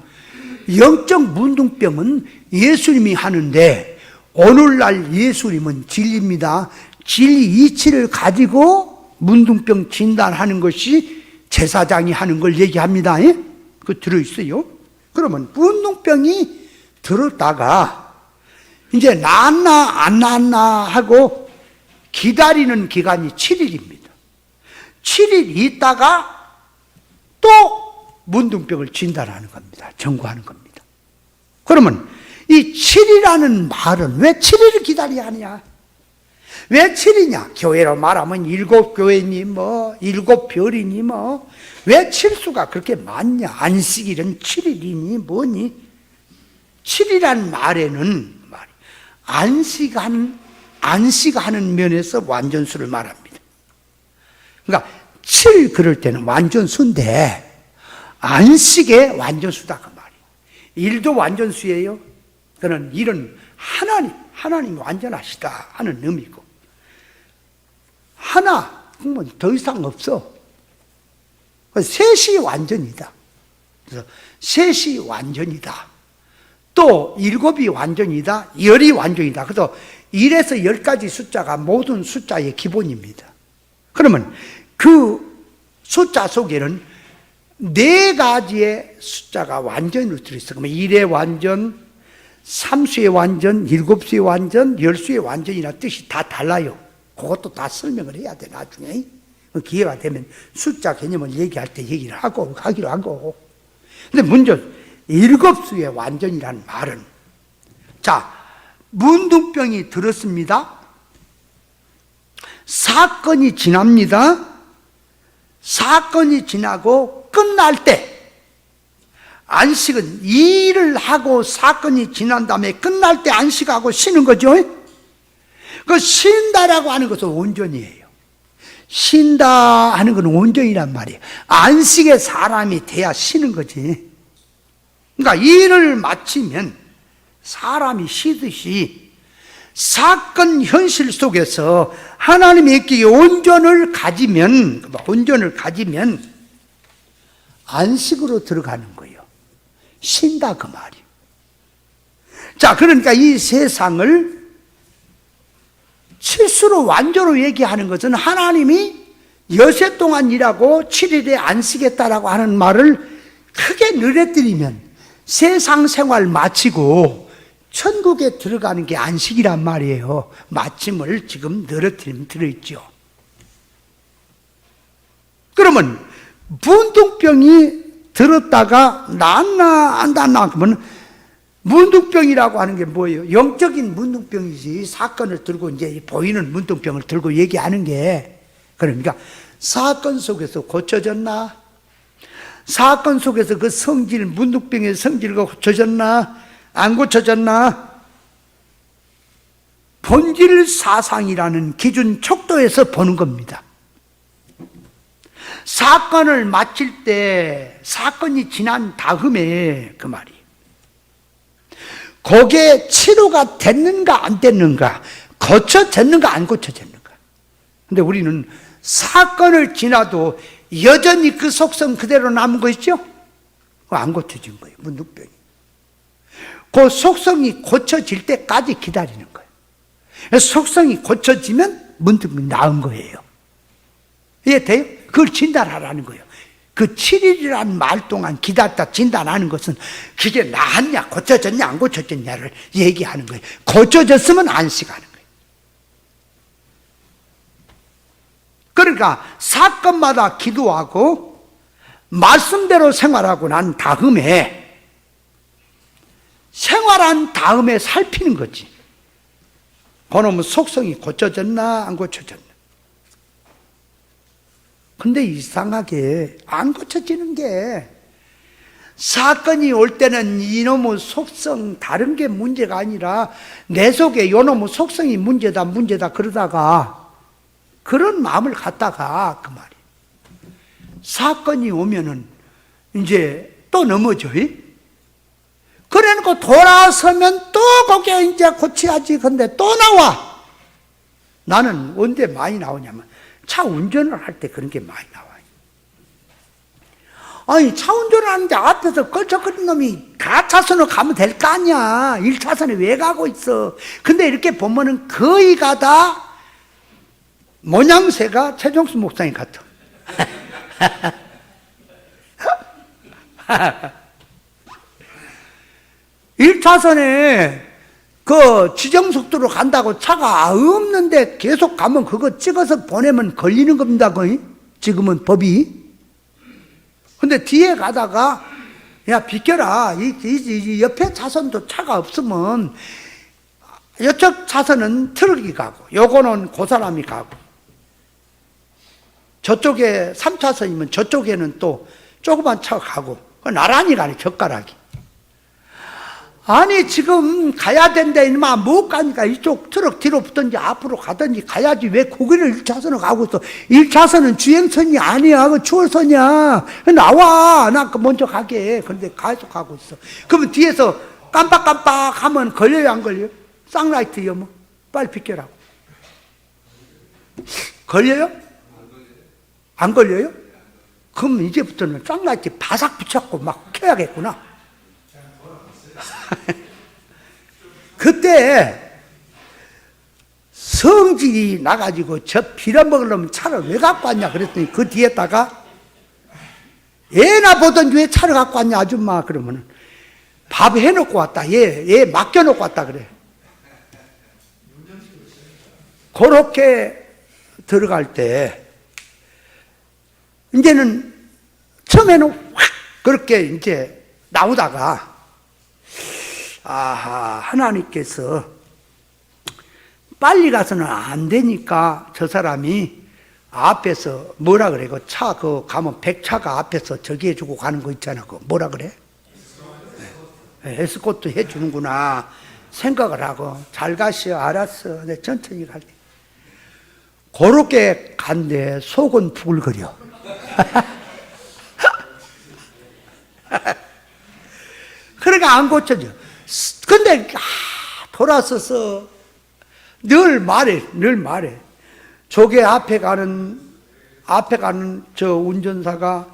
영적 문둥병은 예수님이 하는데 오늘날 예수님은 진리입니다. 진리 이치를 가지고 문둥병 진단하는 것이 제사장이 하는 걸 얘기합니다. 예? 그 들어있어요. 그러면 문둥병이 들었다가 이제 낫나 안 낫나 하고 기다리는 기간이 7일입니다. 7일 있다가 또 문둥병을 진단하는 겁니다. 청구하는 겁니다. 그러면 이 7이라는 말은 왜 7일을 기다려야 하느냐? 왜 7이냐? 교회로 말하면 7교회니 뭐 7별이니 뭐 왜 7수가 그렇게 많냐? 안식일은 7일이니 뭐니? 7이란 말에는 안식하는 면에서 완전수를 말합니다. 그러니까 7 그럴 때는 완전수인데 안식의 완전수다 그 말이에요. 일도 완전수예요. 그는 일은 하나님이 완전하시다 하는 의미고, 하나 그러면 더 이상 없어. 셋이 완전이다. 그래서 셋이 완전이다. 또 7이 완전이다. 10이 완전이다. 그래서 1에서 10까지 숫자가 모든 숫자의 기본입니다. 그러면 그 숫자 속에는 4가지의 숫자가 완전으로 들어있어. 그러면 1의 완전, 3수의 완전, 7수의 완전, 10수의 완전이라는 뜻이 다 달라요. 그것도 다 설명을 해야 돼, 나중에. 기회가 되면 숫자 개념을 얘기할 때 얘기를 하기로 하고. 근데 먼저 7수의 완전이라는 말은, 자, 문둥병이 들었습니다. 사건이 지납니다. 사건이 지나고 끝날 때, 안식은 일을 하고 사건이 지난 다음에 끝날 때 안식하고 쉬는 거죠. 그 쉰다라고 하는 것은 온전이에요. 쉰다 하는 건 온전이란 말이에요. 안식에 사람이 돼야 쉬는 거지. 그러니까 일을 마치면 사람이 쉬듯이 사건 현실 속에서 하나님의 온전을 가지면 안식으로 들어가는 거예요. 쉰다 그 말이에요. 자, 그러니까 이 세상을 7수로 완전으로 얘기하는 것은 하나님이 여세 동안 일하고 7일에 안식했다라고 하는 말을 크게 늘어뜨리면 세상 생활 마치고 천국에 들어가는 게 안식이란 말이에요. 마침을 지금 늘어뜨리면 들어있죠. 그러면 문둥병이 들었다가 낫나 안 낫나 그러면 문둥병이라고 하는 게 뭐예요? 영적인 문둥병이지. 사건을 들고 이제 보이는 문둥병을 들고 얘기하는 게, 그러니까 사건 속에서 고쳐졌나? 사건 속에서 그 성질, 문둥병의 성질과 고쳐졌나? 안 고쳐졌나? 본질 사상이라는 기준 척도에서 보는 겁니다. 사건을 마칠 때, 사건이 지난 다음에 그 말이, 거기에 치료가 됐는가 안 됐는가, 고쳐졌는가 안 고쳐졌는가. 근데 우리는 사건을 지나도 여전히 그 속성 그대로 남은 거 있죠? 안 고쳐진 거예요, 문둥병이. 그 속성이 고쳐질 때까지 기다리는 거예요. 속성이 고쳐지면 문둥병이 나은 거예요. 이해돼요? 그걸 진단하라는 거예요. 그 7일이라는 말 동안 기다렸다 진단하는 것은 그게 나았냐, 고쳐졌냐, 안 고쳐졌냐를 얘기하는 거예요. 고쳐졌으면 안식하는 거예요. 그러니까 사건마다 기도하고 말씀대로 생활하고 난 다음에, 생활한 다음에 살피는 거지. 그놈의 속성이 고쳐졌나, 안 고쳐졌나. 근데 이상하게 안 고쳐지는 게, 사건이 올 때는 이놈의 속성 다른 게 문제가 아니라 내 속에 이놈의 속성이 문제다 그러다가 그런 마음을 갖다가 그 말이에요. 사건이 오면은 이제 또 넘어져. 그래놓고 돌아서면 또 거기에 이제 고쳐야지. 근데 또 나와. 나는 언제 많이 나오냐면 차 운전을 할 때 그런 게 많이 나와요. 아니, 차 운전을 하는데 앞에서 걸쳐거린 놈이 가차선으로 가면 될 거 아니야. 1차선에 왜 가고 있어. 근데 이렇게 보면은 거의 가다 모양새가 최종수 목사님 같아. 1차선에 그 지정속도로 간다고 차가 없는데 계속 가면 그거 찍어서 보내면 걸리는 겁니다. 거의. 지금은 법이. 근데 뒤에 가다가 야 비켜라. 이 옆에 차선도 차가 없으면 이쪽 차선은 트럭이 가고 요거는 그 사람이 가고 저쪽에 3차선이면 저쪽에는 또 조그만 차가 가고 나란히 가네 젓가락이. 아니 지금 가야 된다 이놈아 못 가니까 이쪽 트럭 뒤로 붙든지 앞으로 가든지 가야지 왜 거기를 1차선으로 가고 있어. 1차선은 주행선이 아니야. 그 추월선이야. 나와 나 먼저 가게. 그런데 계속 가고 있어. 그러면 뒤에서 깜빡깜빡 하면 걸려요 안 걸려요? 쌍라이트 여모 빨리 비켜라고. 걸려요? 안 걸려요? 그럼 이제부터는 쌍라이트 바삭 붙였고 막 켜야겠구나. 그때 성질이 나가지고 저 빌어먹으려면 차를 왜 갖고 왔냐 그랬더니 그 뒤에다가 애나 보던 왜 차를 갖고 왔냐 아줌마 그러면은 밥 해놓고 왔다. 얘 맡겨놓고 왔다 그래. 그렇게 들어갈 때 이제는 처음에는 확 그렇게 이제 나오다가 아하 하나님께서 빨리 가서는 안 되니까 저 사람이 앞에서 뭐라 그래? 그 차 그 가면 백차가 앞에서 저기 해주고 가는 거 있잖아. 그 뭐라 그래? 에스코트 해주는구나 생각을 하고 잘 가시오 알았어 내 천천히 갈게. 그렇게 간데 속은 부글거려. 그러니까 안 고쳐져. 근데 돌아서서 늘 말해. 저게 앞에 가는 저 운전사가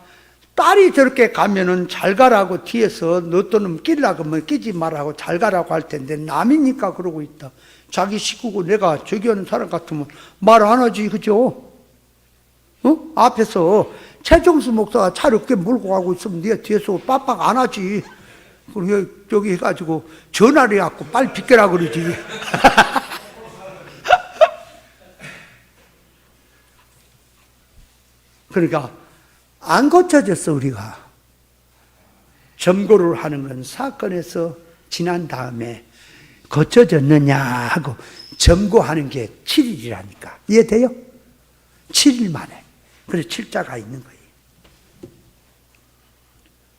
딸이 저렇게 가면은 잘 가라고 뒤에서 너 또는 끼려고 하면 끼지 말라고 잘 가라고 할 텐데 남이니까 그러고 있다. 자기 식구고 내가 저기 하는 사람 같으면 말 안 하지 그죠? 앞에서 최종수 목사가 차를 이렇게 몰고 가고 있으면 네가 뒤에서 빡빡 안 하지. 그리고 저기 해가지고 전화를 해갖고 빨리 비켜라 그러지. 그러니까 안 고쳐졌어 우리가. 점고를 하는 건 사건에서 지난 다음에 고쳐졌느냐 하고 점고하는 게 7일이라니까. 이해돼요? 7일 만에. 그래서 7자가 있는 거예요.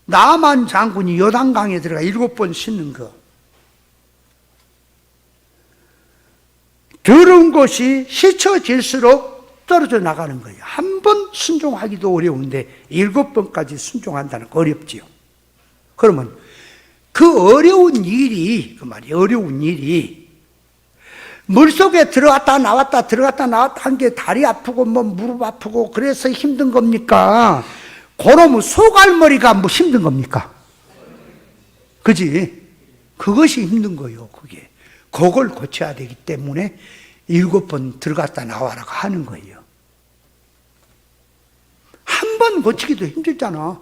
나만 장군이 요단강에 들어가 7번 씻는 거. 더러운 것이 씻어질수록 떨어져 나가는 거예요. 한 번 순종하기도 어려운데 7번까지 순종한다는 거 어렵지요. 그러면 그 어려운 일이, 그 말이 어려운 일이 물속에 들어갔다 나왔다 들어갔다 나왔다 한 게 다리 아프고 뭐 무릎 아프고 그래서 힘든 겁니까? 그러면 소갈머리가 뭐 힘든 겁니까? 그지? 그것이 힘든 거예요, 그게. 그걸 고쳐야 되기 때문에 7번 들어갔다 나와라고 하는 거예요. 한 번 고치기도 힘들잖아.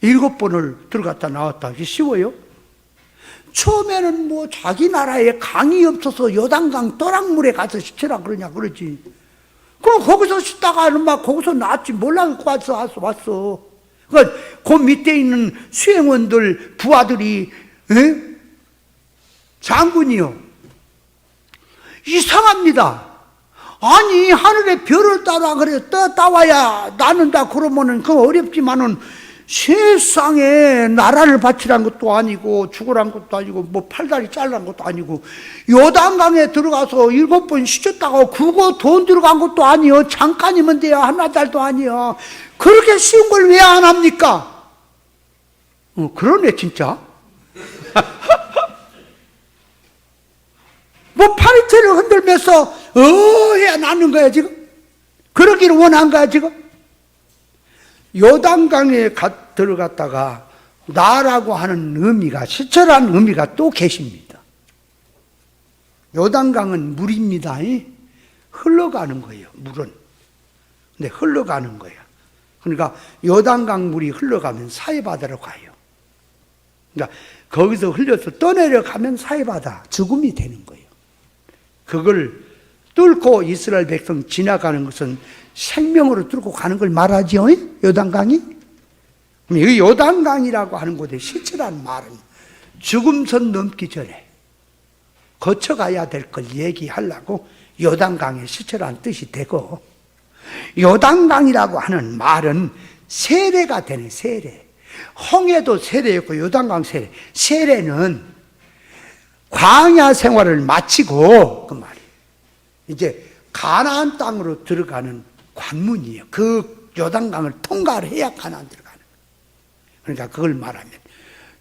7번을 들어갔다 나왔다 하기 쉬워요? 처음에는 뭐 자기 나라에 강이 없어서 요단강 떠락물에 가서 씻으라 그러냐 그러지. 그럼 거기서 씻다가는 막 거기서 나왔지 몰라 왔어. 그러니까 그 밑에 있는 수행원들 부하들이 장군이요 이상합니다. 아니 하늘에 별을 따라 그래 따와야 나는다 그러면은 그 어렵지만은 세상에 나라를 바치란 것도 아니고 죽으란 것도 아니고 뭐 팔다리 잘란 것도 아니고 요단강에 들어가서 7번 씻었다고 그거 돈 들어간 것도 아니요 잠깐이면 돼야 하나달도 아니요 그렇게 쉬운 걸 왜 안 합니까? 그러네 진짜. 뭐 파리채를 흔들면서 해야 나는 거야 지금? 그러기를 원한 거야 지금? 요단강에 들어갔다가 나라고 하는 의미가 시철한 의미가 또 계십니다. 요단강은 물입니다. 흘러가는 거예요, 물은. 근데 흘러가는 거야. 그러니까 요단강 물이 흘러가면 사해바다로 가요. 그러니까 거기서 흘려서 떠내려가면 사해바다, 죽음이 되는 거예요. 그걸 뚫고 이스라엘 백성 지나가는 것은 생명으로 뚫고 가는 걸 말하지요, 요단강이. 이 요단강이라고 하는 곳에 시체란 말은 죽음선 넘기 전에 거쳐가야 될 걸 얘기하려고 요단강의 시체란 뜻이 되고, 요단강이라고 하는 말은 세례가 되네, 세례. 홍해도 세례였고 요단강 세례. 세례는 광야 생활을 마치고 그 말이에요. 이제 가나안 땅으로 들어가는 관문이에요. 그 요단강을 통과를 해야 가나안 들어가는 거예요. 그러니까 그걸 말하면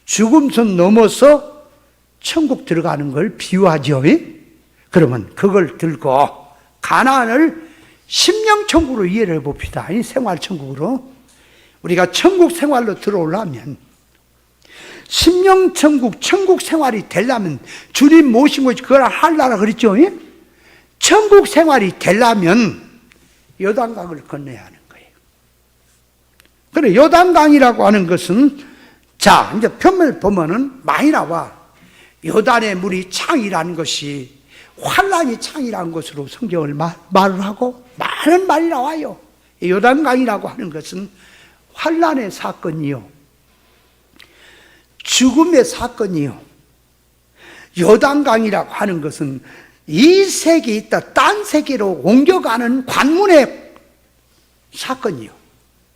죽음선 넘어서 천국 들어가는 걸 비유하죠. 그러면 그걸 들고 가나안을 심령천국으로 이해를 해봅시다. 생활천국으로. 우리가 천국 생활로 들어오려면, 심령천국, 천국 생활이 되려면, 주님 모신 것이 그걸 하려고 그랬죠. 천국 생활이 되려면 요단강을 건너야 하는 거예요. 그래, 요단강이라고 하는 것은, 자, 이제 편을 보면은 많이 나와. 요단의 물이 창이라는 것이 환란이 창이라는 것으로 성경을 말을 하고 많은 말이 나와요. 요단강이라고 하는 것은 환란의 사건이요, 죽음의 사건이요, 요단강이라고 하는 것은 이 세계에 있다 딴 세계로 옮겨가는 관문의 사건이요.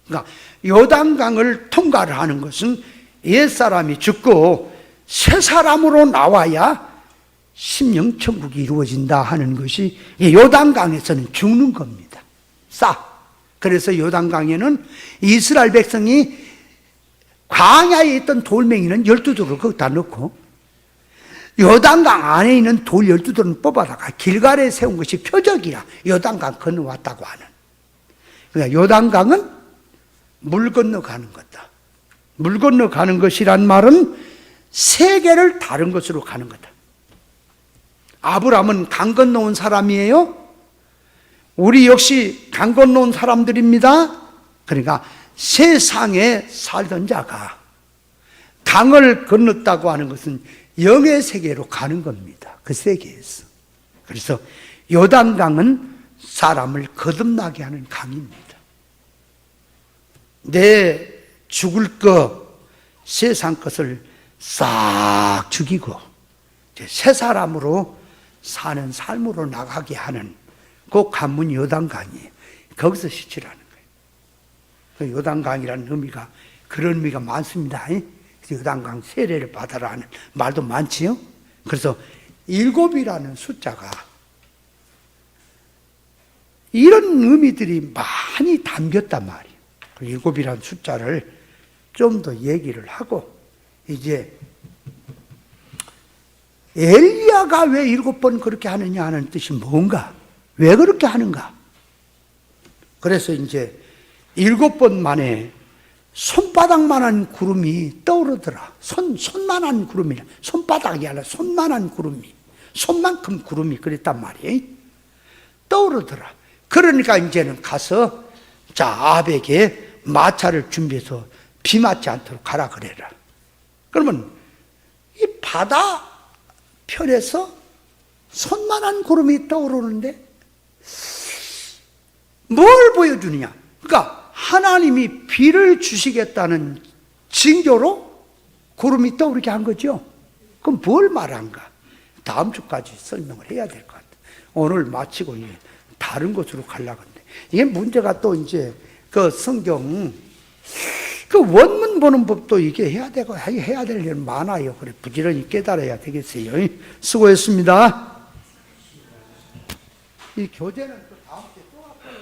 그러니까 요단강을 통과를 하는 것은 옛사람이 죽고 새 사람으로 나와야 심령천국이 이루어진다 하는 것이 요단강에서는 죽는 겁니다. 그래서 요단강에는 이스라엘 백성이 광야에 있던 돌멩이는 12돌을 거기다 넣고 요단강 안에 있는 돌 12돌은 뽑아다가 길갈에 세운 것이 표적이라 요단강 건너왔다고 하는. 그러니까 요단강은 물 건너가는 거다. 물 건너가는 것이란 말은 세계를 다른 것으로 가는 거다. 아브라함은 강 건너온 사람이에요. 우리 역시 강 건너온 사람들입니다. 그러니까 세상에 살던 자가 강을 건넜다고 하는 것은 영의 세계로 가는 겁니다. 그 세계에서. 그래서 요단강은 사람을 거듭나게 하는 강입니다. 내 죽을 것, 세상 것을 싹 죽이고 새 사람으로 사는 삶으로 나가게 하는 그 관문이 요단강이에요. 거기서 시치라는 거예요. 그 요단강이라는 의미가, 그런 의미가 많습니다. 요단강 세례를 받아라 하는 말도 많지요. 그래서 7이라는 숫자가 이런 의미들이 많이 담겼단 말이에요. 그 7이라는 숫자를 좀 더 얘기를 하고, 이제 엘리야가 왜 7번 그렇게 하느냐 하는 뜻이 뭔가, 왜 그렇게 하는가. 그래서 이제 7번 만에 손바닥만한 구름이 떠오르더라. 손만한 구름이라, 손바닥이 아니라 손만한 구름이, 손만큼 구름이 그랬단 말이에요. 떠오르더라. 그러니까 이제는 가서 자, 아합에게 마차를 준비해서 비 맞지 않도록 가라 그래라. 그러면 이 바다 편에서 손만한 구름이 떠오르는데 뭘 보여주느냐? 그러니까 하나님이 비를 주시겠다는 징조로 구름이 떠오르게 한 거죠. 그럼 뭘 말한가? 다음 주까지 설명을 해야 될 것 같아요. 오늘 마치고 다른 곳으로 가려고 하는데, 이게 문제가 또 이제 그 성경 그 원문 보는 법도 이게 해야 되고 해야 될 일은 많아요. 그래 부지런히 깨달아야 되겠어요. 수고했습니다. 이 교재는 또 다음 주에 또 할까요?